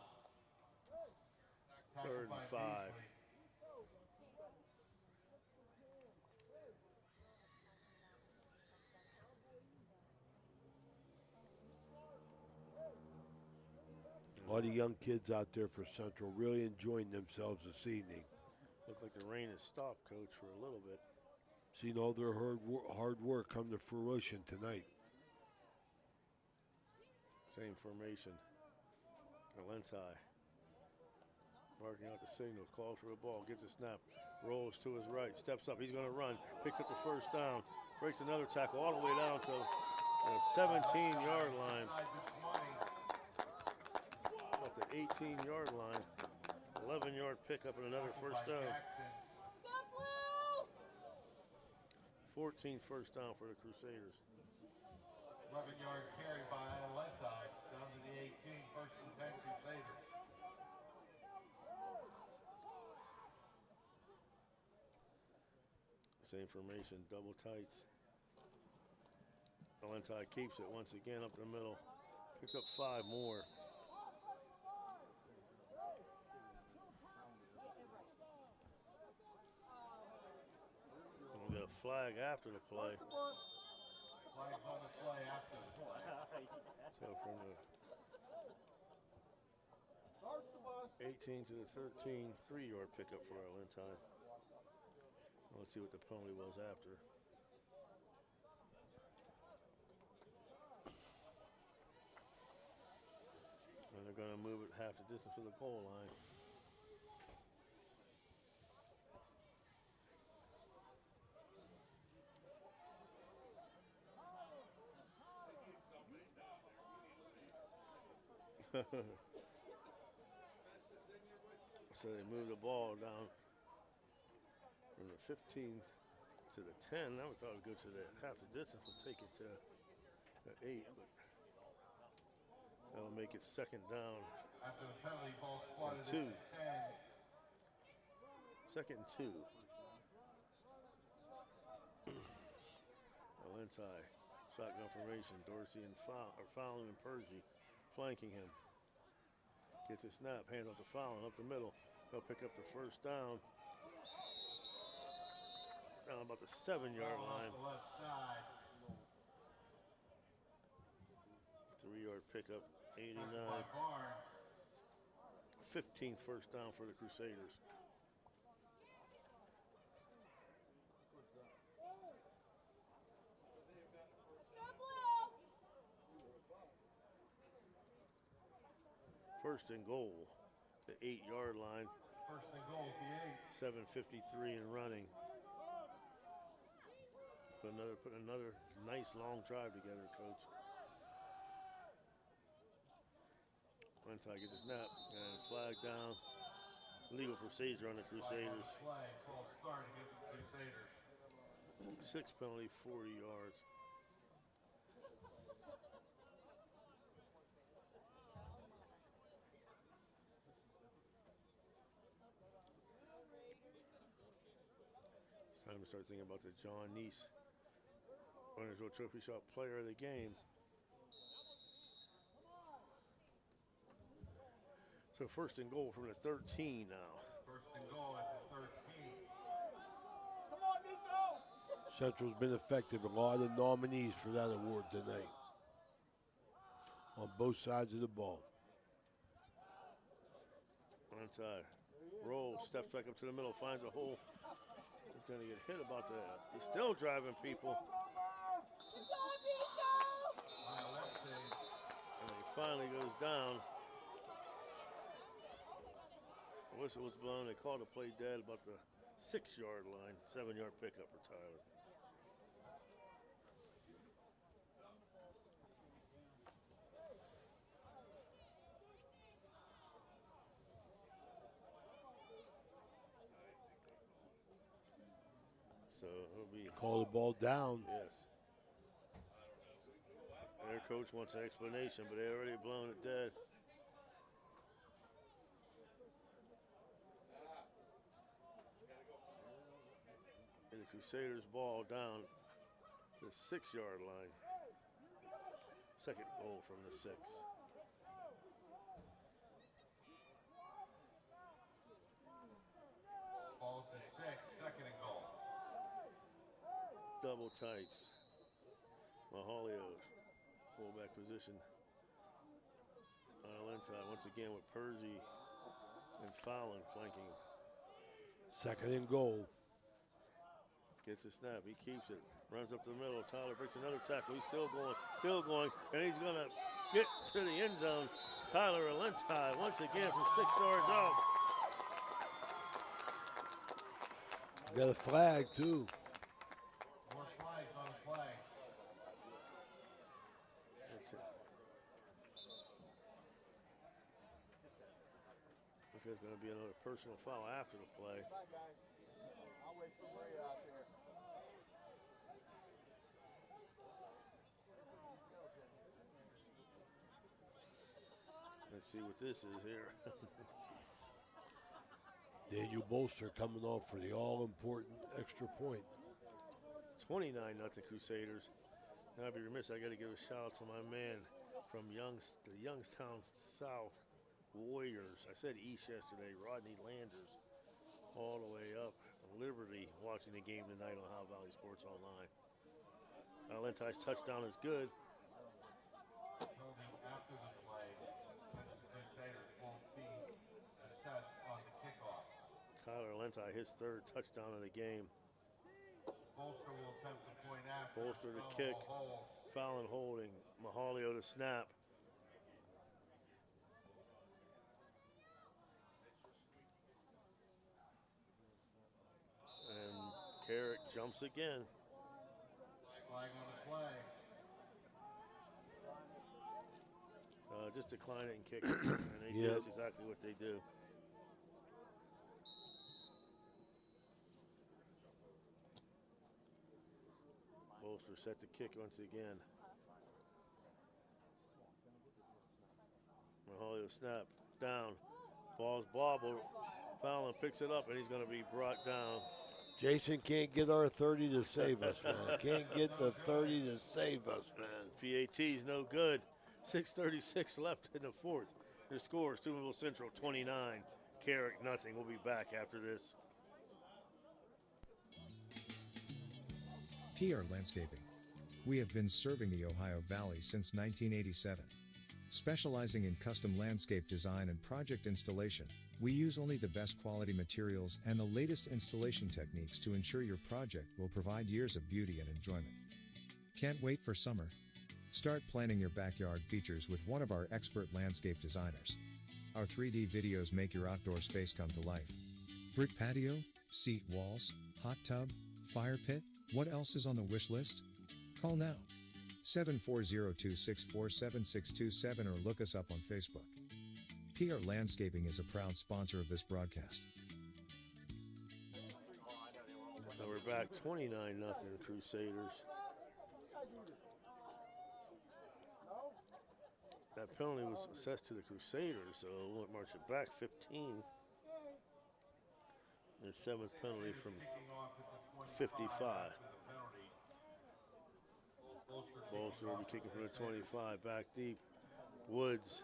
3rd and 5. A lot of young kids out there for Central really enjoying themselves this evening. Looked like the rain has stopped, Coach, for a little bit. Seen all their hard work come to fruition tonight. Same formation. Alentai Barking out the signals, calls for a ball, gets a snap, rolls to his right, steps up. He's going to run, picks up the first down, breaks another tackle all the way down to the 17-yard line. At the 18-yard line, 11-yard pickup and another first down. 14th first down for the Crusaders. 11-yard carry by Alenti down to the 18, first and 10 Crusaders. Same formation, double tights. Alenti keeps it once again up the middle. Picks up 5 more. We'll get a flag after the play. Flags on the play after the play. So from the 18 to the 13, 3-yard pickup for Alenti. Let's see what the penalty was after. And they're going to move it half the distance to the goal line. So they move the ball down from the 15 to the 10. Now we thought it would go to the half the distance. We'll take it to the 8, but that'll make it second down. After the penalty, ball spotted And 2. at 10. Second and 2. Alenti, shotgun formation. Dorsey and Fallon and Pergy flanking him. Gets a snap, hands off to Fallon up the middle. They'll pick up the first down. Down about the 7-yard line. 3-yard pickup, 89. 15th first down for the Crusaders. First and goal, the 8-yard line. First and goal, the 8. 7:53 and running. Put another nice long drive together, Coach. Alenti gets a snap and flag down. Legal procedure on the Crusaders. Flag, false start against the Crusaders. 6 penalty, 40 yards. It's time to start thinking about the John Neese Winners World Trophy Shot Player of the Game. So first and goal from the 13 now. First and goal at the 13. Central's been effective. A lot of nominees for that award tonight on both sides of the ball. Alenti rolls, steps back up to the middle, finds a hole. He's going to get hit about that. He's still driving people. And he finally goes down. The whistle was blown. They called the play dead about the 6-yard line. 7-yard pickup for Tyler. So it'll be Call the ball down. Yes. Their coach wants an explanation, but they already blown it dead. And the Crusaders ball down to the 6-yard line. Second goal from the 6. Ball to 6, second and goal. Double tights. Mahalios, fullback position. Alenti once again with Pergy and Fallon flanking. Second and goal. Gets a snap, he keeps it, runs up the middle. Tyler breaks another tackle. He's still going, and he's gonna get to the end zone. Tyler Alenti once again from 6 yards out. Got a flag, too. More flags on the play. That's it. There's going to be another personal foul after the play. I'll wait for Ray out there. Let's see what this is here. Daniel Bolster coming off for the all-important extra point. 29-0 Crusaders. And I'd be remiss, I got to give a shout out to my man from the Youngstown South Warriors. I said East yesterday, Rodney Landers, all the way up Liberty, watching the game tonight on Ohio Valley Sports Online. Lentai's touchdown is good. Holding after the play, since the Crusaders won't be assessed on the kickoff. Tyler Lentai, his third touchdown of the game. Bolster will attempt the point after. Bolster to kick, foul and holding. Mahalio to snap. And Carrick jumps again. Flag on the play. Just decline it and kick it. And they do. That's exactly what they do. Bolster set to kick once again. Mahalio snap, down. Ball's bobbled. Fallon picks it up and he's going to be brought down. Jason can't get our 30 to save us, man. Can't get the 30 to save us, man. PAT's no good. 6:36 left in the fourth. Your score is Steubenville Central 29, Carrick nothing. We'll be back after this. PR Landscaping. We have been serving the Ohio Valley since 1987. Specializing in custom landscape design and project installation, we use only the best quality materials and the latest installation techniques to ensure your project will provide years of beauty and enjoyment. Can't wait for summer? Start planning your backyard features with one of our expert landscape designers. Our 3D videos make your outdoor space come to life. Brick patio, seat walls, hot tub, fire pit, what else is on the wish list? Call now. 740-264-7627 or look us up on Facebook. PR Landscaping is a proud sponsor of this broadcast. Now we're back 29-0 Crusaders. That penalty was assessed to the Crusaders, so we'll march it back 15. Their seventh penalty from 55. Bolster will be kicking from the 25, back deep. Woods.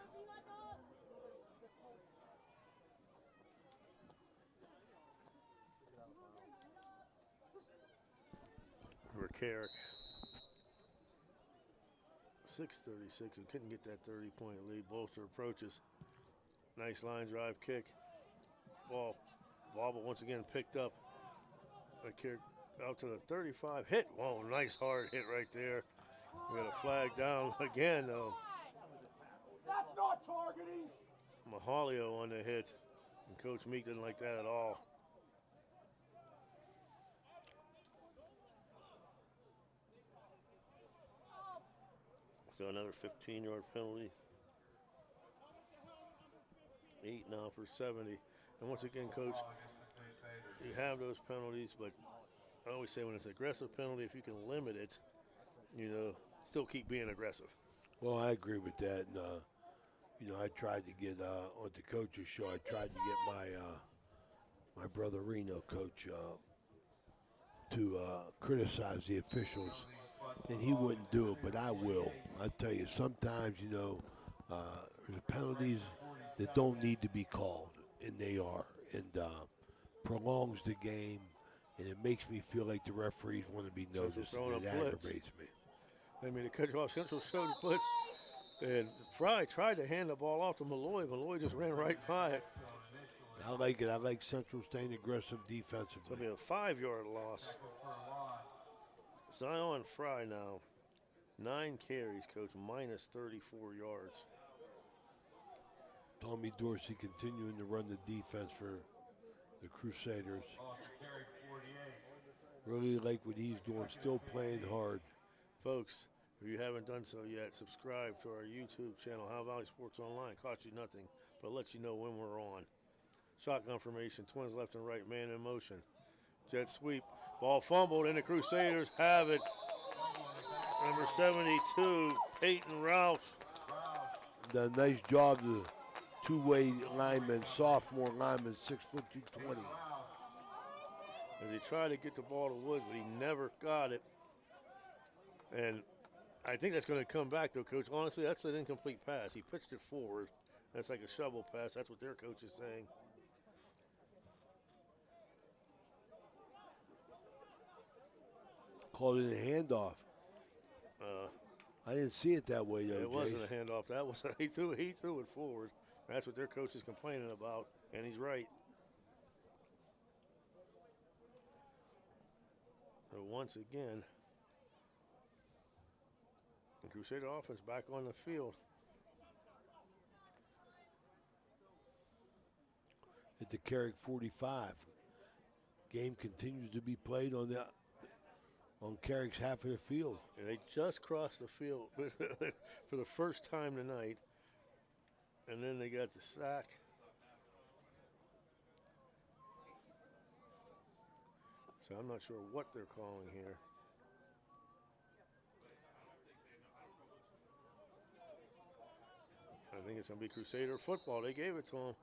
For Carrick. 6:36 and couldn't get that 30-point lead. Bolster approaches. Nice line drive kick. Ball bobble once again picked up. Carrick out to the 35. Hit. Whoa, nice hard hit right there. We got a flag down again though. That's not targeting. Mahalio on the hit. And Coach Meek didn't like that at all. So another 15-yard penalty. 8 now for 70. And once again, Coach, you have those penalties, but I always say when it's an aggressive penalty, if you can limit it, you know, still keep being aggressive. Well, I agree with that. And, you know, I tried to get on the coach's show, I tried to get my brother Reno coach to criticize the officials. And he wouldn't do it, but I will. I tell you, sometimes, you know, there's penalties that don't need to be called, and they are. And prolongs the game, and it makes me feel like the referees want to be noticed, and it aggravates me. I mean, to cut you off, Central showed the blitz, and Fry tried to hand the ball off to Malloy. Malloy just ran right by it. I like it. I like Central staying aggressive defensively. It'll be a 5-yard loss. Zion Fry now, 9 carries, Coach, minus 34 yards. Tommy Dorsey continuing to run the defense for the Crusaders. Carrick 48. Really like what he's doing, still playing hard. Folks, if you haven't done so yet, subscribe to our YouTube channel, Ohio Valley Sports Online. Costs you nothing, but lets you know when we're on. Shotgun formation, twins left and right, man in motion. Jet sweep, ball fumbled, and the Crusaders have it. Number 72, Peyton Roush. The nice job, the two-way lineman, sophomore lineman, 6'2", 220. As he tried to get the ball to Woods, but he never got it. And I think that's going to come back, though, Coach. Honestly, that's an incomplete pass. He pitched it forward. That's like a shovel pass. That's what their coach is saying. Called it a handoff. I didn't see it that way, though. It wasn't a handoff. That was he threw it forward. That's what their coach is complaining about, and he's right. So once again, the Crusader offense back on the field. At the Carrick 45. Game continues to be played on Carrick's half of the field. And they just crossed the field for the first time tonight. And then they got the sack. So I'm not sure what they're calling here. I think it's going to be Crusader football. They gave it to them.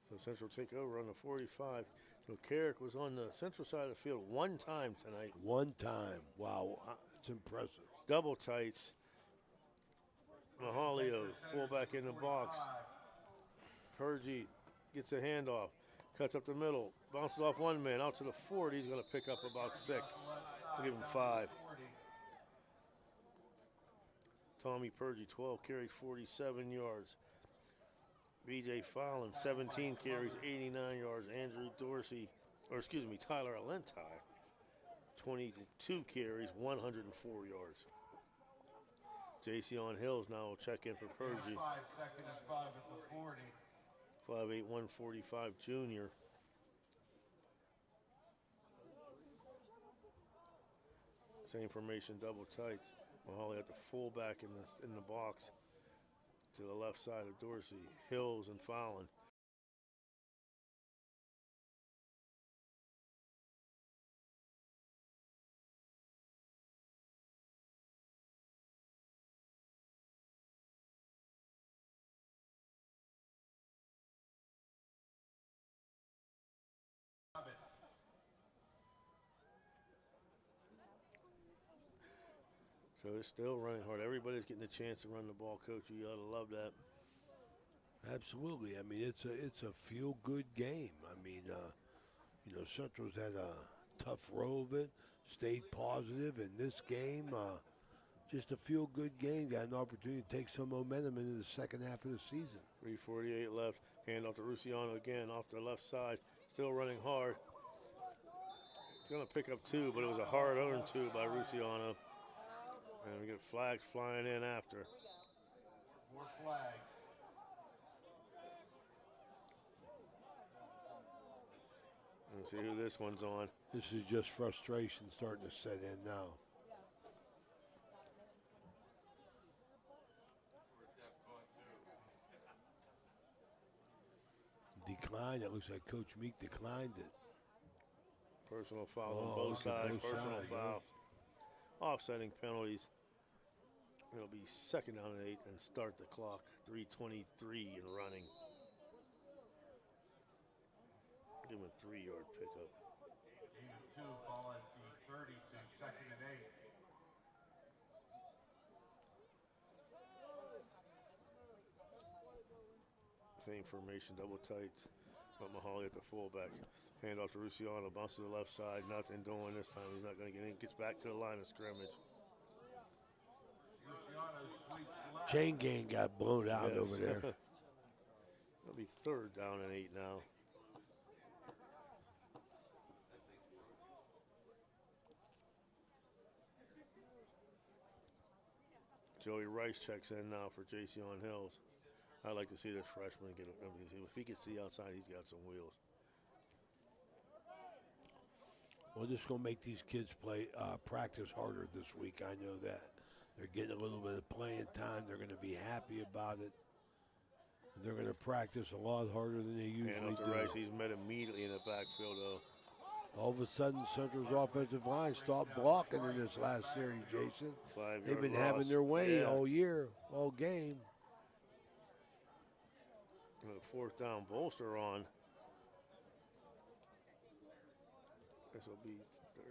So Central take over on the 45. So Carrick was on the central side of the field one time tonight. One time. Wow, that's impressive. Double tights. Mahalio, fullback in the box. Purgie gets a handoff. Cuts up the middle. Bounces off one man. Out to the 40. He's going to pick up about 6. We'll give him 5. Tommy Purgie, 12 carries, 47 yards. B.J. Fallon, 17 carries, 89 yards. Andrew Dorsey, Tyler Alenti, 22 carries, 104 yards. J.C. on Hills now will check in for Purgie. 5'8", 145 junior. Same formation, double tights. Mahali at the fullback in the box to the left side of Dorsey. Hills and Fallon. So it's still running hard. Everybody's getting a chance to run the ball, Coach. You ought to love that. Absolutely. I mean, it's a feel-good game. I mean, Central's had a tough row of it, stayed positive. In this game, just a feel-good game. Got an opportunity to take some momentum into the second half of the season. 3:48 left. Hand off to Rusiano again off the left side. Still running hard. He's going to pick up 2, but it was a hard-earned 2 by Rusiano. And we get flags flying in after. 4 flags. Let's see who this one's on. This is just frustration starting to set in now. Declined. It looks like Coach Meek declined it. Personal foul on both sides. Personal foul. Offsetting penalties. It'll be second down and 8 and start the clock. 3:23 and running. Give him a 3-yard pickup. 82 ball at the 30, so second and 8. Same formation, double tights. But Mahali at the fullback. Hand off to Rusiano, bounces to the left side. Nothing doing this time. He's not going to get in. Gets back to the line of scrimmage. Chain gang got blown out over there. It'll be third down and 8 now. Joey Rice checks in now for J.C. on Hills. I'd like to see this freshman get. If he gets to the outside, he's got some wheels. Well, this is going to make these kids practice harder this week. I know that. They're getting a little bit of playing time. They're going to be happy about it. And they're going to practice a lot harder than they usually And off do. the right, he's met immediately in the backfield, though. All of a sudden, Central's offensive line stopped blocking in this last series, Jason. They've been having their way all year, all game. With a fourth down bolster on. This will be 36.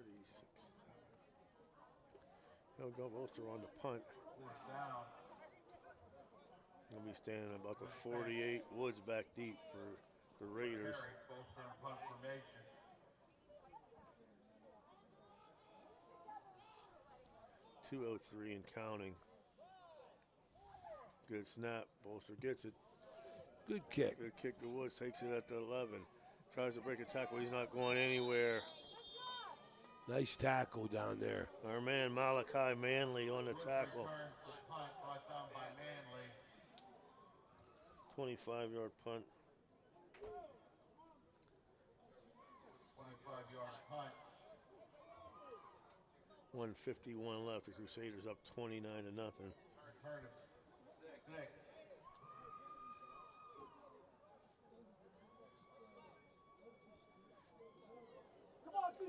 He'll go bolster on the punt. He'll be standing about the 48. Woods back deep for the Raiders. 2:03 and counting. Good snap. Bolster gets it. Good kick. Good kick to Woods. Takes it at the 11. Tries to break a tackle. He's not going anywhere. Nice tackle down there. Our man Malachi Manley on the tackle. 25-yard punt. 25-yard punt. 1:51 left. The Crusaders up 29-0. Return of 6.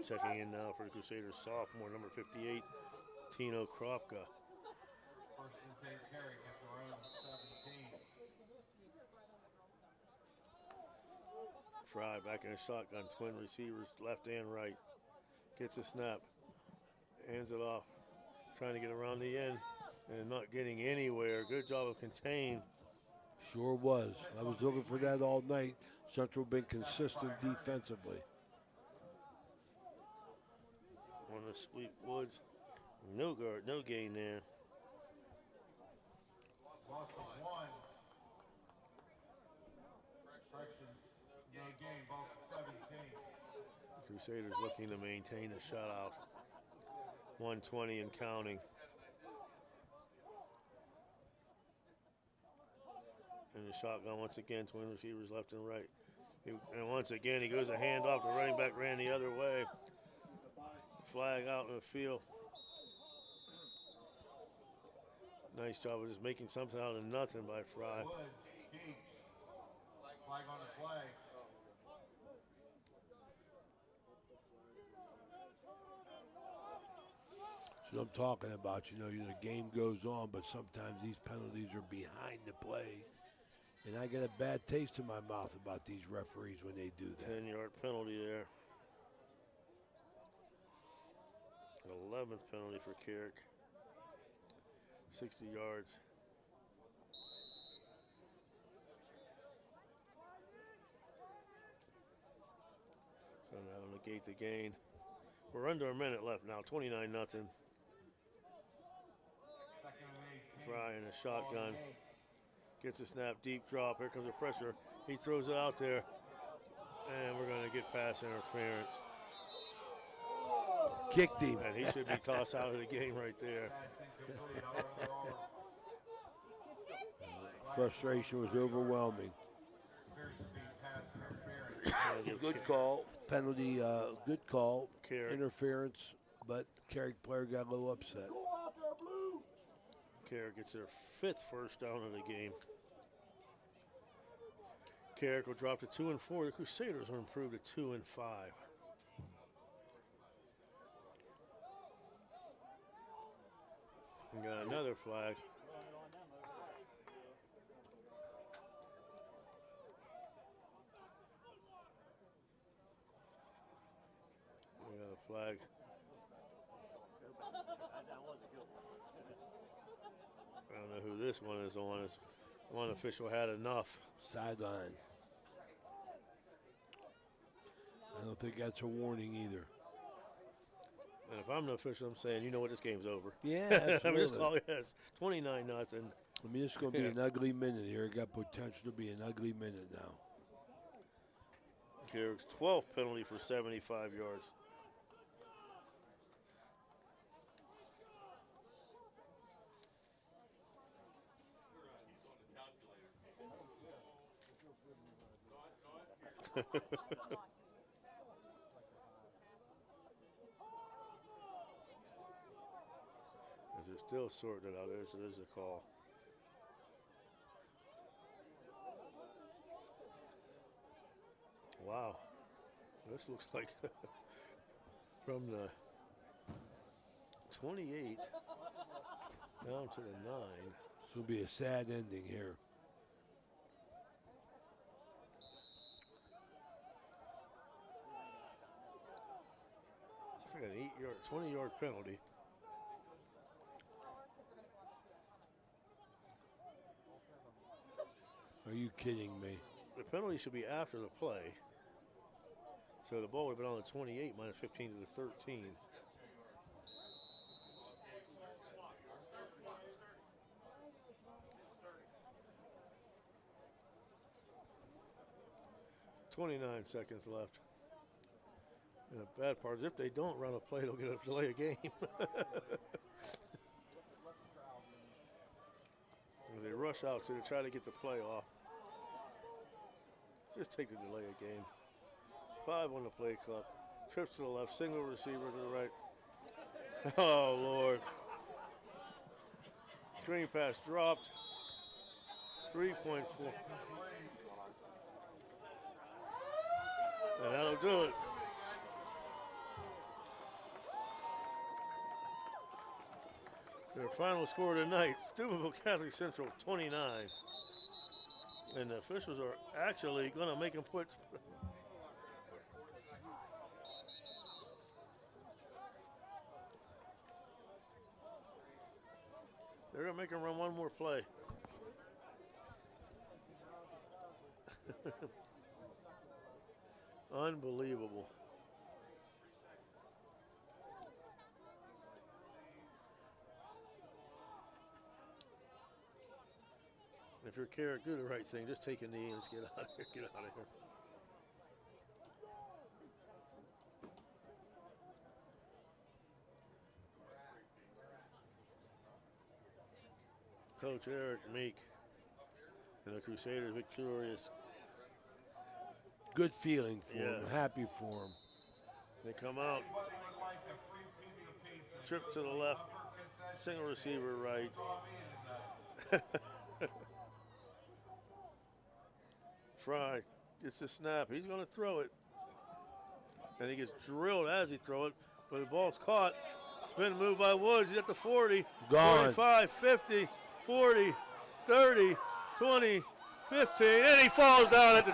Checking in now for the Crusaders sophomore, number 58, Tino Kropka. First and 10 Carrick at their own 17. Fry back in a shotgun, twin receivers left and right. Gets a snap, hands it off, trying to get around the end and not getting anywhere. Good job of contain. Sure was. I was looking for that all night. Central been consistent defensively. On the sweep, Woods. No guard, no gain there. Loss of 1. Correction, no gain, ball 17. Crusaders looking to maintain the shutout. 120 and counting. And the shotgun once again, twin receivers left and right. And once again, he goes a handoff. The running back ran the other way. Flag out in the field. Nice job of just making something out of nothing by Fry. Flag on the play. That's what I'm talking about. You know, the game goes on, but sometimes these penalties are behind the play. And I get a bad taste in my mouth about these referees when they do that. 10-yard penalty there. 11th penalty for Carrick. 60 yards. So now negate the gain. We're under a minute left now, 29-0. Fry in a shotgun. Gets a snap, deep drop. Here comes the pressure. He throws it out there. And we're going to get pass interference. Kicked him. And he should be tossed out of the game right there. Frustration was overwhelming. Good call. Penalty, good call. Carrick. Interference, but Carrick player got a little upset. Carrick gets their 5th first down of the game. Carrick will drop to 2 and 4. The Crusaders will improve to 2 and 5. We got another flag. We got a flag. I don't know who this one is on. It's one official had enough. Sideline. I don't think that's a warning either. And if I'm the official, I'm saying, you know what, this game's over. Yeah, I mean, absolutely. it's 29-0. I mean, it's going to be an ugly minute here. It got potential to be an ugly minute now. Carrick's 12th penalty for 75 yards. They're still sorting it out. There's the call. Wow. This looks like from the 28 down to the 9. This will be a sad ending here. It's like an 20-yard penalty. Are you kidding me? The penalty should be after the play. So the ball would have been on the 28 minus 15 to the 13. $29 seconds left. And the bad part is if they don't run a play, they'll get a delay of game. If they rush out to try to get the play off, just take the delay of game. 5 on the play clock. Trips to the left, single receiver to the right. Oh, Lord. Screen pass dropped. 3.4. And that'll do it. Their final score tonight, Steubenville Catholic Central 29. And the officials are actually going to make them put they're going to make them run one more play. Unbelievable. If you're Carrick, do the right thing. Just take a knee and just get out of here. Get out of here. Coach Eric Meek and the Crusaders victorious. Good feeling for him. Happy for him. They come out. Trip to the left. Single receiver right. Fry gets the snap. He's going to throw it. And he gets drilled as he throws it. But the ball's caught. Spin move by Woods. He's at the 40. Gone. 45, 50, 40, 30, 20, 15. And he falls down at the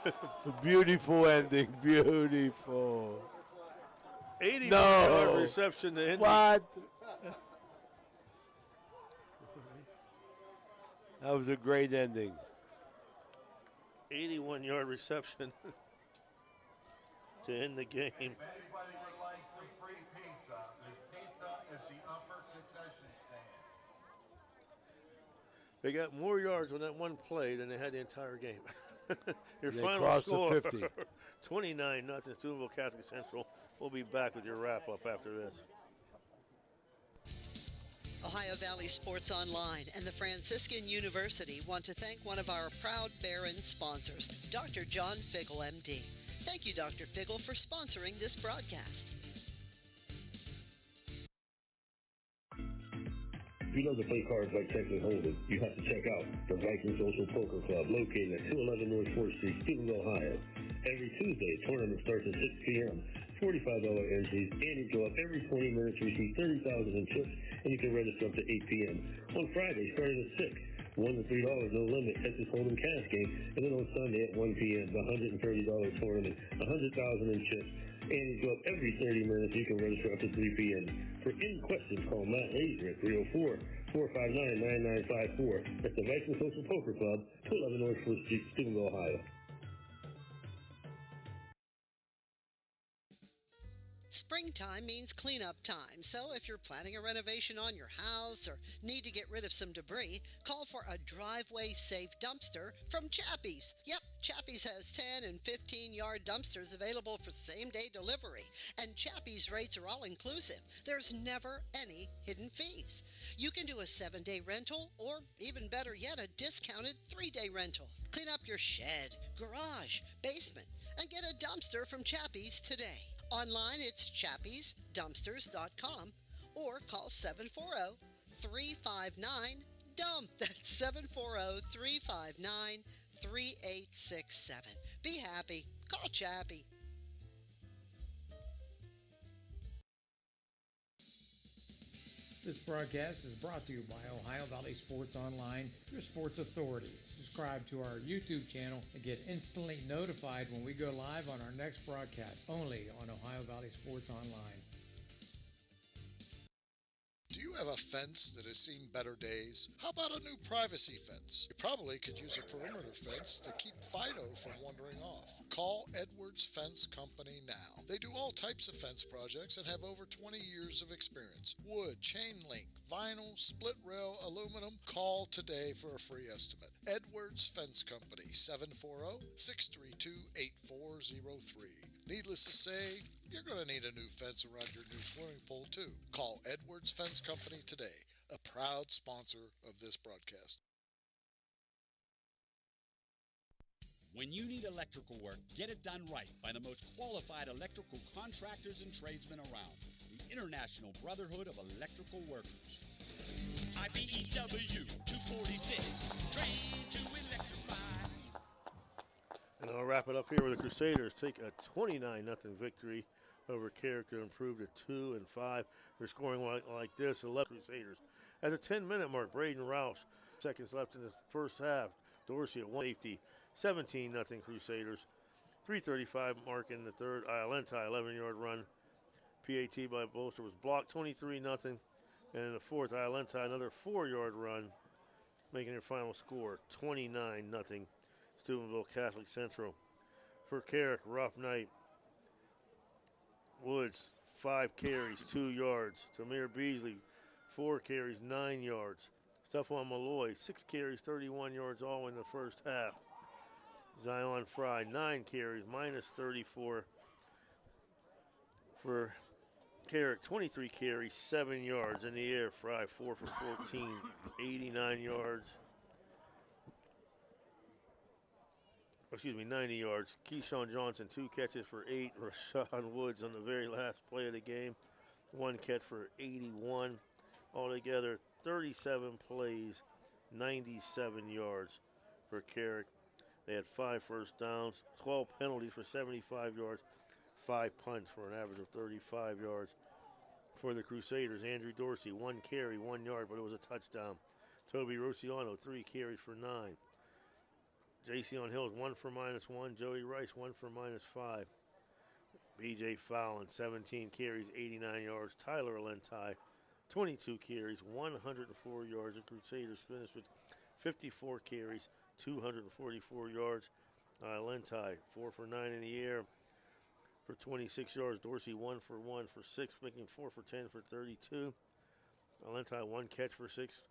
10. Beautiful ending. Beautiful. 80-yard reception to Indy. What? That was a great ending. 81-yard reception to end the game. If anybody would like some free pizza, there's pizza at the upper concession stand. They got more yards on that one play than they had the entire game. Your They final crossed the score, 50. 29-0 Steubenville Catholic Central. We'll be back with your wrap-up after this. Ohio Valley Sports Online and the Franciscan University want to thank one of our proud Barron sponsors, Dr. John Figgle, MD. Thank you, Dr. Figgle, for sponsoring this broadcast. If you love to play cards like Texas Hold'em, you have to check out the Viking Social Poker Club located at 211 North 4th Street, Steubenville, Ohio. Every Tuesday, tournament starts at 6 p.m. $45 entries, and you go up every 20 minutes, receive 30,000 in chips, and you can register up to 8 p.m. On Friday, starting at 6, $1 to $3, no limit, Texas Hold'em cash game, and then on Sunday at 1 p.m., the $130 tournament, 100,000 in chips, and you go up every 30 minutes, you can register up to 3 p.m. For any questions, call Matt Laser at 304-459-9954. That's the Viking Social Poker Club, 211 North 4th Street, Steubenville, Ohio. Springtime means cleanup time, so if you're planning a renovation on your house or need to get rid of some debris, call for a driveway-safe dumpster from Chappie's. Yep, Chappie's has 10 and 15-yard dumpsters available for same-day delivery, and Chappie's rates are all-inclusive. There's never any hidden fees. You can do a 7-day rental, or even better yet, a discounted 3-day rental. Clean up your shed, garage, basement, and get a dumpster from Chappie's today. Online, it's chappiesdumpsters.com or call 740-359-DUMP. That's 740-359-3867. Be happy. Call Chappie. This broadcast is brought to you by Ohio Valley Sports Online, your sports authority. Subscribe to our YouTube channel and get instantly notified when we go live on our next broadcast, only on Ohio Valley Sports Online. Do you have a fence that has seen better days? How about a new privacy fence? You probably could use a perimeter fence to keep Fido from wandering off. Call Edwards Fence Company now. They do all types of fence projects and have over 20 years of experience. Wood, chain link, vinyl, split rail, aluminum. Call today for a free estimate. Edwards Fence Company, 740-632-8403. Needless to say, you're going to need a new fence around your new swimming pool, too. Call Edwards Fence Company today, a proud sponsor of this broadcast. When you need electrical work, get it done right by the most qualified electrical contractors and tradesmen around. The International Brotherhood of Electrical Workers. IBEW 246, trained to electrify. And I'll wrap it up here with the Crusaders take a 29-0 victory over Carrick to improve to 2-5. They're scoring like this: 11 Crusaders. At the 10-minute mark, Braden Roush, seconds left in the first half. Dorsey at 150, 17-0 Crusaders. 3:35 mark in the third. Iolenti 11-yard run. PAT by Bolster was blocked, 23-0. And in the fourth, Iolenti another 4-yard run, making their final score 29-0. Steubenville Catholic Central. For Carrick, rough night. Woods, 5 carries, 2 yards. Tamir Beasley, 4 carries, 9 yards. Stephon Malloy, 6 carries, 31 yards, all in the first half. Zion Fry, 9 carries, minus 34. For Carrick, 23 carries, 7 yards in the air. Fry, 4 for 14, 89 yards. 90 yards. Keyshawn Johnson, 2 catches for 8. Rashawn Woods on the very last play of the game, 1 catch for 81. Altogether, 37 plays, 97 yards for Carrick. They had 5 first downs, 12 penalties for 75 yards, 5 punts for an average of 35 yards. For the Crusaders, Andrew Dorsey, 1 carry, 1 yard, but it was a touchdown. Toby Rociano, 3 carries for 9. Jason Hills, 1 for -1. Joey Rice, 1 for -5. BJ Fallon, 17 carries, 89 yards. Tyler Alenti, 22 carries, 104 yards. The Crusaders finished with 54 carries, 244 yards. Alenti, 4 for 9 in the air for 26 yards. Dorsey, 1 for 1 for 6, making 4 for 10 for 32. Alenti, 1 catch for 6.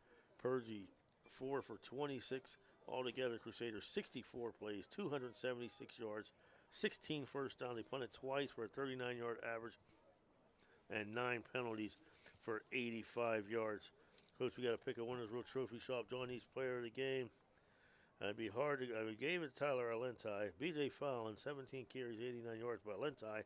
Purgie, 4 for 26. Altogether, Crusaders 64 plays, 276 yards, 16 first down. They punted twice for a 39-yard average and 9 penalties for 85 yards. Coach, we got to pick a Winners Road Trophy Shop John East player of the game. It'd be hard to. We gave it to Tyler Alenti. B.J. Fallon, 17 carries, 89 yards. But Alenti,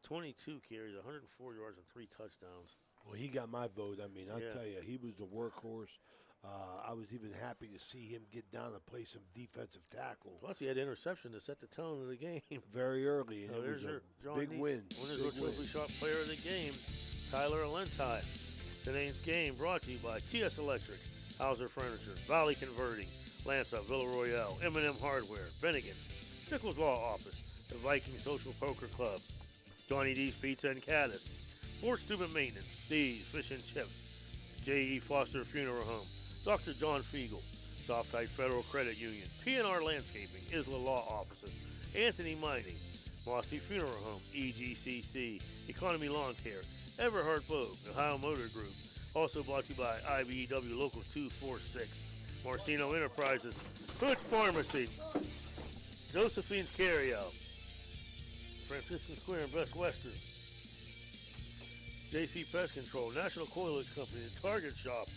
22 carries, 104 yards, and 3 touchdowns. Well, he got my vote. I mean, I'll tell you, he was the workhorse. I was even happy to see him get down and play some defensive tackle. Plus, he had interception to set the tone of the game. Very early, and So it there's was your a John big East win. Winners Road Trophy Shop player of the game, Tyler Alenti. Today's game brought to you by TS Electric, Hauser Furniture, Valley Converting, Lanza, Villa Royale, M&M Hardware, Bennigan's, Stickles Law Office, the Viking Social Poker Club, Johnny D's Pizza and Caddis, Fort Steuben Maintenance, Steve's Fish and Chips, J.E. Foster Funeral Home, Dr. John Fiegel, Softite Federal Credit Union, P&R Landscaping, Isla Law Offices, Anthony Mining, Mossy Funeral Home, EGCC, Economy Lawn Care, Everhard Vogue, Ohio Motor Group. Also brought to you by IBEW Local 246, Marcino Enterprises, Hood Pharmacy, Josephine's Carryout, Franciscan Square and Best Western, JC Pest Control, National Coilage Company, The Target Shop,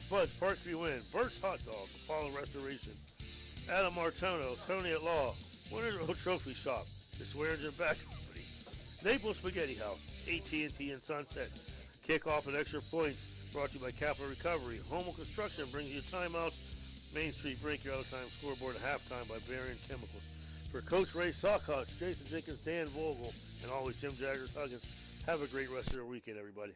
Spud's Parkview Inn, Burt's Hot Dog, Apollo Restoration, Adam Martono, Tony at Law, Winners Road Trophy Shop, The Swearingen Back Company, Naples Spaghetti House, AT&T and Sunset. Kickoff and extra points brought to you by Capital Recovery. Homo Construction brings you timeouts. Main Street, break your out-of-time scoreboard at halftime by Varian Chemicals. For Coach Ray Sockhouse, Jason Jenkins, Dan Vogel, and always Jim Jaggers Huggins, have a great rest of your weekend, everybody.